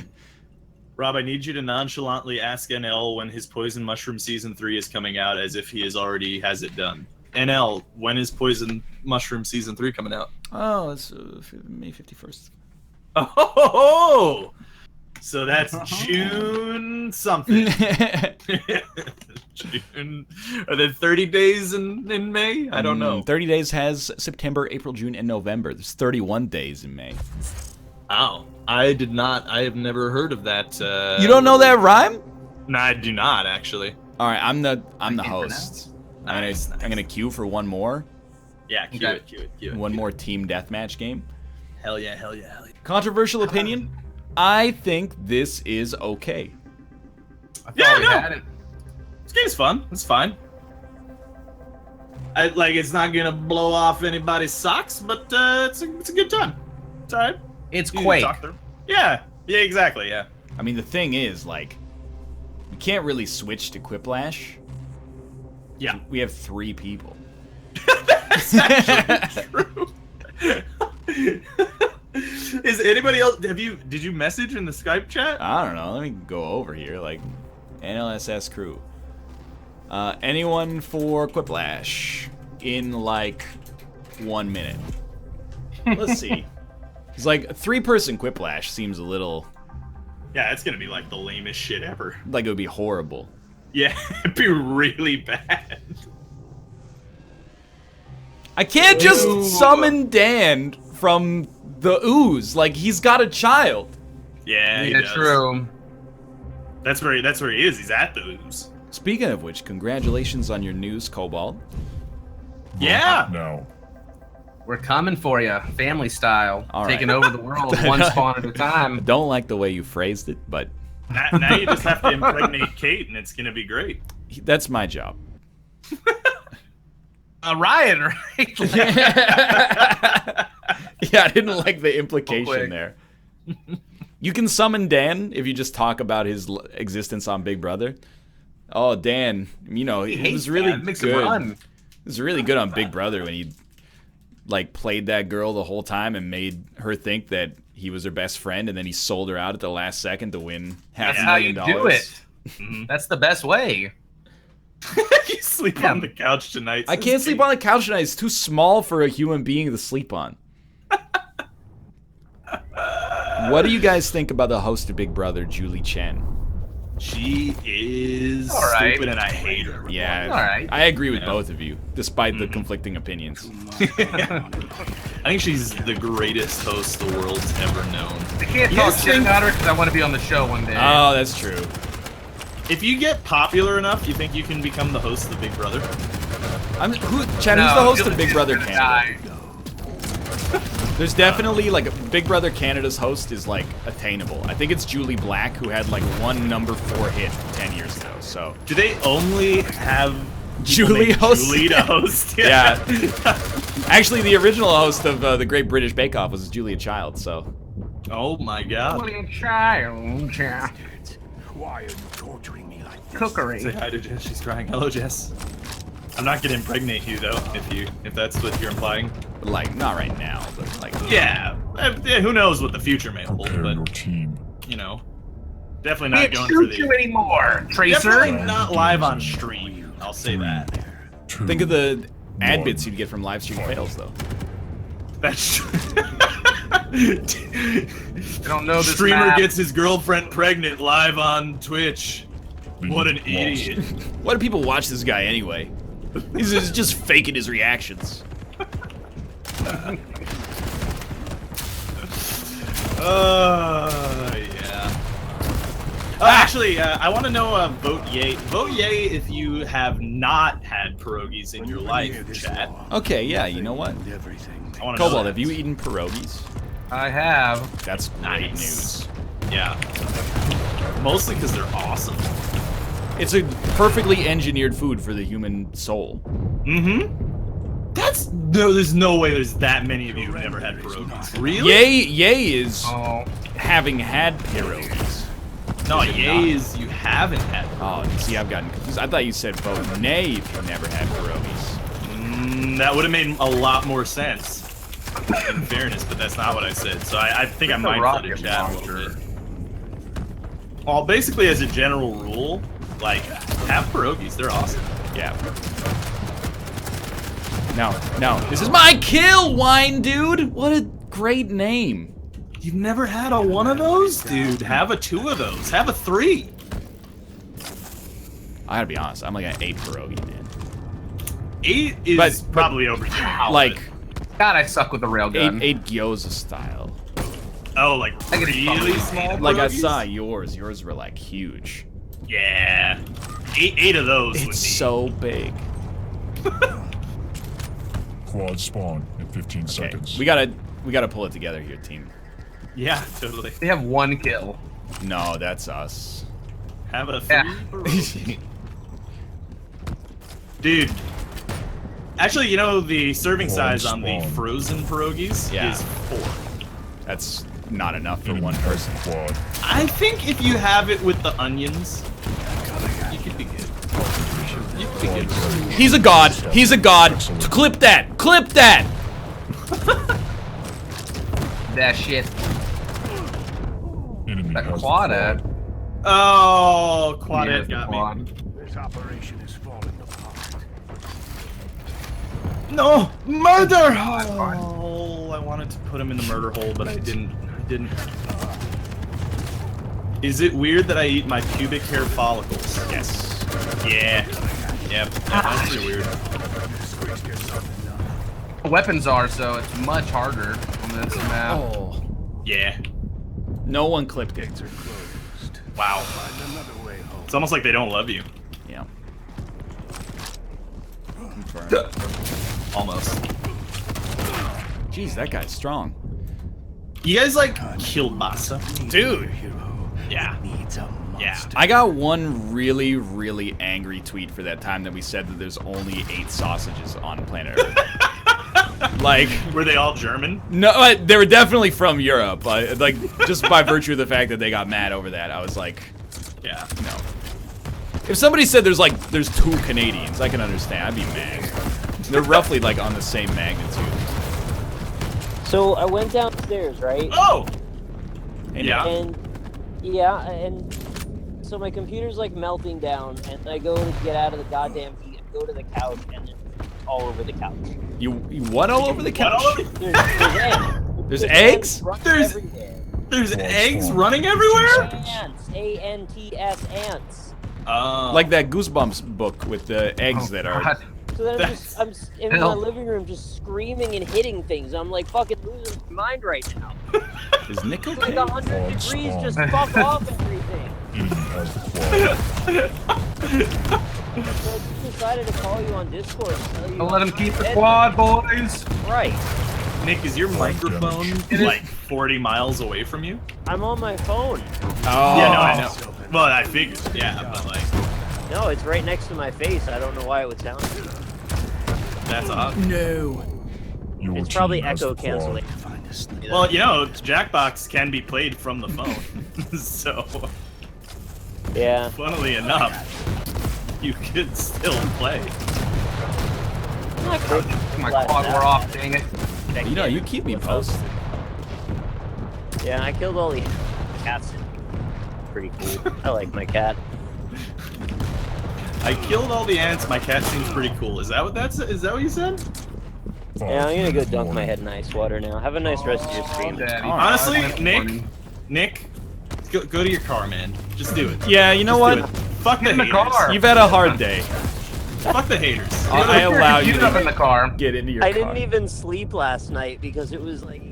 Rob, I need you to nonchalantly ask NL when his Poison Mushroom Season 3 is coming out, as if he already has it done. NL, when is Poison Mushroom Season 3 coming out? Oh, it's May 51st. Oh, so that's June something. June. Are there 30 days in May? I don't know. 30 days has September, April, June, and November. There's 31 days in May. Oh, I did not. I have never heard of that. You don't know that rhyme? No, I do not actually. All right, I'm the can't host. Nice, I'm gonna queue for one more Yeah, cue Okay. it, cue it, cue it. one more team deathmatch game. Hell yeah, hell yeah, hell yeah. Controversial opinion. I think this is okay. I thought Yeah, we no. had it. This game's fun. It's fine. It's not gonna blow off anybody's socks, but it's a good time. It's alright. It's You can Quake. talk through. Yeah, exactly. Yeah. I mean, the thing is, like, we can't really switch to Quiplash. Yeah. We have 3 people. That's actually true. Is anybody else? Did you message in the Skype chat? I don't know. Let me go over here. Like, NLSS crew. Anyone for Quiplash in like 1 minute? Let's see. It's like 3-person Quiplash seems a little Yeah, it's gonna be like the lamest shit ever. like it would be horrible. Yeah, it'd be really bad. I can't just Ew. summon Dan from the ooze. Like, he's got a child. Yeah, he Yeah, does. true. That's where he is. He's at the ooze. Speaking of which, congratulations on your news, Cobalt. Yeah. Now. We're coming for you, family style, All taking right. over the world one spawn at a I time. don't like the way you phrased it, but Now you just have to impregnate Kate, and it's gonna be great. that's my job. Ryan, right? Yeah, I didn't like the implication quick. there. You can summon Dan if you just talk about his existence on Big Brother. Oh, Dan, you know, he was really that. Makes him good. run. He was really good on Big Brother when he like played that girl the whole time and made her think that he was her best friend, and then he sold her out at the last second to win That's how you $500,000. do it. That's the best way. You sleep on the couch tonight. I can't sleep on the couch tonight. It's too small for a human being to sleep on. What do you guys think about the host of Big Brother, Julie Chen? She is All right. stupid, and I hate her. Yeah, All right. I agree with both of you, despite the conflicting opinions. I think she's the greatest host the world's ever known. I can't You talk guys shit think- about her because I want to be on the show one day. Oh, that's true. If you get popular enough, you think you can become the host of Big Brother? Chad, who's the host of Julie Big Chen's Brother gonna Canada? die. There's definitely, like, Big Brother Canada's host is, like, attainable. I think it's Julie Black, who had, like, one #4 hit 10 years ago, so... Do they only have Julie host? Julie to host? Yeah. Actually, the original host of the Great British Bake Off was Julia Child, so... Oh my god. Why are you torturing me like this? Cookery. Say hi to Jess. She's crying. Hello, Jess. I'm not gonna impregnate you though, if that's what you're implying. Like, not right now, but, like... Yeah. Who knows what the future may hold, Prepare your but team. you know, definitely not Can't going for shoot you the. anymore, Tracer. Definitely not live on stream. I'll say that. 2, Think of the ad 1. bits you'd get from live stream fails, though. That's true. I don't know this Streamer map. gets his girlfriend pregnant live on Twitch. What an Lost. idiot. Why do people watch this guy anyway? He's just faking his reactions. Yeah. Actually, I want to know, vote yay. Vote yay if you have not had pierogies in your life, chat. Okay, yeah, you know what? Everything. I want to know Cobalt, that. have you eaten pierogies? I have. That's great Nice. news. Yeah. Mostly because they're awesome. It's a perfectly engineered food for the human soul. Mm-hmm. There's no way there's that many of you who've never had pierogies. Really? Yay is Oh, having had pierogies. No, yay is you haven't had pierogies. Oh, you see, I've gotten confused. I thought you said vote nay if you've never had pierogies. That would have made a lot more sense, in fairness, but that's not what I said. So I think I It's a might rocket put a chat a little launcher. bit. Well, basically, as a general rule, like, have pierogies. They're awesome. Yeah. No, this is my kill, wine dude! What a great name. You've never had a one of those? Dude, have a two of those. Have a three. I gotta be honest, I'm like an 8 pierogi, man. 8 is But- probably overkill. Like, God, I suck with the railgun. 8 gyoza style. Oh, like I get really fucking- small Like, I pierogies? saw yours. Yours were, like, huge. Yeah. 8 of those would be. It's so big. Quad spawn in 15 Okay, seconds. we gotta pull it together here, team. Yeah, totally. They have 1 kill. No, that's us. Have a three Yeah. pierogi. Dude. Actually, you know, the serving size on the Spawn. frozen pierogies Yeah. is 4. That's not enough for Enemy one person. Quad. I think if you have it with the onions, you could be good. You could be good. He's a god. He's a god. Clip that. Clip that. That shit. Enemy That has the quad at. Oh, Quadet Yeah, got me. quad. This operation is falling apart. No! Murder! Oh, I wanted to put him in the murder hole, but I didn't. Is it weird that I eat my pubic hair follicles? Yes. Yeah. Yep. That's pretty weird. Weapons are, so it's much harder on this map. Oh. Yeah. No one clipped it. Gates are closed. Wow. Find another way home. It's almost like they don't love you. Yeah. Almost. Jeez, that guy's strong. You guys like kielbasa? Dude. Yeah. Yeah. I got one really, really angry tweet for that time that we said that there's only 8 sausages on planet Earth. Like, were they all German? No, they were definitely from Europe. Like, just by virtue of the fact that they got mad over that, I was like, yeah, no. If somebody said there's 2 Canadians, I can understand. I'd be mad. They're roughly like on the same magnitude. So I went downstairs, right? Oh. And Yeah. And so my computer's like melting down, and I go to get out of the goddamn heat and go to the couch, and it's all over the couch. You what all over the couch? There's eggs. There's eggs? There's eggs running everywhere? Ants. A-N-T-S, ants. Like that Goosebumps book with the eggs that are... God. So then I'm in my living room just screaming and hitting things. I'm like fucking losing my mind right now. Is Nick It's okay? like 100 degrees, just fuck off everything. So I just decided to call you on Discord and tell you. Don't let him keep the quad, boys. Right. Nick, is your microphone like 40 miles away from you? I'm on my phone. Oh. Yeah, no, I know. Well, I figured, yeah, but like... No, it's right next to my face. I don't know why it would sound good. That's odd. No. It's probably echo canceling. Well, you know, Jackbox can be played from the phone. So, Yeah. funnily enough, you could still play. Not great. My quad wore off, dang it. You know, you keep me posted. Yeah, I killed all the cats. Pretty cool. I like my cat. I killed all the ants. My cat seems pretty cool. Is that what you said? Yeah, I'm gonna go dunk my head in ice water now. Have a nice rest of your stream. Honestly, Nick, go to your car, man. Just do it. Yeah, you know Just what? do it. Fuck the haters. car. You've had a hard day. Fuck the haters. I allow you Get up in the car. to get into your I car. didn't even sleep last night because it was like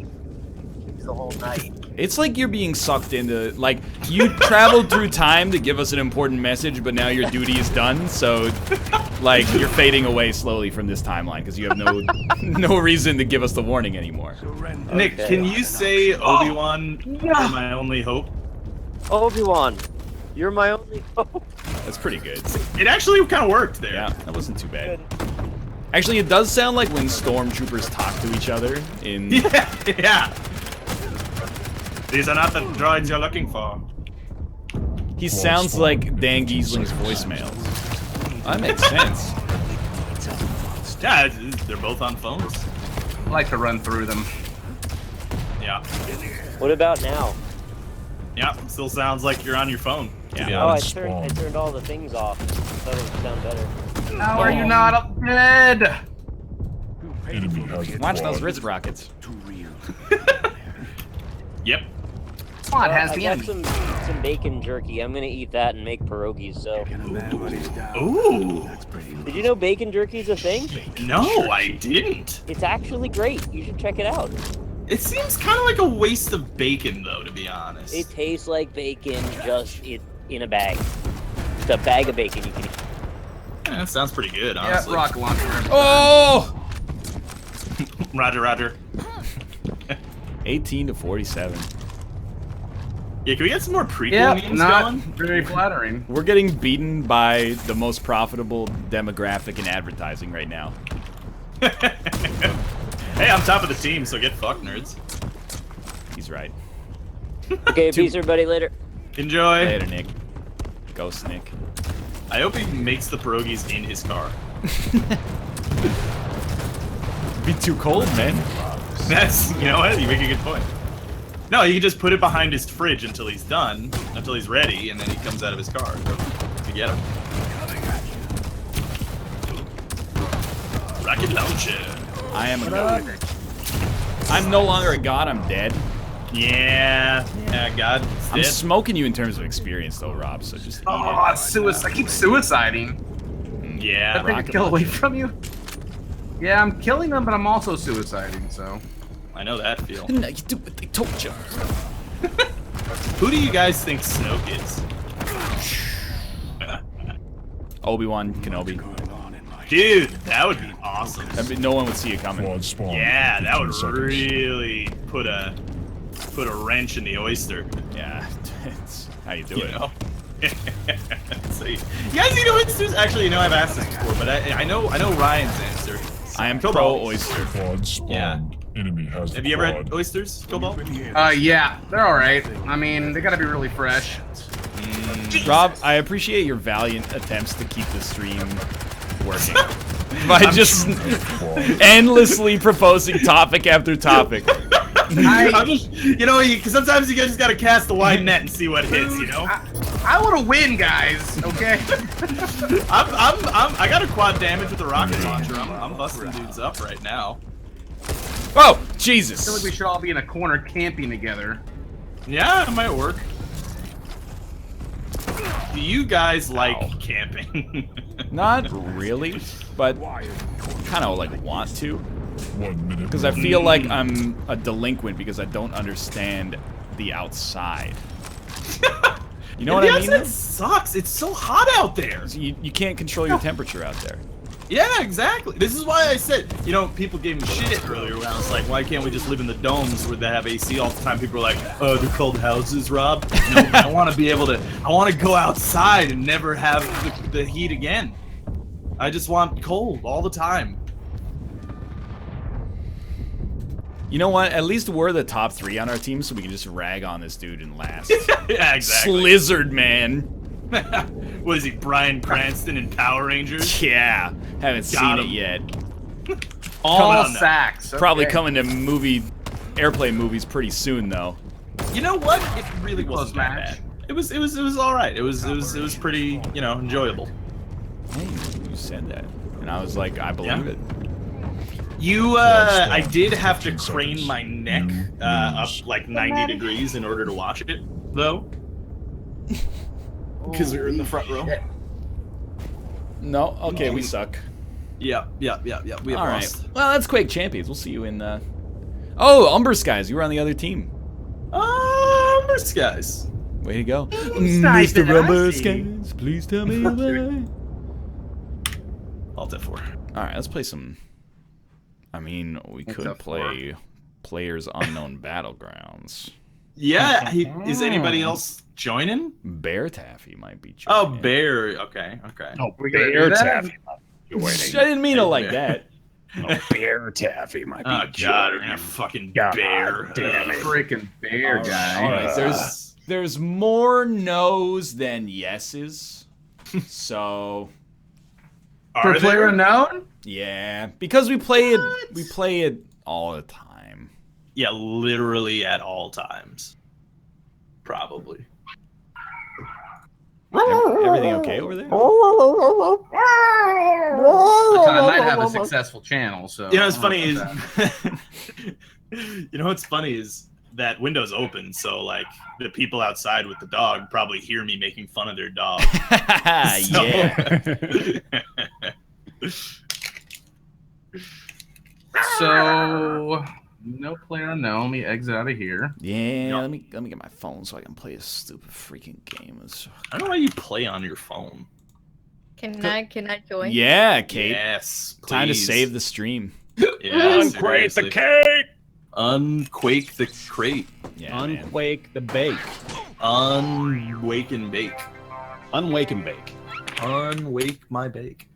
the whole night. It's like you're being sucked into, like, you traveled through time to give us an important message, but now your duty is done, so, like, you're fading away slowly from this timeline, because you have no reason to give us the warning anymore. Nick, can you say Obi-Wan, you're my only hope? Obi-Wan, you're my only hope. That's pretty good. It actually kind of worked there. Yeah, that wasn't too bad. Actually, it does sound like when stormtroopers talk to each other in... Yeah. These are not the droids you're looking for. He sounds like Dan Giesling's voicemails. That makes sense. Yeah, they're both on phones. I like to run through them. Yeah. What about now? Yeah, still sounds like you're on your phone. To be Oh, I honest. turned all the things off. Thought it would sound better. How are you not up dead? Enemy has the Watch those quad. Ritz rockets. Yep. Quad has I the got enemy. some bacon jerky. I'm gonna eat that and make pierogies. So, Ooh. did you know bacon jerky is a thing? No, I didn't. It's actually great. You should check it out. It seems kind of like a waste of bacon, though, to be honest. It tastes like bacon, just in a bag. It's a bag of bacon you can eat. Yeah, that sounds pretty good, Yeah, honestly. rocket launcher. Oh! Roger. 18 to 47. Yeah, can we get some more prequel Yeah, memes not going? very flattering. We're getting beaten by the most profitable demographic in advertising right now. Hey, I'm top of the team, so get fucked, nerds. He's right. Okay, peace, everybody. Later. Enjoy. Later, Nick. Ghost Nick. I hope he makes the pierogies in his car. Be too cold, man. That's, you know what? You make a good point. No, you can just put it behind his fridge until he's done, until he's ready, and then he comes out of his car to get him. Rocket launcher. I am a god. I'm no longer a god, I'm dead. Yeah, God. I'm smoking you in terms of experience, though, Rob, so just eat Oh, suicide. I keep suiciding. it. Yeah. I take a kill away from you. Yeah, I'm killing them, but I'm also suiciding, so. I know that feel. No, you do what they told you. Who do you guys think Snoke is? Obi-Wan Kenobi. Dude, that would be awesome. I mean, no one would see it coming. Quad spawn. Yeah, that would 15 seconds. really put a wrench in the oyster. Yeah, it's how you do You it. know? So, you guys eat oysters? Actually, I've asked this before, but I know Ryan's answer. I am Cobalt. pro oyster. Quad spawn. Yeah. Enemy has Have the you ever quad. had oysters, Cobalt? Yeah, they're all right. I mean, they gotta be really fresh. Rob, I appreciate your valiant attempts to keep the stream working by just endlessly proposing topic after topic. I'm just, because sometimes you guys just gotta cast the wide net and see what hits, I want to win, guys. Okay. I got a quad damage with the rocket launcher. I'm busting dudes up right now. Oh, I feel like Jesus! we should all be in a corner camping together. Yeah, it might work. Do you guys like camping? Not really, but kind of like want to. 1 minute. Because I feel like I'm a delinquent because I don't understand the outside. You know what I mean? The outside sucks. It's so hot out there. You can't control your temperature out there. Yeah, exactly. This is why I said, people gave me shit earlier when I was like, why can't we just live in the domes where they have AC all the time? People are like, oh, they're called houses, Rob. No, I want to be able to, I want to go outside and never have the heat again. I just want cold all the time. You know what? At least we're the top 3 on our team, so we can just rag on this dude and last. Yeah, exactly. Slizzard man. What is he, Bryan Cranston in Power Rangers? Yeah, haven't seen Got it him. yet. All on now. sacks. Probably Okay. coming to airplane movies pretty soon though. You know what? It really Close wasn't that match. bad. It was all right. It was pretty, enjoyable. Hey, you said that, and I was like, I believe Yeah. it. I did have to crane my neck up like 90 degrees in order to watch it, though. Because we were in the front row. No, okay, we suck. Yeah. We have All right. lost. Well, that's Quake Champions. We'll see you in. Oh, Umber Skies, you were on the other team. Mercy guys. Way to go, Snipe it, Mr. Umber I see. Skies. Please tell me why. Alt F4. All right, let's play some. I mean, we could up play Players Unknown Battlegrounds. Yeah. Is anybody else joining? Bear Taffy might be. Oh, joining. Bear. Okay. Oh, We gotta Bear do that? Taffy. I didn't mean it like that. Oh, Bear Taffy might be. Oh God, we're gonna fucking God bear. damn it. Freaking bear guy. All right, there's more no's than yeses. So For player unknown? yeah, because we play it all the time. Yeah, literally at all times. Probably. Everything okay over there? I might have a successful channel, so. What's funny is, what's funny is that window's open, so like the people outside with the dog probably hear me making fun of their dog. Yeah. So, no player unknown. Let me exit out of here. Yeah, let me get my phone so I can play this stupid freaking game. I don't know why you play on your phone. Can I join? Yeah, Kate. Yes, please. Time to save the stream. Yeah, Unquake the seriously. cake. Unquake the crate. Yeah, man. Unquake the bake. Unwake and bake. Unwake and bake. Unwake my bake.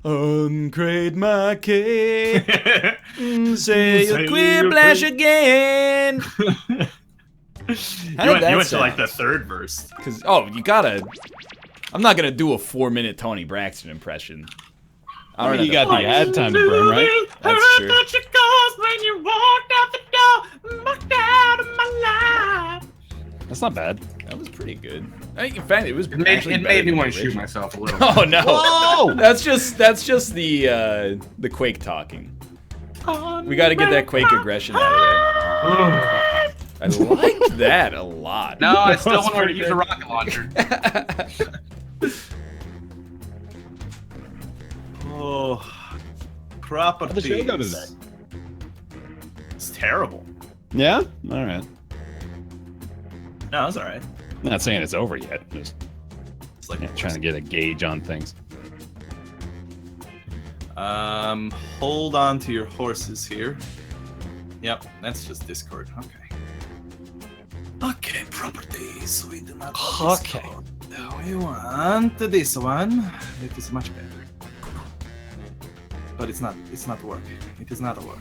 Uncrate my cake. Say Say your Quiplash your again. You went to like the third verse. Cause you gotta. I'm not gonna do a 4-minute Tony Braxton impression. I don't know. You got the ad time to burn, right? That's true. When you walked out the door, walked out of my life. That's not bad. That was pretty good. In fact, it was. It actually made better me than want the to shoot original. myself a little. Oh no! Whoa! That's just the Quake talking. We got to get that Quake aggression out of there. I liked that a lot. No, I still want to use a rocket launcher. Oh, crop of How'd the show go thieves. today? It's terrible. Yeah? All right. No, it's all right. I'm not saying it's over yet. Just It's like trying to get a gauge on things. Hold on to your horses here. Yep, that's just Discord. Okay. Okay, properties. We do not. Okay. We want this one. It is much better. But it's not. It's not work. It is not a work.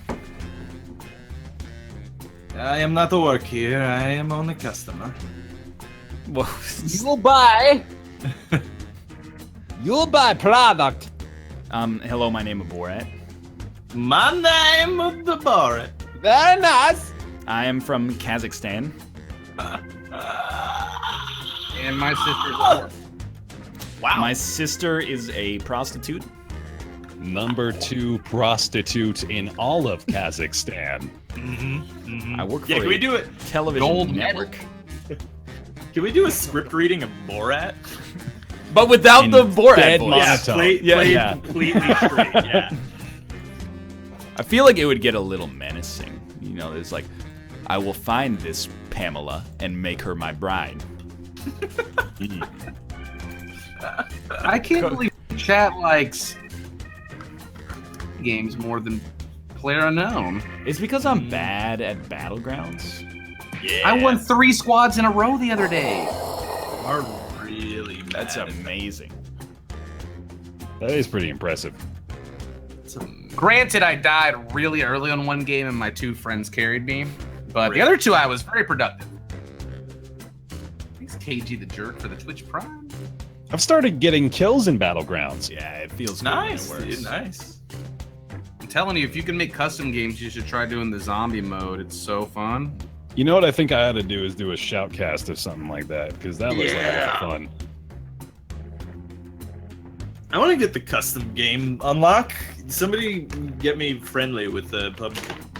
I am not a work here. I am only customer. Whoa. You'll buy product. Hello, my name is Borat. My name is the Borat. Very nice. I am from Kazakhstan. And my sister's a whore. Wow. My sister is a prostitute. Number 2 prostitute in all of Kazakhstan. I work for Yeah, can we a do it? television Gold network. Can we do a script reading of Borat? But without In the Borat dead voice. monotone. Play Yeah. completely straight. Yeah. I feel like it would get a little menacing. You know, there's like, I will find this Pamela and make her my bride. I can't believe chat likes games more than PlayerUnknown. It's because I'm bad at Battlegrounds. Yeah. I won 3 squads in a row the other day. Are really bad. That's amazing. That is pretty impressive. Granted, I died really early on one game and my 2 friends carried me, but the other 2 I was very productive. Thanks, KG the Jerk, for the Twitch Prime. I've started getting kills in Battlegrounds. Yeah, it feels Nice, good when it dude. works. Nice. I'm telling you, if you can make custom games, you should try doing the zombie mode. It's so fun. You know what I think I ought to do is do a shoutcast of something like that, because that looks like a lot of fun. I want to get the custom game unlock. Somebody get me friendly with the pub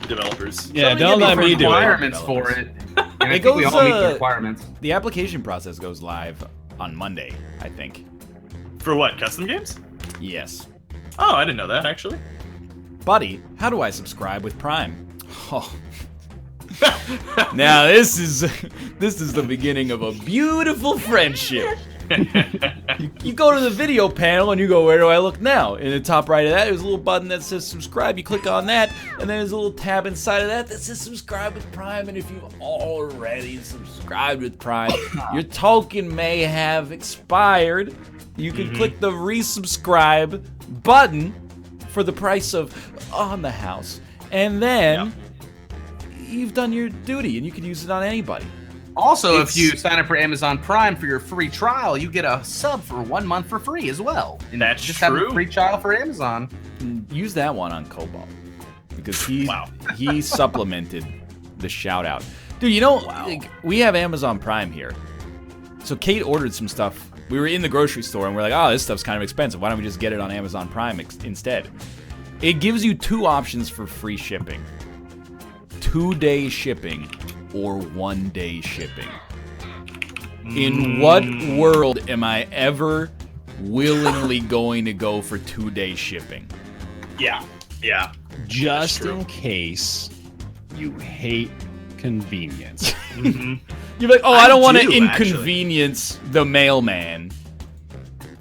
developers. Yeah, Somebody don't give let me do it. requirements for it. And I It think we goes, all meet the requirements. The application process goes live on Monday, I think. For what? Custom games? Yes. Oh, I didn't know that actually. Buddy, how do I subscribe with Prime? Oh. Now this is the beginning of a beautiful friendship. You go to the video panel and you go, where do I look now? In the top right of that, there's a little button that says subscribe. You click on that, and then there's a little tab inside of that that says subscribe with Prime. And if you've already subscribed with Prime, your token may have expired. You can click the resubscribe button for the price of on the house, and then you've done your duty, and you can use it on anybody. Also, if you sign up for Amazon Prime for your free trial, you get a sub for 1 month for free as well. And That's just have true. a free trial for Amazon. Use that one on Cobalt because he supplemented the shout out. Dude, you know, like, we have Amazon Prime here. So Kate ordered some stuff. We were in the grocery store and we're like, oh, this stuff's kind of expensive. Why don't we just get it on Amazon Prime instead? It gives you 2 options for free shipping. 2-day shipping or 1-day shipping. In what world am I ever willingly going to go for 2-day shipping? Yeah. Just in case you hate convenience. You're like, oh, I don't want to inconvenience the mailman.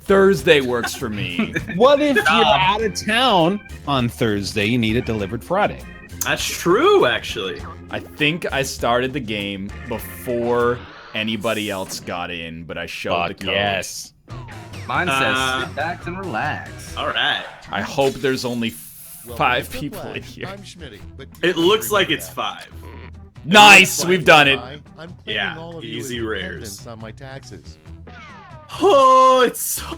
Thursday works for me. What if you're out of town on Thursday, you need it delivered Friday? That's true, actually. I think I started the game before anybody else got in, but I showed the code. Yes. Mine says sit back and relax. All right. I hope there's only 5 people in here. It looks like it's 5. Nice, we've done it. Yeah, easy rares. On my taxes. Oh, it's so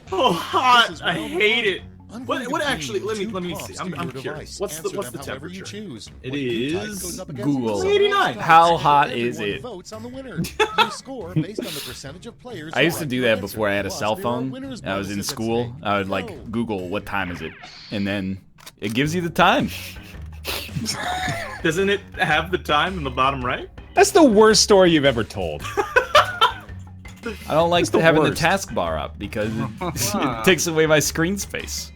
hot. I hate it. What actually? Let me see. I'm curious. What's the temperature? It is Google. 89. How hot is it? I I used to do that before I had a cell phone. And I was in school. I would like Google what time is it, and then it gives you the time. Doesn't it have the time in the bottom right? That's the worst story you've ever told. I don't like the having the worst. taskbar up because it takes away my screen space.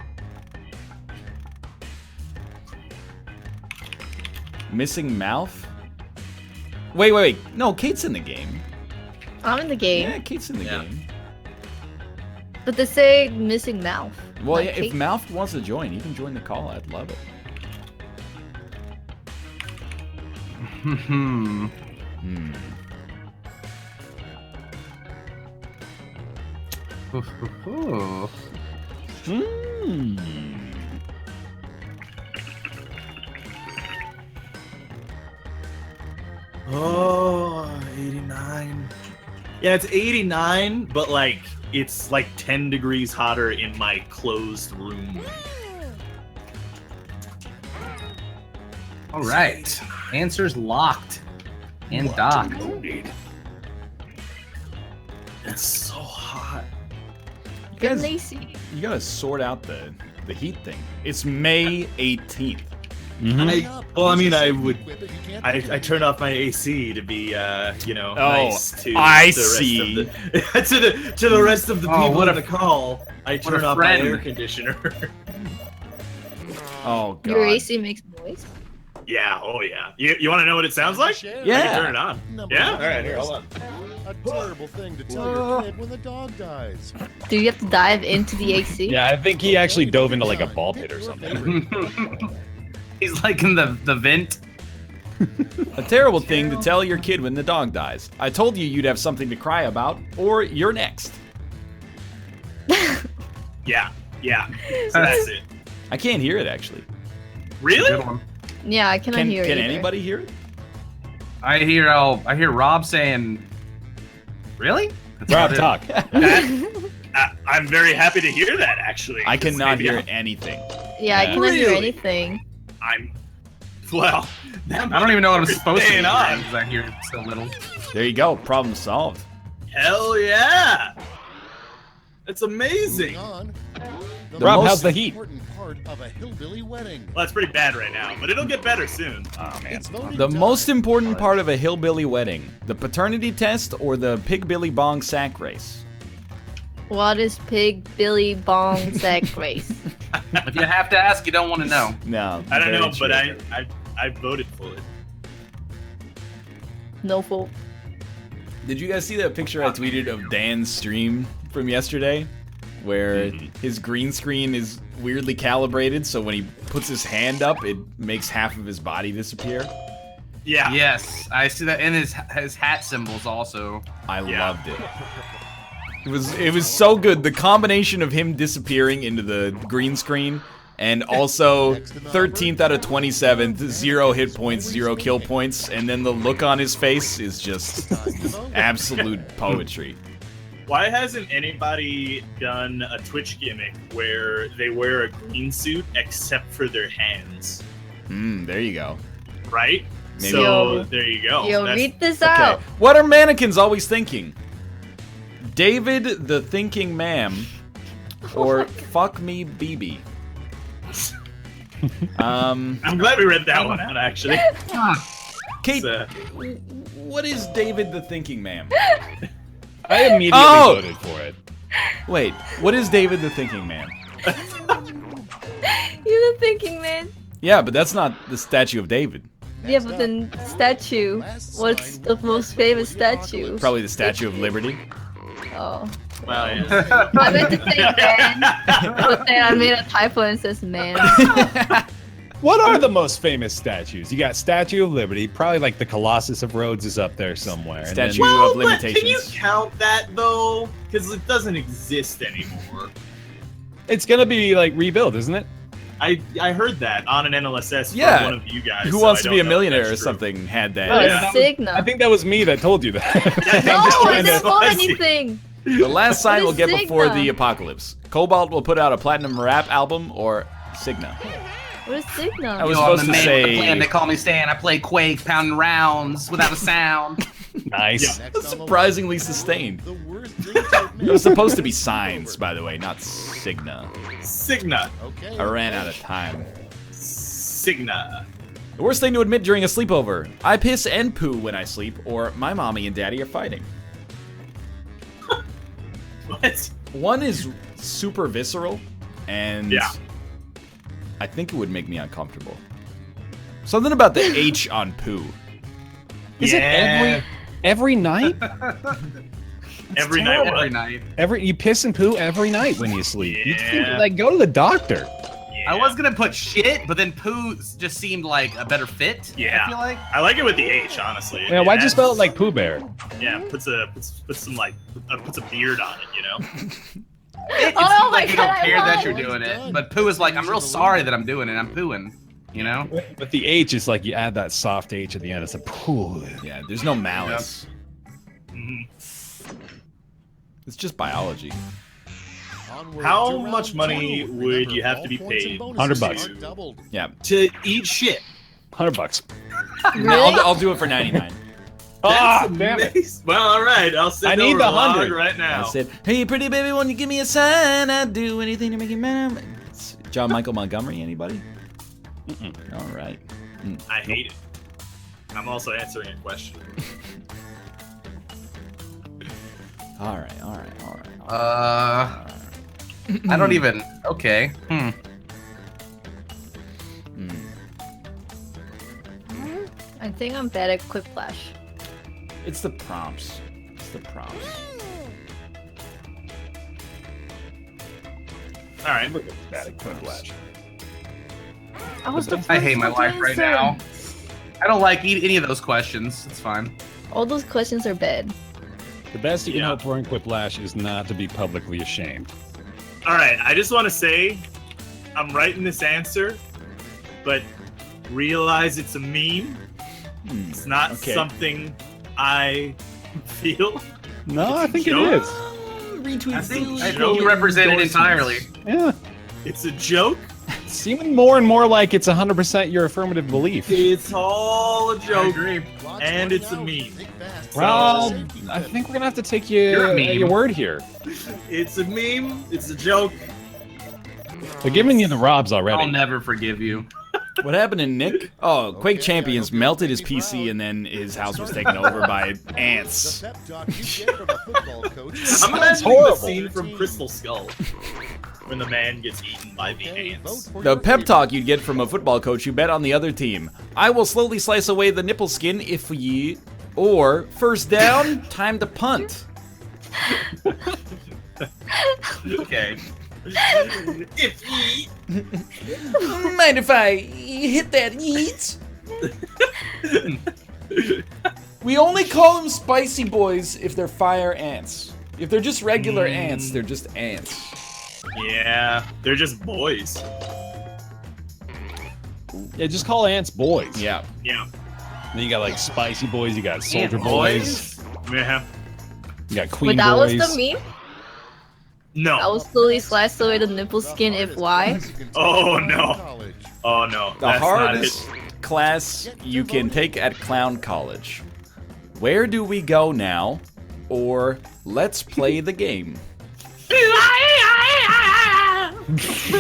Missing mouth? Wait. No, Kate's in the game. I'm in the game. Yeah, Kate's in the game. But they say missing mouth. Well, Like yeah, if Kate. Mouth wants to join, he can join the call. I'd love it. Hmm. Ooh. Oh, 89. Yeah, it's 89, but like it's like 10 degrees hotter in my closed room. All right. Answers locked. And Doc. It's so hot. Good guys- Lacey. You gotta sort out the heat thing. It's May 18th. I would. I turned off my AC to be, nice to I the rest see. of the, to the rest of the people what on a- the call. I turn a off my friend. air conditioner. Oh god. Your AC makes noise. Yeah. Oh yeah. You want to know what it sounds like? I Yeah. can turn it on. Yeah. All right. Here, hold on. A terrible thing to tell your kid when the dog dies. Do you have to dive into the AC? Yeah, I think he actually dove into like a ball pit or something. He's like in the vent. A terrible thing to tell your kid when the dog dies. I told you you'd have something to cry about, or you're next. Yeah. Yeah. So that's it. I can't hear it actually. Really? Good one. Yeah, I cannot Can hear it either. anybody hear it? I hear Rob saying, "Really?" That's Rob, about it. talk. I'm very happy to hear that. Actually, I cannot Maybe hear I'm- anything. Yeah, I cannot hear Really? anything. Well. I don't even know what I'm supposed to Staying hear on. because I hear so little. There you go. Problem solved. Hell yeah! It's amazing. Moving on. Rob, most how's the heat? Important part of a hillbilly wedding. Well, it's pretty bad right now, but it'll get better soon. Oh man. It's voting The time. most important part of a hillbilly wedding: the paternity test or the pig Billy Bong sack race. What is Pig Billy Bong sack race? If you have to ask, you don't want to know. No, I don't very know, true. but I voted for it. No fault. Did you guys see that picture I tweeted of Dan's stream from yesterday? Where his green screen is weirdly calibrated, so when he puts his hand up, it makes half of his body disappear. Yeah. Yes, I see that, and his hat symbols also. I Yeah. loved it. It was so good. The combination of him disappearing into the green screen and also 13th out of 27th, 0 hit points, 0 kill points, and then the look on his face is just absolute poetry. Why hasn't anybody done a Twitch gimmick where they wear a green suit except for their hands? There you go. Right? Maybe. So Yo. there you go. Yo, That's- read this Okay. out. What are mannequins always thinking? David the Thinking Ma'am or Fuck Me BB? I'm glad we read that one out, actually. Kate, So, what is David the Thinking Ma'am? I immediately Oh! voted for it. Wait, what is David the Thinking Man? You're the thinking man. Yeah, but that's not the statue of David. Yeah, but then statue. What's the most famous statue? Probably the Statue of Liberty. Oh. well, yeah. I meant to say man, but then I made a typo and it says man. What are the most famous statues? You got Statue of Liberty, probably like the Colossus of Rhodes is up there somewhere. and then- Statue Well, of but can you Limitations. count that though? Because it doesn't exist anymore. It's gonna be like rebuilt, isn't it? I heard that on an NLSS from Yeah. one of you guys. Who so Wants I to don't Be a know if Millionaire or that's true. something had that. Oh, Yeah. it's Signa. I think that was me that told you that. Yeah, No, I'm just I trying didn't to- vote I see. anything. The last sign What will is get before Signa? the apocalypse. Cobalt will put out a platinum rap album or Signa. What is Signa? I was Yo, I'm supposed the to man with the say- plan. They call me Stan. I play Quake, pounding rounds without a sound. Nice. Next on the Surprisingly list, sustained. the worst thing to admit. It was supposed to be signs, by the way, not Signa. Signa. Okay. I ran out of time. Signa. The worst thing to admit during a sleepover. I piss and poo when I sleep, or my mommy and daddy are fighting. What? One is super visceral, and Yeah. I think it would make me uncomfortable. Something about the H on poo. Is it every night? Every night. Every night. You piss and poo every night when you sleep. You Yeah. like go to the doctor. Yeah. I was gonna put shit, but then poo just seemed like a better fit. Yeah. I feel like. I like it with the H, honestly. Yeah, why'd you spell it like Pooh Bear? Yeah, puts a beard on it, you know. It Oh seems my like you don't God, care I that lied. you're doing it, but poo is like, I'm real sorry that I'm doing it. I'm pooing. You know. But the H is like you add that soft H at the end. It's a poo. Yeah, there's no malice. It's just biology. How much money would you have to be paid? $100. Yeah. To eat shit. $100. No, I'll do it for 99. Ah, damn it. Well, all right. I'll send I need over the a log 100 right now. I said, hey, pretty baby, won't you give me a sign? I'd do anything to make you mad. It's John Michael Montgomery, anybody? All right. I hate it. I'm also answering a question. All right. I don't even. Okay. I think I'm bad at Quiplash. It's the prompts. All right. Bad at Quiplash. I was the first I hate my one to life right answer. now. I don't like any of those questions. It's fine. All those questions are bad. The best you can Yeah. hope for in Quiplash is not to be publicly ashamed. All right. I just want to say, I'm writing this answer, but realize it's a meme. It's not okay. something I feel. No, I think it joke. is. Retweet. I think you represent it entirely. Yeah. It's a joke. It's seeming more and more like it's 100% your affirmative belief. It's all a I joke, agree. and it's a meme. Well, I think we're gonna have to take you You're a at meme. your word here. It's a meme. It's a joke. They're giving you the Robs already. I'll never forgive you. What happened to Nick? Oh, Quake Champions melted his PC and then his house was taken over by ants. The pep talk you get from a football coach. I'm imagining the horrible. scene from Crystal Skull when the man gets eaten by the ants. The pep talk you'd get from a football coach who bet on the other team. I will slowly slice away the nipple skin if ye... Or, first down, time to punt. Okay. If he... Mind if I hit that yeet? We only call them spicy boys if they're fire ants. If they're just regular ants, they're just ants. Yeah, they're just boys. Yeah, just call ants boys. Yeah. Yeah. Then you got like spicy boys, you got soldier boys, Yeah. you got queen But that boys. was the meme? I No. will slowly slice away the nipple skin if why? Oh, no. Oh, no. The That's hardest not it. class you can take at Clown College. Where do we go now? Or let's play the game. What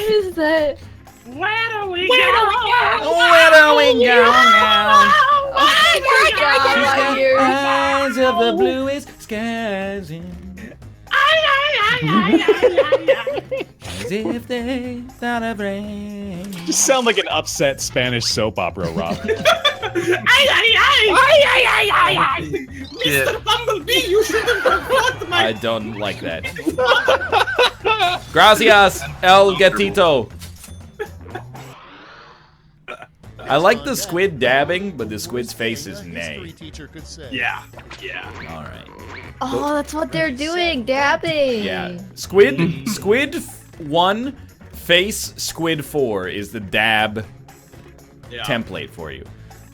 is that? Where do we go now? Oh my god, my ears. Eyes of the bluest skies as if they thought of rain. Just sound like an upset Spanish soap opera, Rob. Shit. I don't like that. Gracias, El Gatito. I like the squid dabbing, but the squid's face is nay. Yeah. Yeah. All right. Oh, that's what they're doing, dabbing. Yeah. Squid 1, face squid 4 is the dab Yeah. template for you.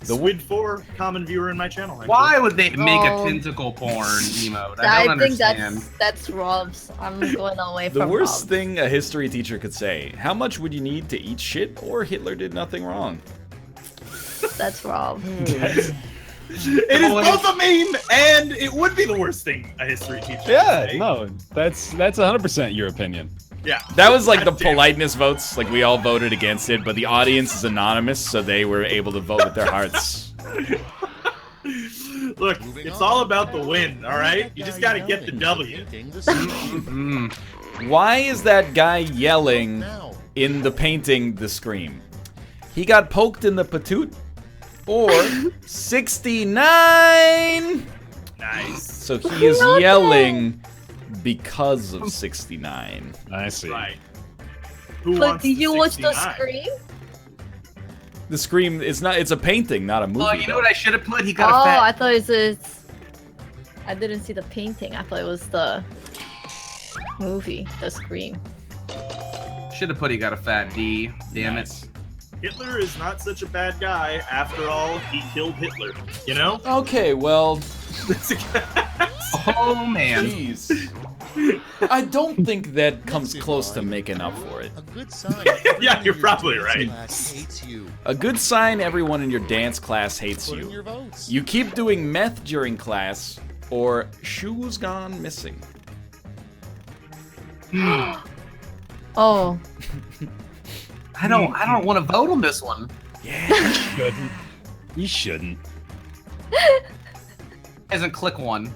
The Squid 4, common viewer in my channel. Actually. Why would they make a Oh. tentacle porn emote? I don't think understand. that's Rob's. I'm going away The from worst Rob. thing a history teacher could say: how much would you need to eat shit, or Hitler did nothing wrong? That's Rob. It is both a meme, and it would be the worst thing a history teacher could Yeah, say. no, that's 100% your opinion. Yeah. That was like the God damn it. politeness votes. Like we all voted against it, but the audience is anonymous, so they were able to vote with their hearts. Look, it's all about the win, all right? You just got to get the W. Why is that guy yelling in the painting The Scream? He got poked in the patoot? Or 69? Nice. So he is yelling because of 69. I see. Right. Who But wants did you watch the 69? scream? The Scream, it's a painting, not a movie. Oh, you know though. what I should have put? He got a Oh, fat. I thought it was. I didn't see the painting. I thought it was the movie, The Scream. Should have put he got a fat D. Damn it. Hitler is not such a bad guy. After all, he killed Hitler. You know? Okay, well, Oh man. jeez. I don't think that comes close to making up for it. A good sign. Yeah, you're probably right. Class hates you. A good sign everyone in your dance class hates Put in you. your votes. You keep doing meth during class, or shoes gone missing. Oh, I don't want to vote on this one. Yeah. Shouldn't. You shouldn't. Doesn't click one.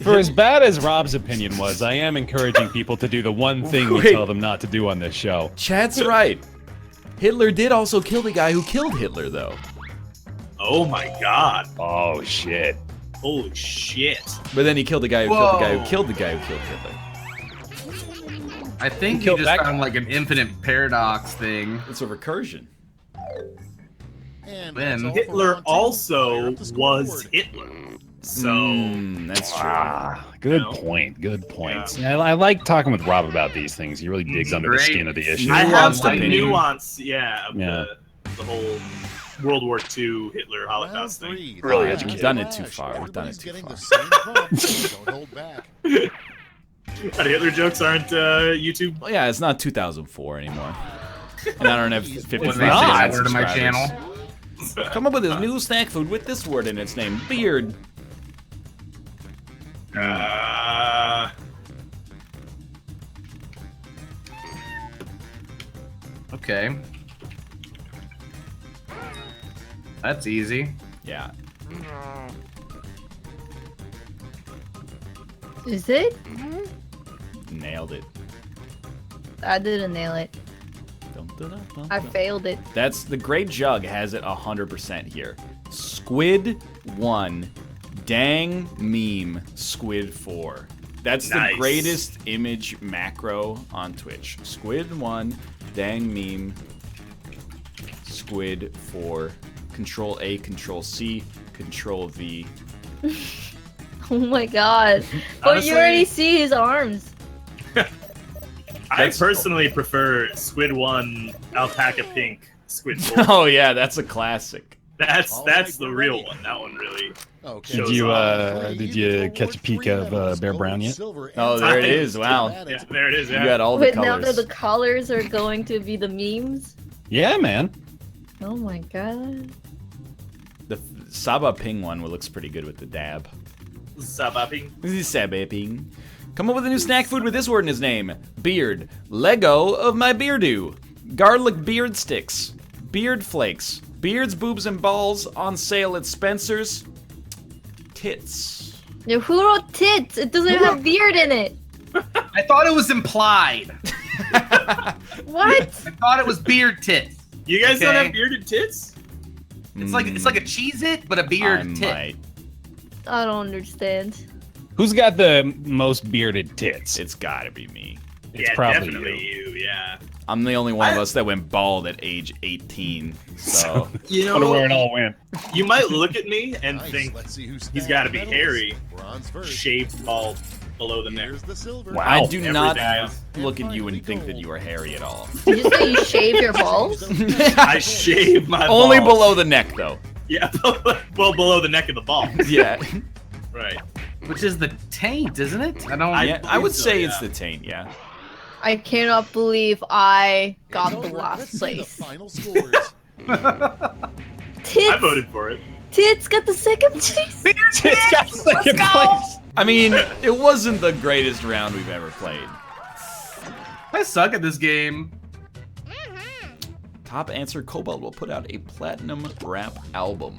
For as bad as Rob's opinion was, I am encouraging people to do the one thing we Wait. tell them not to do on this show. Chad's right. Hitler did also kill the guy who killed Hitler, though. Oh my god. Oh shit. Holy shit. But then he killed the guy who killed the guy who Whoa. killed the guy who killed Hitler. I think you killed just that found like an infinite paradox thing. It's a recursion. And Ben. that's all for Hitler round two. also Fire up the was scoreboard. Hitler. So That's true. Ah, good No. point. Good point. I like talking with Rob about these things. He really digs under the Great. skin of the issue. I have Nuanced some opinion. nuance, yeah, of Yeah. the whole World War II Hitler Round Holocaust thing. three. Really Flash. educated. We've done it too Flash. far. We've done it Everybody's too getting far. the same prompts. Don't hold back. But Hitler jokes aren't YouTube. Well, yeah, it's not 2004 anymore. And I don't have 50 When they say not. that word to my channel. Come up with a new snack food with this word in its name. Beard. Okay. That's easy. Yeah. is it? Nailed it. I didn't nail it. I failed it. That's the Great Jug has it 100% here. Squid 1, dang meme, Squid 4. That's Nice. the greatest image macro on Twitch. Squid 1, dang meme, Squid 4. Control A, Control C, Control V. Oh my god. But Honestly- you already see his arms. I personally prefer Squid 1, Alpaca Pink, Squid 4. Oh yeah, that's a classic. That's the real one. That one really. Okay. Did Shows you off. did you catch a peek of Bear Brown yet? Oh, there it is. Wow. Yeah, there it is. You Yeah. got all the Wait, now that colors. the colors are going to be the memes? Yeah, man. Oh my god. The Saba Ping one looks pretty good with the dab. Sabapping. Saba Ping. Come up with a new snack food with this word in his name. Beard. Lego of my beardo. Garlic beard sticks. Beard flakes. Beards, boobs, and balls on sale at Spencer's. Tits. Yo, who wrote tits? It doesn't have beard in it. I thought it was implied. What? I thought it was beard tits. You guys don't Okay. have bearded tits? It's like a Cheez-It, but a beard I tit. might. I don't understand. Who's got the most bearded tits? It's gotta be me. It's yeah, probably definitely you. Yeah. I'm the only one of us that went bald at age 18. So You Wonder where it know, all went. you might look at me and Nice. think Let's see who's he's got to be hairy, Bronze first. shaved bald below the neck. Here's the silver. Wow. I do not Everything is- look at you and think that you are hairy at all. Did you say you shave your balls? I shave my Only balls. below the neck, though. Yeah, well, below the neck of the ball. Yeah. Right. Which is the taint, isn't it? I don't. Yeah, I would so, say yeah. it's the taint, yeah. I cannot believe I got It's the over. last Let's see place. The final scores. Tits. I voted for it. Tits got the second place. It's got second place. I mean, it wasn't the greatest round we've ever played. I suck at this game. Top answer, Cobalt will put out a platinum rap album.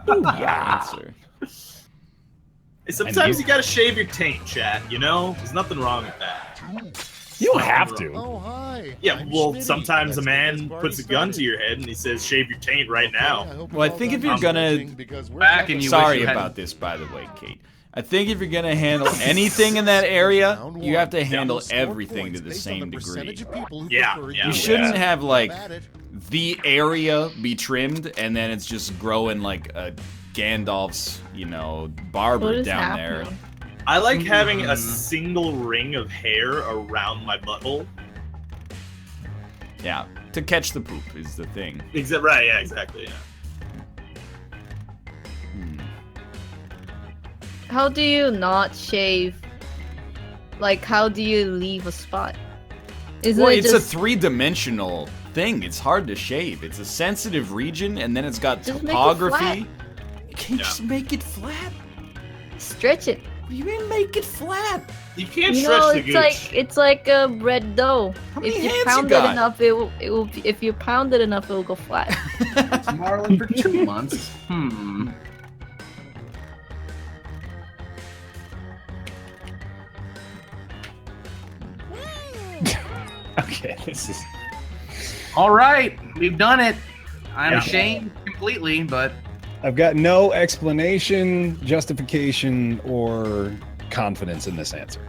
Yeah. Answer. Sometimes you gotta shave your taint, chat. You know, there's nothing wrong with that. You don't have to. Oh, hi. Yeah, I'm well, Schmitty. sometimes a Let's get this man party puts a gun to started. your head and he says, "Shave your taint right now." hope Well, I you're all think if done you're gonna- stretching because we're Back talking and you Sorry wish you about hadn't- this, by the way, Kate. I think if you're gonna handle anything in that area, you have to handle everything to the same degree. Yeah, You yeah. shouldn't have like the area be trimmed and then it's just growing like a Gandalf's, you know, barber What is down there. happening? I like having a single ring of hair around my butthole. Yeah, to catch the poop is the thing. Right, yeah, exactly, yeah. How do you not shave? Like, how do you leave a spot? Isn't Well, it it's just a three-dimensional thing. It's hard to shave. It's a sensitive region, and then it's got Just make it topography. flat. You can't Yeah. just make it flat. stretch it? What do you mean make it flat? You can't You stretch know, the it's gooch. like a bread dough. How many If you hands you pound it got? enough, it will. If you pound it enough, it will go flat. Marlin for 2 months. Okay, this is. All right, we've done it. I'm Yeah. ashamed completely, but I've got no explanation, justification, or confidence in this answer.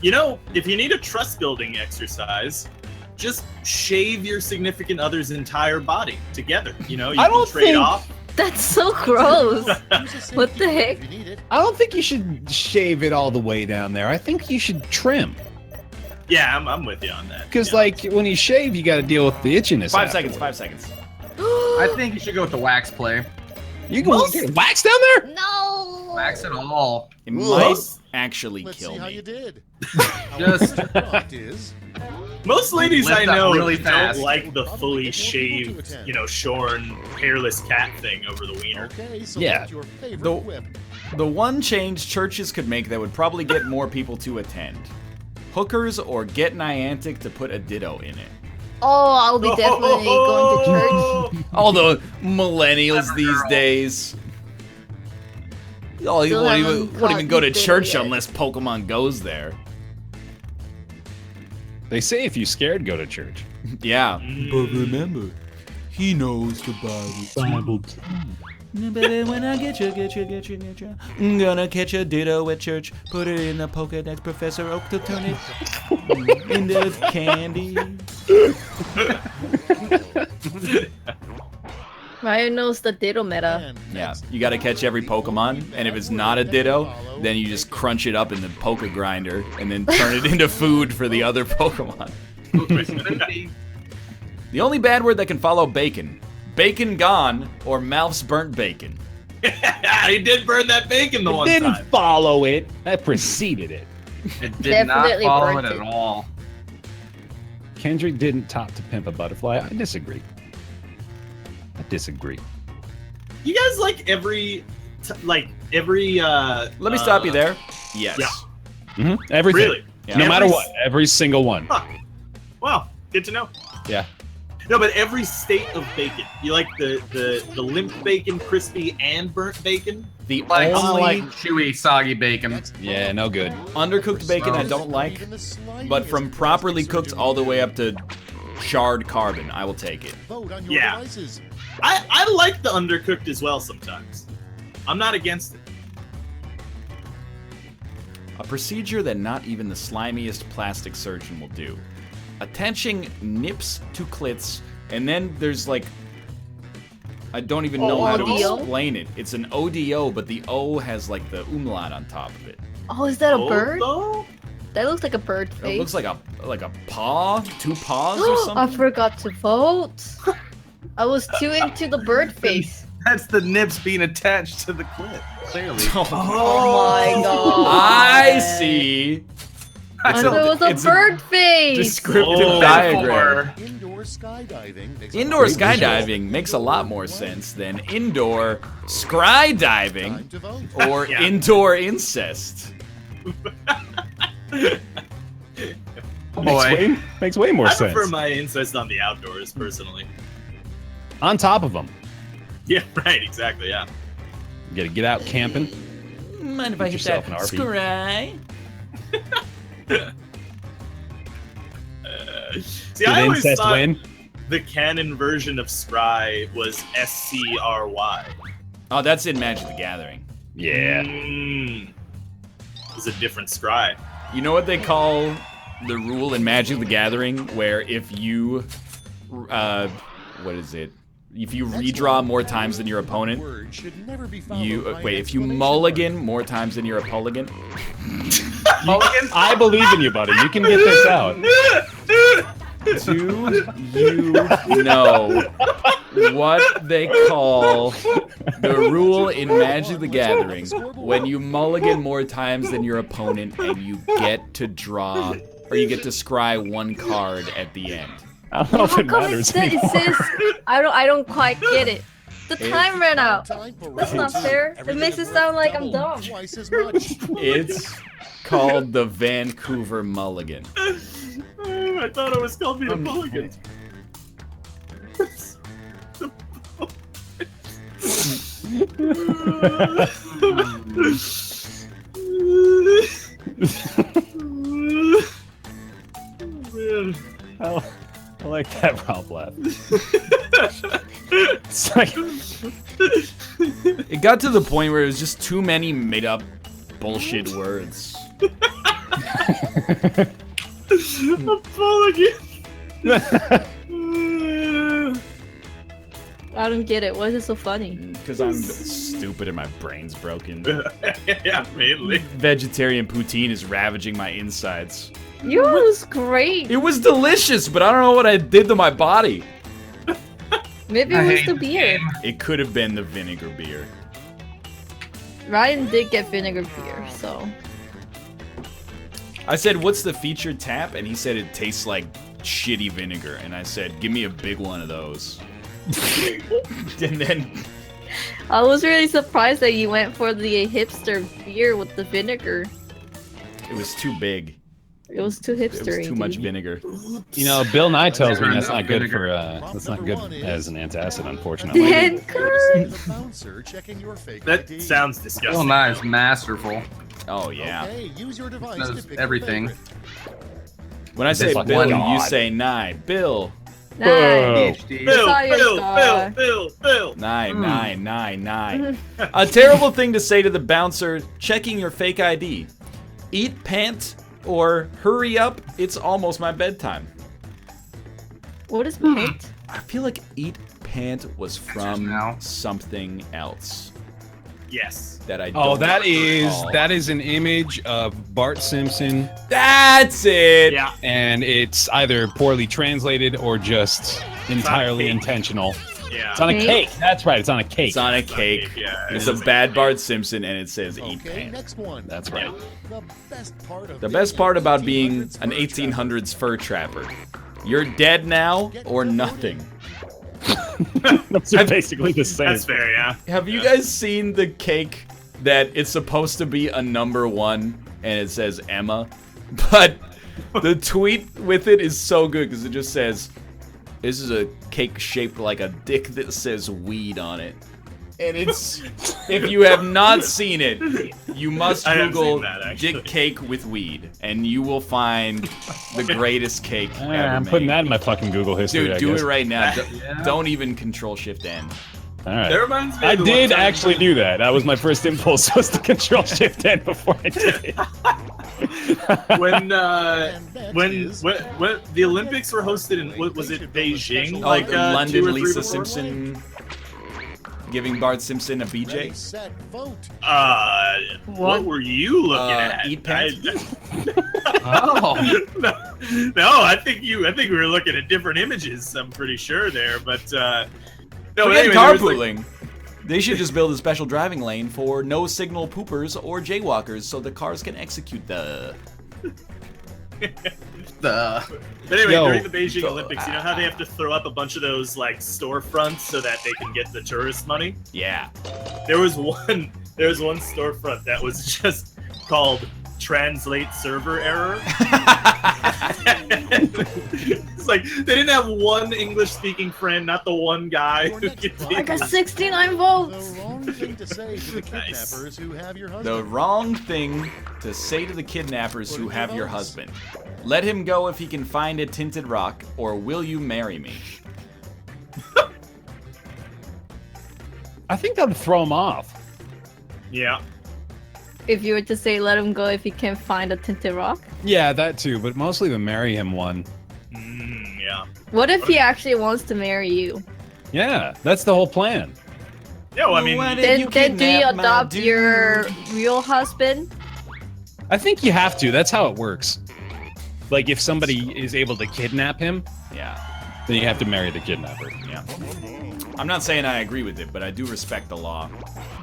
You know, if you need a trust building exercise, just shave your significant other's entire body together. You know, you I can don't trade think- off. That's so gross. What the heck? I don't think you should shave it all the way down there. I think you should trim. Yeah, I'm with you on that. Because, yeah. like, when you shave, you got to deal with the itchiness. 5 seconds, afterwards. 5 seconds. I think you should go with the wax play. You can get wax down there? No. Wax it all. It might actually Let's kill see how me. you did. Just- Our thought is Most ladies Lift I up know really fast. don't like the Probably fully get more people to shaved, attend. you know, shorn, hairless cat thing over the wiener. okay. So Yeah. what's your favorite The- whip? The one change churches could make that would probably get more people to attend. Hookers or get Niantic to put a ditto in it. Oh, I'll be definitely going to church. All the millennials these days. Oh, you Still won't haven't even go to gotten church ditto yet. unless Pokemon goes there. They say if you're scared, go to church. Yeah. But remember, he knows the Bible. But when I get you. I'm gonna catch a ditto at church, put it in the Pokedex, Professor Oak to turn it into candy. Ryan knows the ditto meta. And Yeah, next, you gotta catch every Pokemon, and if it's not a ditto, then you just crunch it up in the Poke Grinder and then turn it into food for the other Pokemon. The only bad word that can follow bacon. Bacon gone, or mouth's burnt bacon. He did burn that bacon the one Didn't time. follow it. That preceded it. It did not Definitely follow burnt it at it. all. Kendrick didn't top to pimp a butterfly. I disagree. I disagree. You guys like every Let me stop you there. Yes. Yeah. Everything. Really? Yeah. No matter Every- what. Every single one. Huh. Wow, good to know. Yeah. No, but every state of bacon. You like the limp bacon, crispy, and burnt bacon? The Like, only like chewy, soggy bacon. Yeah, no good. undercooked bacon I don't like, but from properly cooked all the way up to charred carbon, I will take it. Vote on your Yeah. devices. I like the undercooked as well sometimes. I'm not against it. A procedure that not even the slimiest plastic surgeon will do. Attaching nips to clits, and then there's like, I don't even know how to ODO? explain it. It's an ODO, but the O has like the umlaut on top of it. Oh, is that a Oh, bird? though? That looks like a bird face. It looks like a paw, two paws or I something. forgot to vote. I was too into the bird face. That's the nips being attached to the clit. Clearly. Oh my god. I see. I thought it was It's a bird face. Descriptive Oh, diagram. Indoor skydiving. makes a Indoor great visual. skydiving makes a lot more sense than indoor skydiving Time to vote. or Yeah. indoor incest. Boy. Makes way more I sense. prefer my incest on the outdoors, personally. On top of them. Yeah, right, exactly, yeah. You gotta get out camping. Mind if I Get hit yourself that an RV. scry? See, Did I always incest thought win? the canon version of Scry was SCRY. Oh, that's in Magic the Gathering. Yeah. It's a different Scry. You know what they call the rule in Magic the Gathering where if you, what is it? If you redraw more times than your opponent, if you mulligan more times than you're a mulligan. I believe in you, buddy. You can get this out. Do you know what they call the rule in Magic the Gathering when you mulligan more times than your opponent and you get to draw, or you get to scry one card at the end? I don't know if it matters. It says, I don't quite get it. The time ran out. That's not fair. It makes it sound like I'm dumb. It's called the Vancouver Mulligan. I thought it was called being a mulligan. I like that Rob laugh. It's like... It got to the point where it was just too many made-up bullshit words. A mulligan. I don't get it. Why is it so funny? Because I'm stupid and my brain's broken. Yeah, mainly. Vegetarian poutine is ravaging my insides. It was great. It was delicious, but I don't know what I did to my body. Maybe it was the beer. It could have been the vinegar beer. Ryan did get vinegar beer, so. I said, what's the featured tap? And he said it tastes like shitty vinegar. And I said, give me a big one of those. And then... I was really surprised that you went for the hipster beer with the vinegar. It was too big. It was too hipster. It was too much vinegar. You know, Bill Nye tells me that's not good for that's not good as an antacid, unfortunately. That sounds disgusting. Bill Nye is masterful. Oh yeah. Okay, use your device Knows to pick everything. When I say Like, Bill, God. you say Nye. Bill. Nice. Bill. Nye. A terrible thing to say to the bouncer checking your fake ID. Eat pant or hurry up, it's almost my bedtime. What is paint? I feel like eat pant was from something else. Yes. That I don't Oh, that recall. is an image of Bart Simpson. That's it. Yeah. And it's either poorly translated or just entirely intentional. Yeah. It's on a cake. That's right. It's on a cake. It's on a cake. Yeah, It's it a is bad Bart Simpson, and it says eat Okay, pant. next one. That's right. The best part of The best part about being 1800s an fur 1800s fur trapper. You're dead now or nothing. Those are basically the same. That's fair, yeah. Have you guys seen the cake that it's supposed to be a #1 and it says Emma? But the tweet with it is so good because it just says, this is a cake shaped like a dick that says weed on it. And it's, if you have not seen it, you must I have Google seen that, actually. dick cake with weed, and you will find the greatest cake ever I'm putting made. that in my fucking Google history. Dude, I do guess. it right now. Don't even Control-Shift-N. All right. That reminds me I of the one did time- actually do that. That was my first impulse, was to Control-Shift-N before I did it. when the Olympics were hosted in, what was it, Beijing? Oh, Like London 2 or 3 Lisa before? Simpson giving Bart Simpson a BJ. Ready, set, vote. What were you looking at? Eat pants? Oh. No, I think we were looking at different images. I'm pretty sure there, but no. But Forget anyway, there was, like, carpooling. They should just build a special driving lane for no signal poopers or jaywalkers so the cars can execute the... But anyway, Yo. during the Beijing Olympics, you know how they have to throw up a bunch of those like storefronts so that they can get the tourist money? Yeah. There was one storefront that was just called Translate Server Error. It's like they didn't have one English-speaking friend, not the one guy who gets I got kidnapped. 69 The votes. wrong thing to say to the Nice. kidnappers who have your The husband. wrong thing to say to the kidnappers who have your husband. Let him go if he can find a tinted rock, or will you marry me? I think that would throw him off. Yeah. If you were to say let him go if he can find a tinted rock. Yeah, that too, but mostly the marry him one. Yeah. What if he actually wants to marry you? Yeah, that's the whole plan. Yeah, well, I mean, Then do you adopt your real husband? I think you have to. That's how it works. Like, if somebody is able to kidnap him, Yeah. then you have to marry the kidnapper. Yeah. I'm not saying I agree with it, but I do respect the law.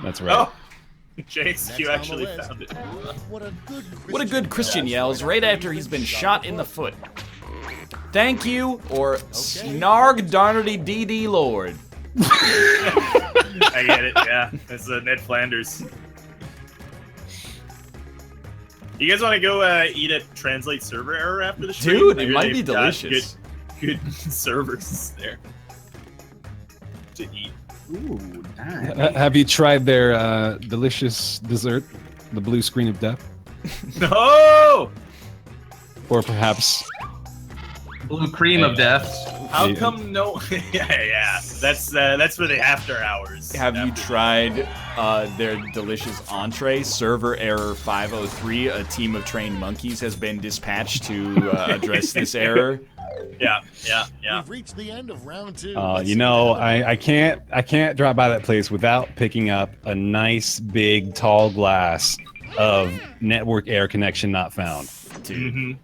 That's right. oh, Jace, Next you on the actually list. found it. What a good Christian yells right after he's been shot in the foot. Thank you, or snarg darnity DD Lord. I get it. Yeah, it's Ned Flanders. You guys want to go eat at Translate server error after the stream? Dude, I it hear might be they've got delicious. Good servers there to eat. Ooh, nice. Have you tried their delicious dessert, the blue screen of death? No! Or perhaps... Blue cream of death. How Yeah. come no? yeah. That's for the after hours. Have you After- tried their delicious entree? Server error 503. A team of trained monkeys has been dispatched to address this error. Yeah. We've reached the end of round 2. You know, I can't drop by that place without picking up a nice big tall glass of network air connection not found. Dude, Mhm.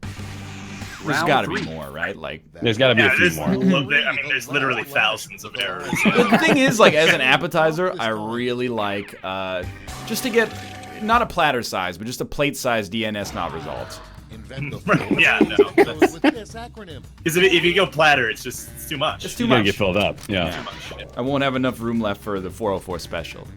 there's Round got to be 3. more, right? Like, There's got to be Yeah, a few there's, more. there's literally thousands of errors. the thing is, like, as an appetizer, I really like just to get not a platter size, but just a plate size DNS not resolved. Invent the Yeah, no, Goes with this acronym. Because if you go platter, it's too much. It's too You gotta much. get filled up. Yeah. Too much. I won't have enough room left for the 404 special.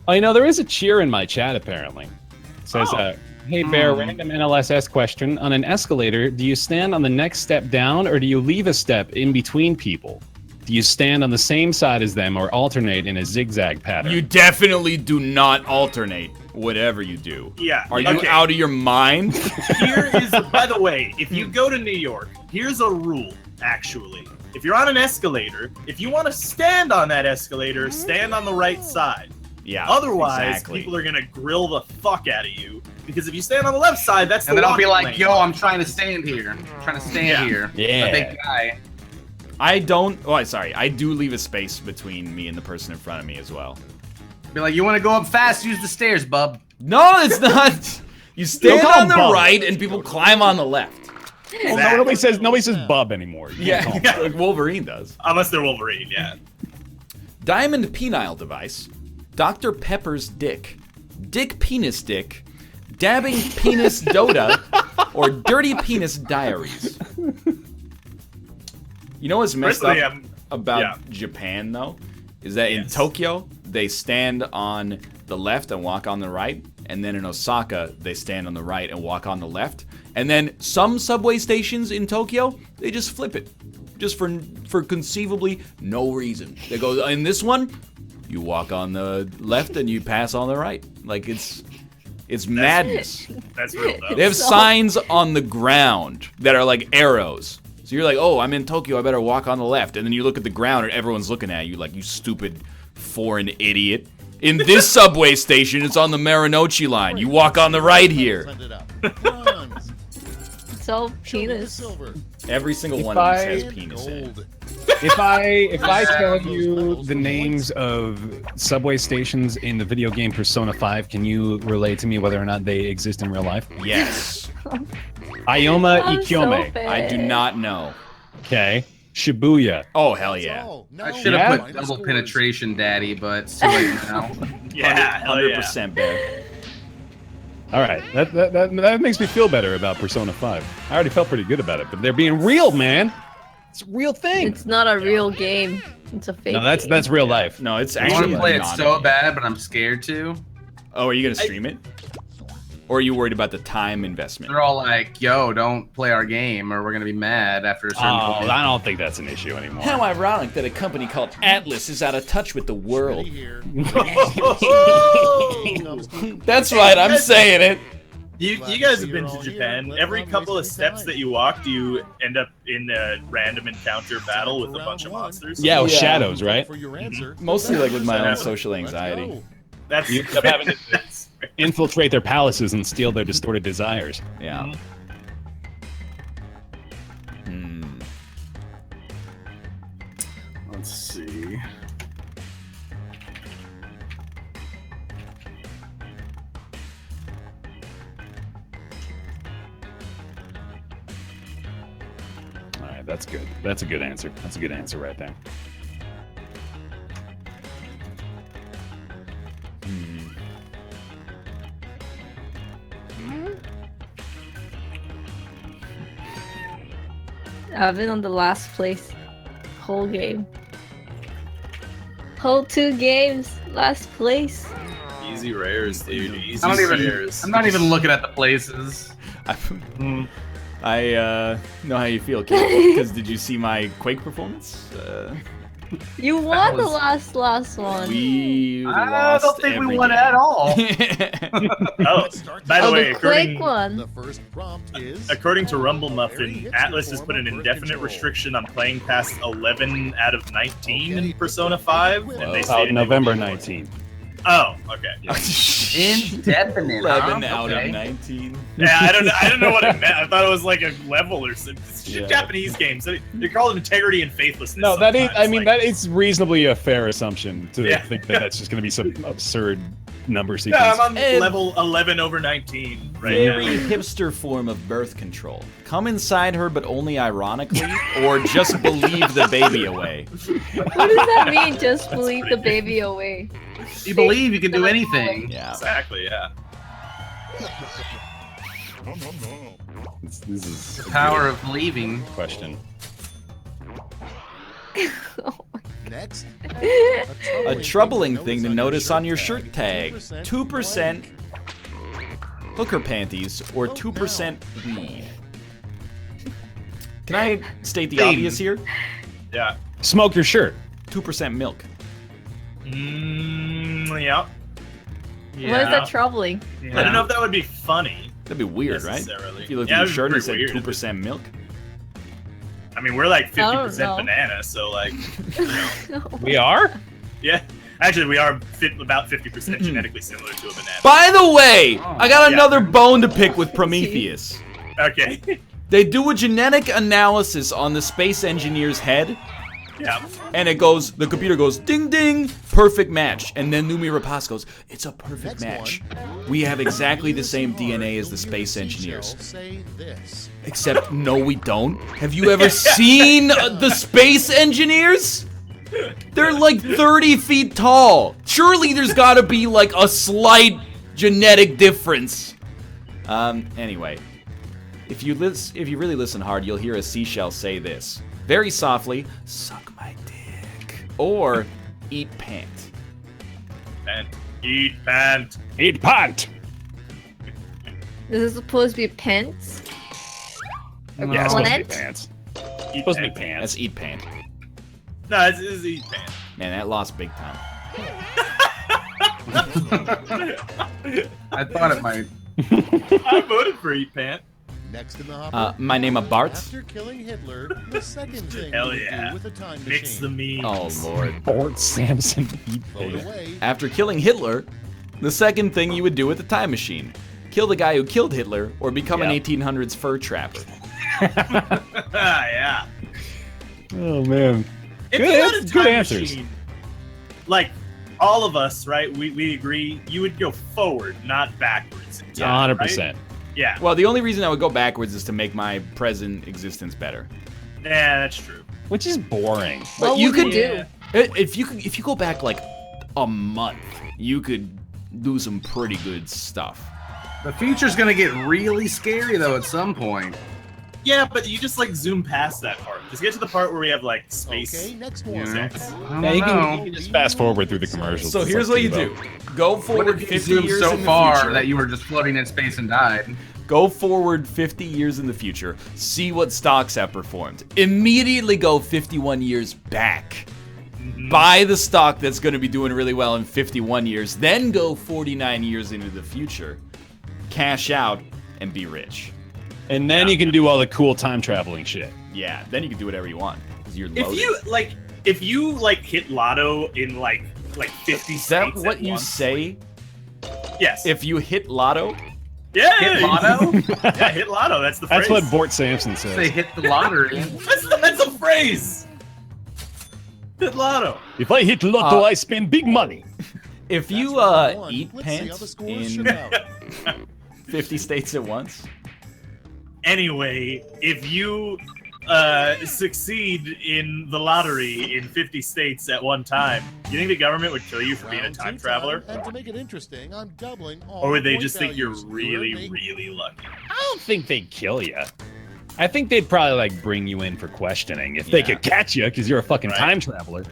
Oh, you know, there is a cheer in my chat apparently. It says, Oh. "Hey Bear, random NLSS question: on an escalator, do you stand on the next step down, or do you leave a step in between people? Do you stand on the same side as them, or alternate in a zigzag pattern?" You definitely do not alternate, whatever you do. Yeah. Are you okay. out of your mind? Here is, by the way, if you go to New York, here's a rule, actually. If you're on an escalator, if you want to stand on that escalator, stand on the right side. Yeah. Otherwise, exactly. people are going to grill the fuck out of you. Because if you stand on the left side, that's And the then I'll be walking like, lane. yo, I'm trying to stand here. I'm trying to stand Yeah. here. Yeah. A big guy. I don't. Oh, sorry. I do leave a space between me and the person in front of me as well. Be like, you want to go up fast? Use the stairs, bub. No, it's not. You stand Don't call on the him Bub. right, and people climb on the left. Oh, no, nobody says bub anymore. You can't call him. Yeah, like Wolverine does. Unless they're Wolverine, yeah. Diamond penile device. Dr. Pepper's dick. Dick penis dick. Dabbing penis Dota. Or dirty penis diaries. You know what's messed Personally, up about yeah. Japan, though? Is that in Yes. Tokyo, they stand on the left and walk on the right. And then in Osaka, they stand on the right and walk on the left. And then some subway stations in Tokyo, they just flip it. Just for conceivably no reason. They go, in this one, you walk on the left and you pass on the right. Like, it's madness. That's real, though. They have signs on the ground that are like arrows. So you're like, oh, I'm in Tokyo, I better walk on the left. And then you look at the ground and everyone's looking at you like, you stupid foreign idiot. In this subway station, it's on the Marunouchi line. You walk on the right here. Send it up. Bronze. It's all Show me the penis. silver. Every single If one of these I- has And penis in it. gold. If I tell you the names of subway stations in the video game Persona 5, can you relate to me whether or not they exist in real life? Yes. Ioma I'm so Ikome. bad. I do not know. Okay. Shibuya. Oh, hell That's yeah. all. No, I should have Yeah. put double penetration, daddy, but it's too late now. Yeah, hell yeah. 100% bear. All right. That makes me feel better about Persona 5. I already felt pretty good about it, but they're being real, man. It's a real thing. It's not a real game. It's a fake. No, that's game. real life. No, it's I want actually to play it not so a- bad, but I'm scared to. Oh, are you gonna stream it? Or are you worried about the time investment? They're all like, "Yo, don't play our game, or we're gonna be mad after a certain point." I don't think that's an issue anymore. How ironic that a company called Atlas is out of touch with the world. That's right, I'm saying it. You guys have been to Japan. Every couple of steps that you walk, do you end up in a random encounter battle with a bunch of monsters? Yeah, with shadows, right? Mostly like with my own social anxiety. That's You end up having to infiltrate their palaces and steal their distorted desires. Yeah. Let's see. All right, that's good. That's a good answer. That's a good answer right there. I've been on the last place whole game. Whole 2 games, last place. easy rares, dude. Easy I'm not even looking at the places. I know how you feel, kid. Because did you see my Quake performance? You won the last one. We I lost don't think every we won game. at all. Oh, by the way, the Quake according, one. The first prompt is according to Rumble Muffin, Atlas has put an indefinite restriction on playing past 11 out of 19 in Persona 5. And they stated November 19th. Oh, okay. Indefinite. 11 out of 19. Yeah, I don't know what it meant. I thought it was like a level or something. It's Yeah. Japanese games. They call it integrity and faithlessness. No, that is. sometimes. I mean, Like, that is reasonably a fair assumption to Yeah. think that that's just going to be some absurd number sequence. yeah, I'm on And- level 11 over 19 right Very now. hipster form of birth control. Come inside her, but only ironically, or just believe the baby away. What does that mean? Just believe the baby away. You believe you can do anything. Yeah. Exactly, yeah. This is The power of believing. question. next. A troubling thing to notice on your shirt tag. 2% hooker panties or 2% weed. Can I state the obvious here? Yeah. Smoke your shirt. 2% milk. Yeah. What is that troubling? I don't know if that would be funny. That'd be weird, right? Necessarily. If you looked Yeah, at your it'd shirt be and said weird. 2% milk. I mean, we're like 50% know. banana, so like, you know. We are? Yeah. Actually, we are about 50% genetically similar to a banana. By the way, I got Yeah. another bone to pick with Prometheus. Okay. They do a genetic analysis on the space engineer's head, Yeah. and it goes, the computer goes, ding ding, perfect match. And then Numi Rapace goes, it's a perfect match. We have exactly the same DNA as the space engineers. Say this. Except, no, we don't. Have you ever seen the space engineers? They're like 30 feet tall. Surely there's gotta be like a slight genetic difference. Anyway. If you really listen hard, you'll hear a seashell say this. Very softly, suck my dick. Or, eat pant. And eat pant. Eat pant. Is this supposed to be pants? Or Yeah, it's supposed to be plant? pants. Eat Supposed to be pant. pants. That's eat pant. No, it's eat pant. Man, that lost big time. I thought it might. I voted for eat pant. Next in the hopper. My name is Bart. After killing Hitler, the second thing Hell you would yeah. do with a time Mix the machine. memes. Oh, Lord. Fort Samson. Eat Vote pant. away. After killing Hitler, the second thing you would do with a time machine. Kill the guy who killed Hitler, or become an Yeah. 1800s fur trapper. Yeah. Oh man. If Good you had a ans- time good answers. machine, like all of us, right? We agree. You would go forward, not backwards. in time, 100%. right? Yeah. Well, the only reason I would go backwards is to make my present existence better. Yeah, that's true. Which is boring. But What you would could you do? if you go back like a month, you could do some pretty good stuff. The future's gonna get really scary though at some point. Yeah, but you just like zoom past that part Let's get to the part where we have like space. Okay, next one. sex. Yeah, you can just fast forward through the commercials. So It's here's like what you Devo. do. Go What forward if you 50 zoomed years so in the far future. that you were just floating in space and died? Go forward 50 years in the future. See what stocks have performed. Immediately go 51 years back. Buy the stock that's going to be doing really well in 51 years. Then go 49 years into the future. Cash out and be rich. And then you can do all the cool time traveling shit. Yeah, then you can do whatever you want. Because you're loaded. If you hit lotto in like 50 Is that states what at you once- say? Yes. If you hit lotto? yeah. Hit lotto? Yeah, hit lotto. That's the That's phrase. what Bort Sampson They says. hit the lottery. That's a phrase. Hit lotto. If I hit lotto, Uh, I spend big money. If you That's round one. eat Let's see how the pants scores in shook out. 50 states at once? Anyway, if you succeed in the lottery in 50 states at one time, you think the government would kill you for being a Round time two traveler? And to make it interesting, I'm doubling all Or would they point just think you're values. really, Make- really lucky? I don't think they'd kill you. I think they'd probably like bring you in for questioning if they Yeah. could catch you because you're a fucking Right. time traveler.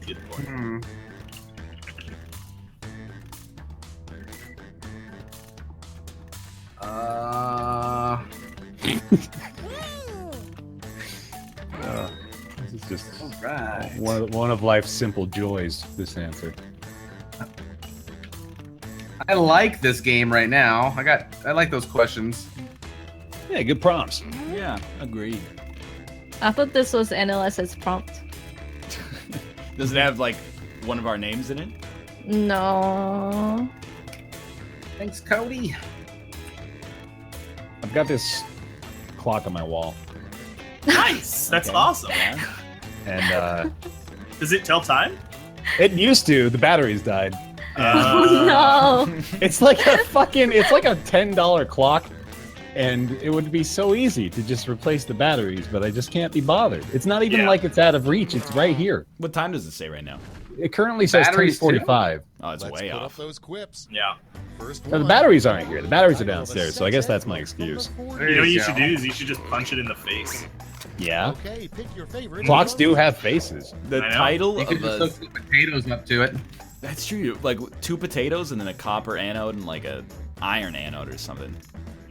Good point. Hmm. This is just Right. one of life's simple joys. This answer. I like this game right now. I like those questions. Yeah, good prompts. Yeah, agreed. I thought this was NLS's prompt. Does it have like one of our names in it? No. Thanks, Cody. I've got this clock on my wall, Nice. That's Okay. awesome. Yeah. and Does it tell time? it used to. The batteries died. No. It's like a fucking. It's like a $10 clock, and it would be so easy to just replace the batteries, but I just can't be bothered. It's not even Yeah. like it's out of reach. It's right here. What time does it say right now? It currently says Batteries, too? 10:45. Oh, it's Let's way put off. up those quips. Yeah. First No, the one. batteries aren't here. The batteries are I know the downstairs, so I guess that's my sex ed excuse. from the There You know what you go. should do is you should just punch it in the face. Yeah. Okay, pick your favorite. Clocks do have faces. The I know. title You of could just a... hook some potatoes up to it. That's true. Like 2 potatoes and then a copper anode and like a iron anode or something.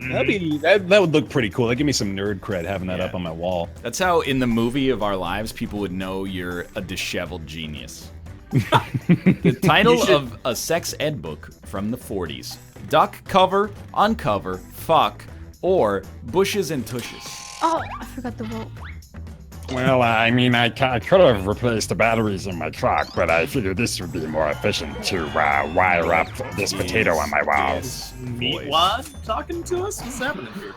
That would look pretty cool. That'd give me some nerd cred having that Yeah. up on my wall. That's how in the movie of our lives people would know you're a disheveled genius. The title of a sex ed book from the 40s. Duck cover, uncover, fuck, or bushes and tushes. Oh, I forgot the vote. Well, I mean, I could have replaced the batteries in my truck, but I figured this would be more efficient to wire up this potato on my wall. Meat wad talking to us? What's happening here?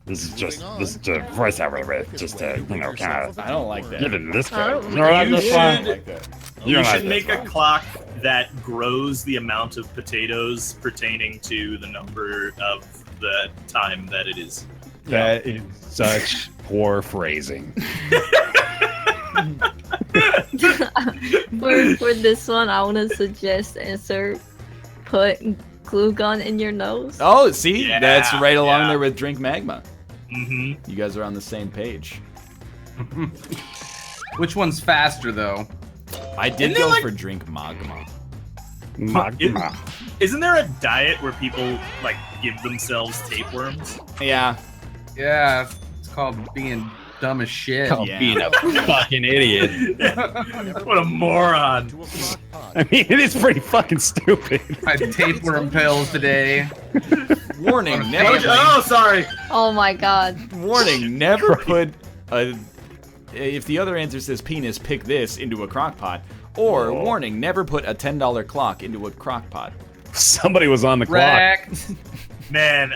This is just a voiceover with just a, kind of I don't like that. give it this I guy. don't You know what You this should- one? I don't like that. You You like should this make a one. clock that grows the amount of potatoes pertaining to the number of the time that it is. That is such poor phrasing. For this one, I want to suggest insert put glue gun in your nose. Oh, see? Yeah, That's right along yeah. there with Drink Magma. Mm-hmm. You guys are on the same page. Which one's faster, though? I did Isn't there, go like- for Drink Magma. Magma. Isn't there a diet where people like give themselves tapeworms? Yeah. Yeah, it's called being dumb as shit. Oh, Yeah. being a fucking idiot. What a moron! To a crock pot. I mean, it is pretty fucking stupid. I had tapeworm pills today. Warning, never Oh, sorry. Oh my god. warning, never put a if the other answer says penis, pick this into a crock pot. Or warning, never put a $10 clock into a crock pot. Somebody was on the clock. Wrecked. Man,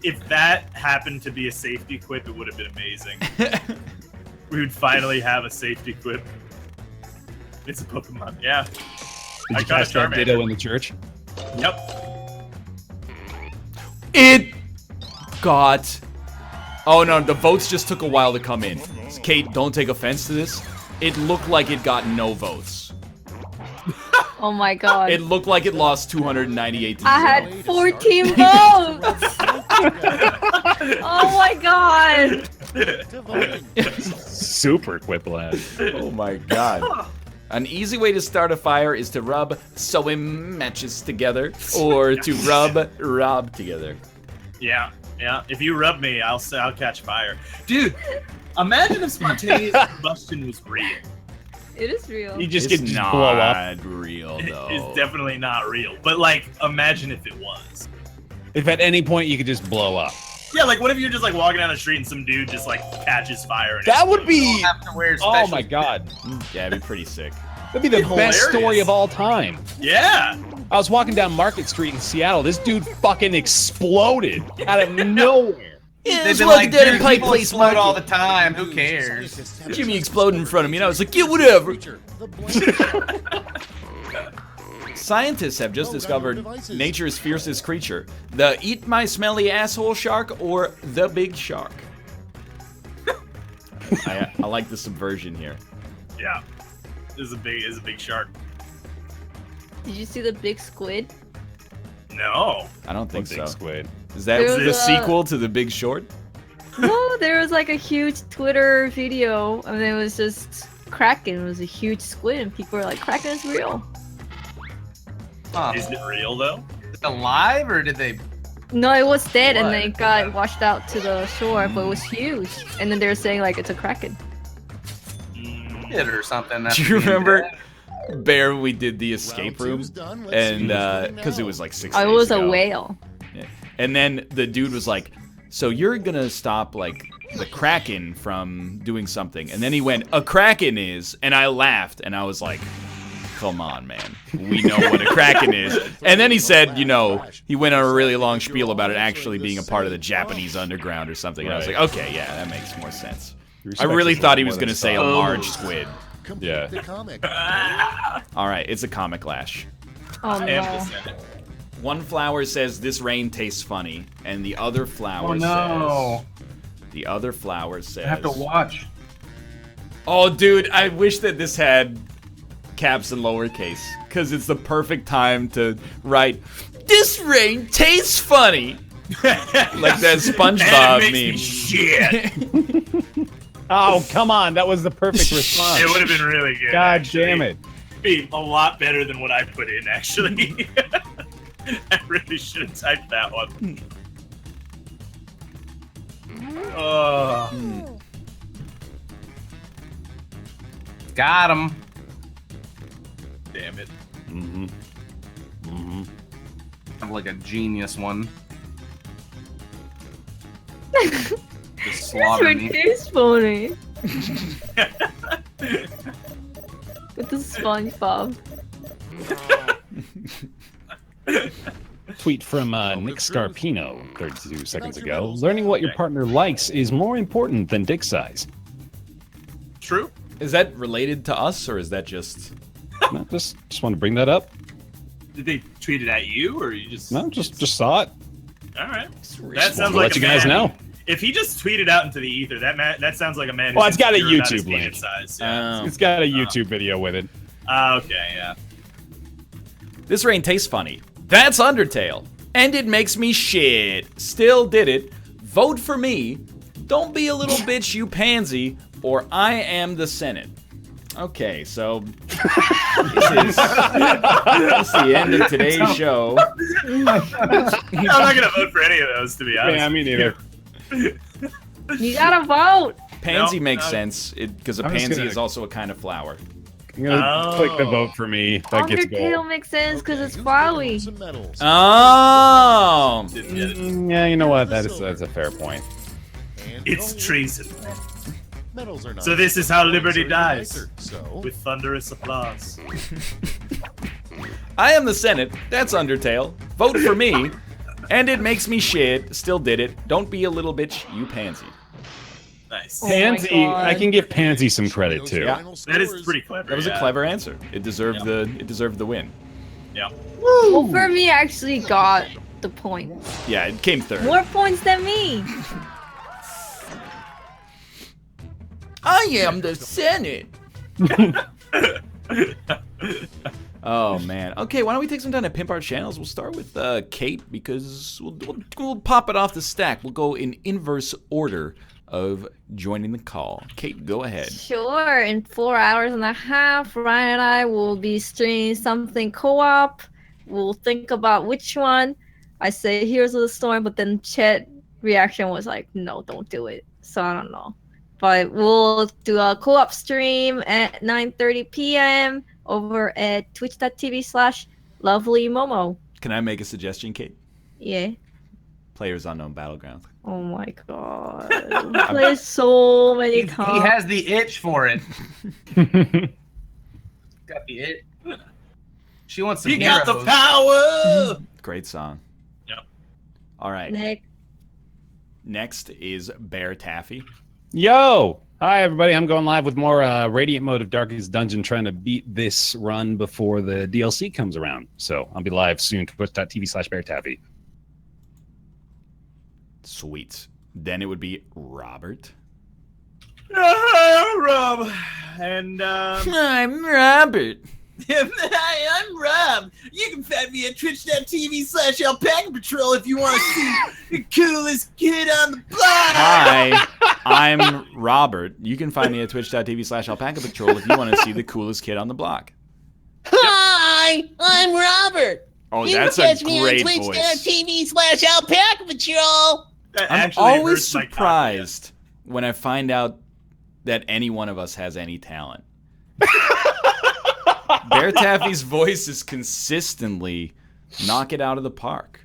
if that happened to be a safety quip, it would have been amazing. We would finally have a safety quip. It's a Pokemon, yeah. Did I you got a catch that Charmander. ditto in the church? Yep. It got... Oh no, the votes just took a while to come in. Kate, don't take offense to this. It looked like it got no votes. Oh my god. It looked like it lost 298 to 0. I had 14 votes. Oh my god! Super Quiplash. Oh my god. An easy way to start a fire is to rub sewing matches together, or to rub Rob together. Yeah. If you rub me, I'll catch fire. Dude, imagine if spontaneous combustion was real. It is real. You just It's get not blow up. real though. It's definitely not real. But like, imagine if it was. If at any point you could just blow up. Yeah, like what if you're just like walking down the street and some dude just like catches fire? And That would be. Have to wear Oh special- my god. Yeah, it'd be pretty sick. That'd be the best Hilarious. story of all time. Yeah. I was walking down Market Street in Seattle. This dude fucking exploded out of nowhere. Yeah, They've it's been like like, dead in dude, Pike people Place explode Market. all the time. Who cares? Jimmy exploded in front of me, and I was like, yeah, whatever. Scientists have just discovered nature's fiercest creature, the eat my smelly asshole shark or the big shark. I like the subversion here. Yeah. This is a big shark. Did you see the big squid? No. I don't think Big so. squid. Is that There was the a- sequel to The Big Short? No, there was like a huge Twitter video, and it was just Kraken. It was a huge squid, and people were like, "Kraken is real." Huh. Is it real though? Is it alive or did they? No, it was dead, and What? then it got washed out to the shore, but it was huge. And then they were saying like it's a Kraken. It or something. Do you remember, Bear, when we did the escape room? And, because it was like 6 Oh, it days was ago. a whale. Yeah. And then the dude was like, so you're gonna stop, like, the Kraken from doing something. And then he went, a Kraken is, and I laughed, and I was like, come on, man. We know what a Kraken is. And then he said, you know, he went on a really long spiel about it actually being a part of the Japanese underground or something. And I was like, okay, yeah, that makes more sense. I really thought he was gonna say a large squid. Yeah. The comic. All right, it's a comic lash. Oh I am the no. Senate. One flower says this rain tastes funny, and the other flower no. says. The other flower says. I have to watch. Oh, dude, I wish that this had caps and lowercase, because it's the perfect time to write. This rain tastes funny. Like that SpongeBob Man, it makes meme. me shit. Oh, come on. That was the perfect response. It would have been really good. God actually. damn it. Be a lot better than what I put in, actually. I really should have typed that one. Oh. Got him. Damn it. Mm-hmm. Mm-hmm. I'm like a genius one. Just This slaughter one me. is funny. With the SpongeBob. Tweet from Nick Scarpino 32 seconds ago. Learning what your partner likes is more important than dick size. True. Is that related to us, or is that just... No, just want to bring that up. Did they tweet it at you, or you just? No, just saw it. All right. We'll That sounds We'll like let you a guys man. know. If he just tweeted out into the ether, that sounds like a man. Well, who's it's got a insecure about his YouTube link. penis size. Yeah. It's got a YouTube video with it. Okay. Yeah. This rain tastes funny. That's Undertale. And it makes me shit. Still did it. Vote for me. Don't be a little bitch, you pansy, or I am the Senate. Okay, so this is the end of today's show. I'm not gonna vote for any of those, to be honest. Yeah, me neither. You gotta vote! Pansy No, makes no. sense, because a I'm just pansy gonna- is also a kind of flower. I'm gonna Oh. click the vote for me. That gets Undertale gold. makes sense because it's Who's flowy. getting some medals? Oh! Didn't get it. Yeah, you know what? That's a fair point. And It's gold. treason. Medals are not. So this is how Medals liberty are dies. nicer, So With thunderous applause. I am the Senate. That's Undertale. Vote for me. And it makes me shit. Still did it. Don't be a little bitch, you pansy. Nice. Oh my Pansy, God. I can give Pansy some credit too. Yeah. final That is scores. pretty clever. That was a yeah. clever answer. It deserved the win. Yeah. Well, for me, actually got the points. Yeah, it came third. More points than me. I am the Senate. Oh, man. Okay, why don't we take some time to pimp our channels? We'll start with Kate, because we'll pop it off the stack. We'll go in inverse order of joining the call. Kate, go ahead. Sure. In 4 hours and a half, Ryan and I will be streaming something co-op. We'll think about which one. I say Heroes of the Storm, but then Chet reaction was like, no, don't do it. So I don't know. But we'll do a co-op stream at 9:30 p.m. over at twitch.tv/lovelymomo. Can I make a suggestion, Kate? Yeah. Players Unknown Battlegrounds. Oh my god. We play so many He times. has the itch for it. Got the itch. She wants some He heroes. got the power. Great song. Yep. All right. Nick. Next is Bear Taffy. Yo! Hi, everybody. I'm going live with more Radiant Mode of Darkest Dungeon, trying to beat this run before the DLC comes around. So I'll be live soon, twitch.tv/BearTaffy. Sweet. Then it would be Robert. Rob. And I'm Robert. Hi, I'm Rob. You can find me at twitch.tv/Alpaca Patrol if you want to see the coolest kid on the block. Hi, I'm Robert. You can find me at twitch.tv/Alpaca Patrol if you want to see the coolest kid on the block. Hi, I'm Robert. Oh, you that's can a catch me great on voice. twitch.tv/Alpaca Patrol. that I'm actually always hurts my surprised when I find out that any one of us has any talent. Bear Taffy's voice is consistently knock it out of the park.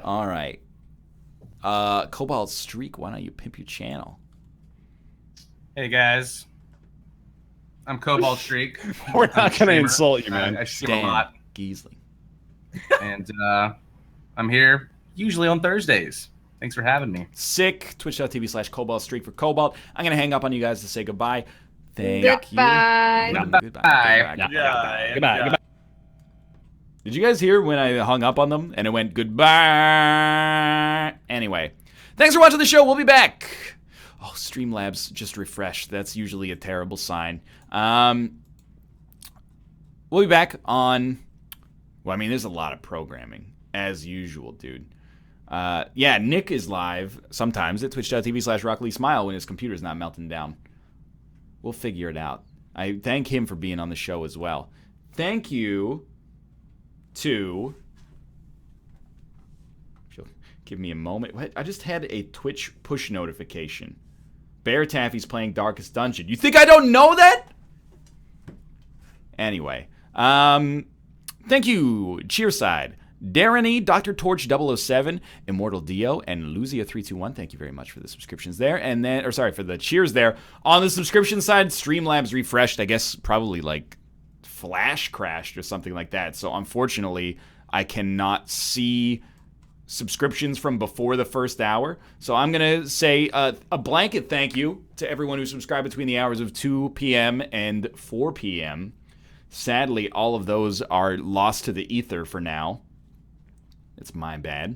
All right. Cobalt Streak, why don't you pimp your channel? Hey guys, I'm Cobalt Streak. We're I'm a not going to streamer. insult you, man. I stream a lot, Geesley. and I'm here usually on Thursdays. Thanks for having me. Sick. Twitch.tv/Cobalt Streak for Cobalt. I'm going to hang up on you guys to say goodbye. Thank Goodbye. you. Goodbye. Goodbye. Did you guys hear when I hung up on them and it went goodbye? Anyway, thanks for watching the show. We'll be back. Oh, Streamlabs just refreshed. That's usually a terrible sign. We'll be back on... Well, I mean, there's a lot of programming, as usual, dude. Yeah, Nick is live sometimes at twitch.tv/RocklySmile when his computer's not melting down. We'll figure it out. I thank him for being on the show as well. Thank you to... Give me a moment. What? I just had a Twitch push notification. Bear Taffy's playing Darkest Dungeon. You think I don't know that? Anyway. Thank you, Cheerside. Darren Dr. Torch 007, Immortal Dio, and Luzia321. Thank you very much for the subscriptions there. And then, for the cheers there. On the subscription side, Streamlabs refreshed. I guess probably like Flash crashed or something like that. So unfortunately, I cannot see subscriptions from before the first hour. So I'm going to say a blanket thank you to everyone who subscribed between the hours of 2 p.m. and 4 p.m. Sadly, all of those are lost to the ether for now. It's my bad.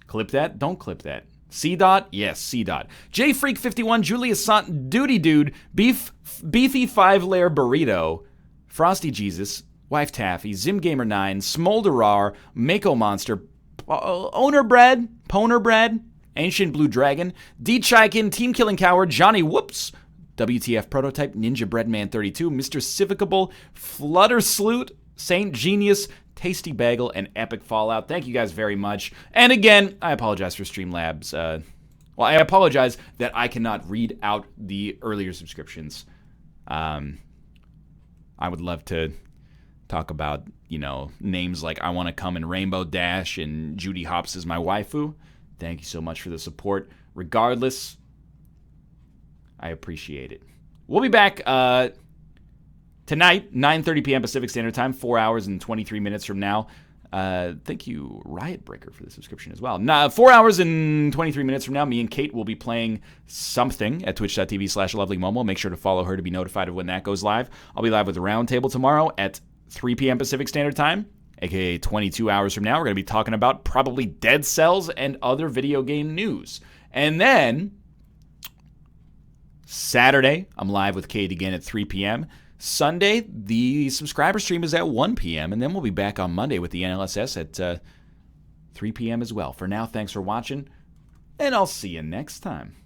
Clip that? Don't clip that. C dot? Yes, C dot. JFreak51, Julius Sant, Duty Dude, Beefy 5-Layer Burrito, Frosty Jesus, Wife Taffy, Zimgamer9, Smolderar, Mako Monster, Owner Bread, Poner Bread, Ancient Blue Dragon, D Chiken, Team Killing Coward, Johnny Whoops, WTF Prototype, Ninja Breadman 32, Mr. Civicable, Flutter Sloot, Saint Genius, Tasty Bagel, and Epic Fallout. Thank you guys very much. And again, I apologize for Streamlabs. I apologize that I cannot read out the earlier subscriptions. I would love to talk about, names like I Want to Come and Rainbow Dash and Judy Hopps is my waifu. Thank you so much for the support. Regardless, I appreciate it. We'll be back tonight, 9:30 p.m. Pacific Standard Time, 4 hours and 23 minutes from now. Thank you, Riot Breaker, for the subscription as well. 4 hours and 23 minutes from now, me and Kate will be playing something at twitch.tv/lovelymomo. Make sure to follow her to be notified of when that goes live. I'll be live with the Roundtable tomorrow at 3 p.m. Pacific Standard Time, aka 22 hours from now. We're going to be talking about probably Dead Cells and other video game news. And then Saturday, I'm live with Kate again at 3 p.m. Sunday, the subscriber stream is at 1 p.m., and then we'll be back on Monday with the NLSS at 3 p.m. as well. For now, thanks for watching, and I'll see you next time.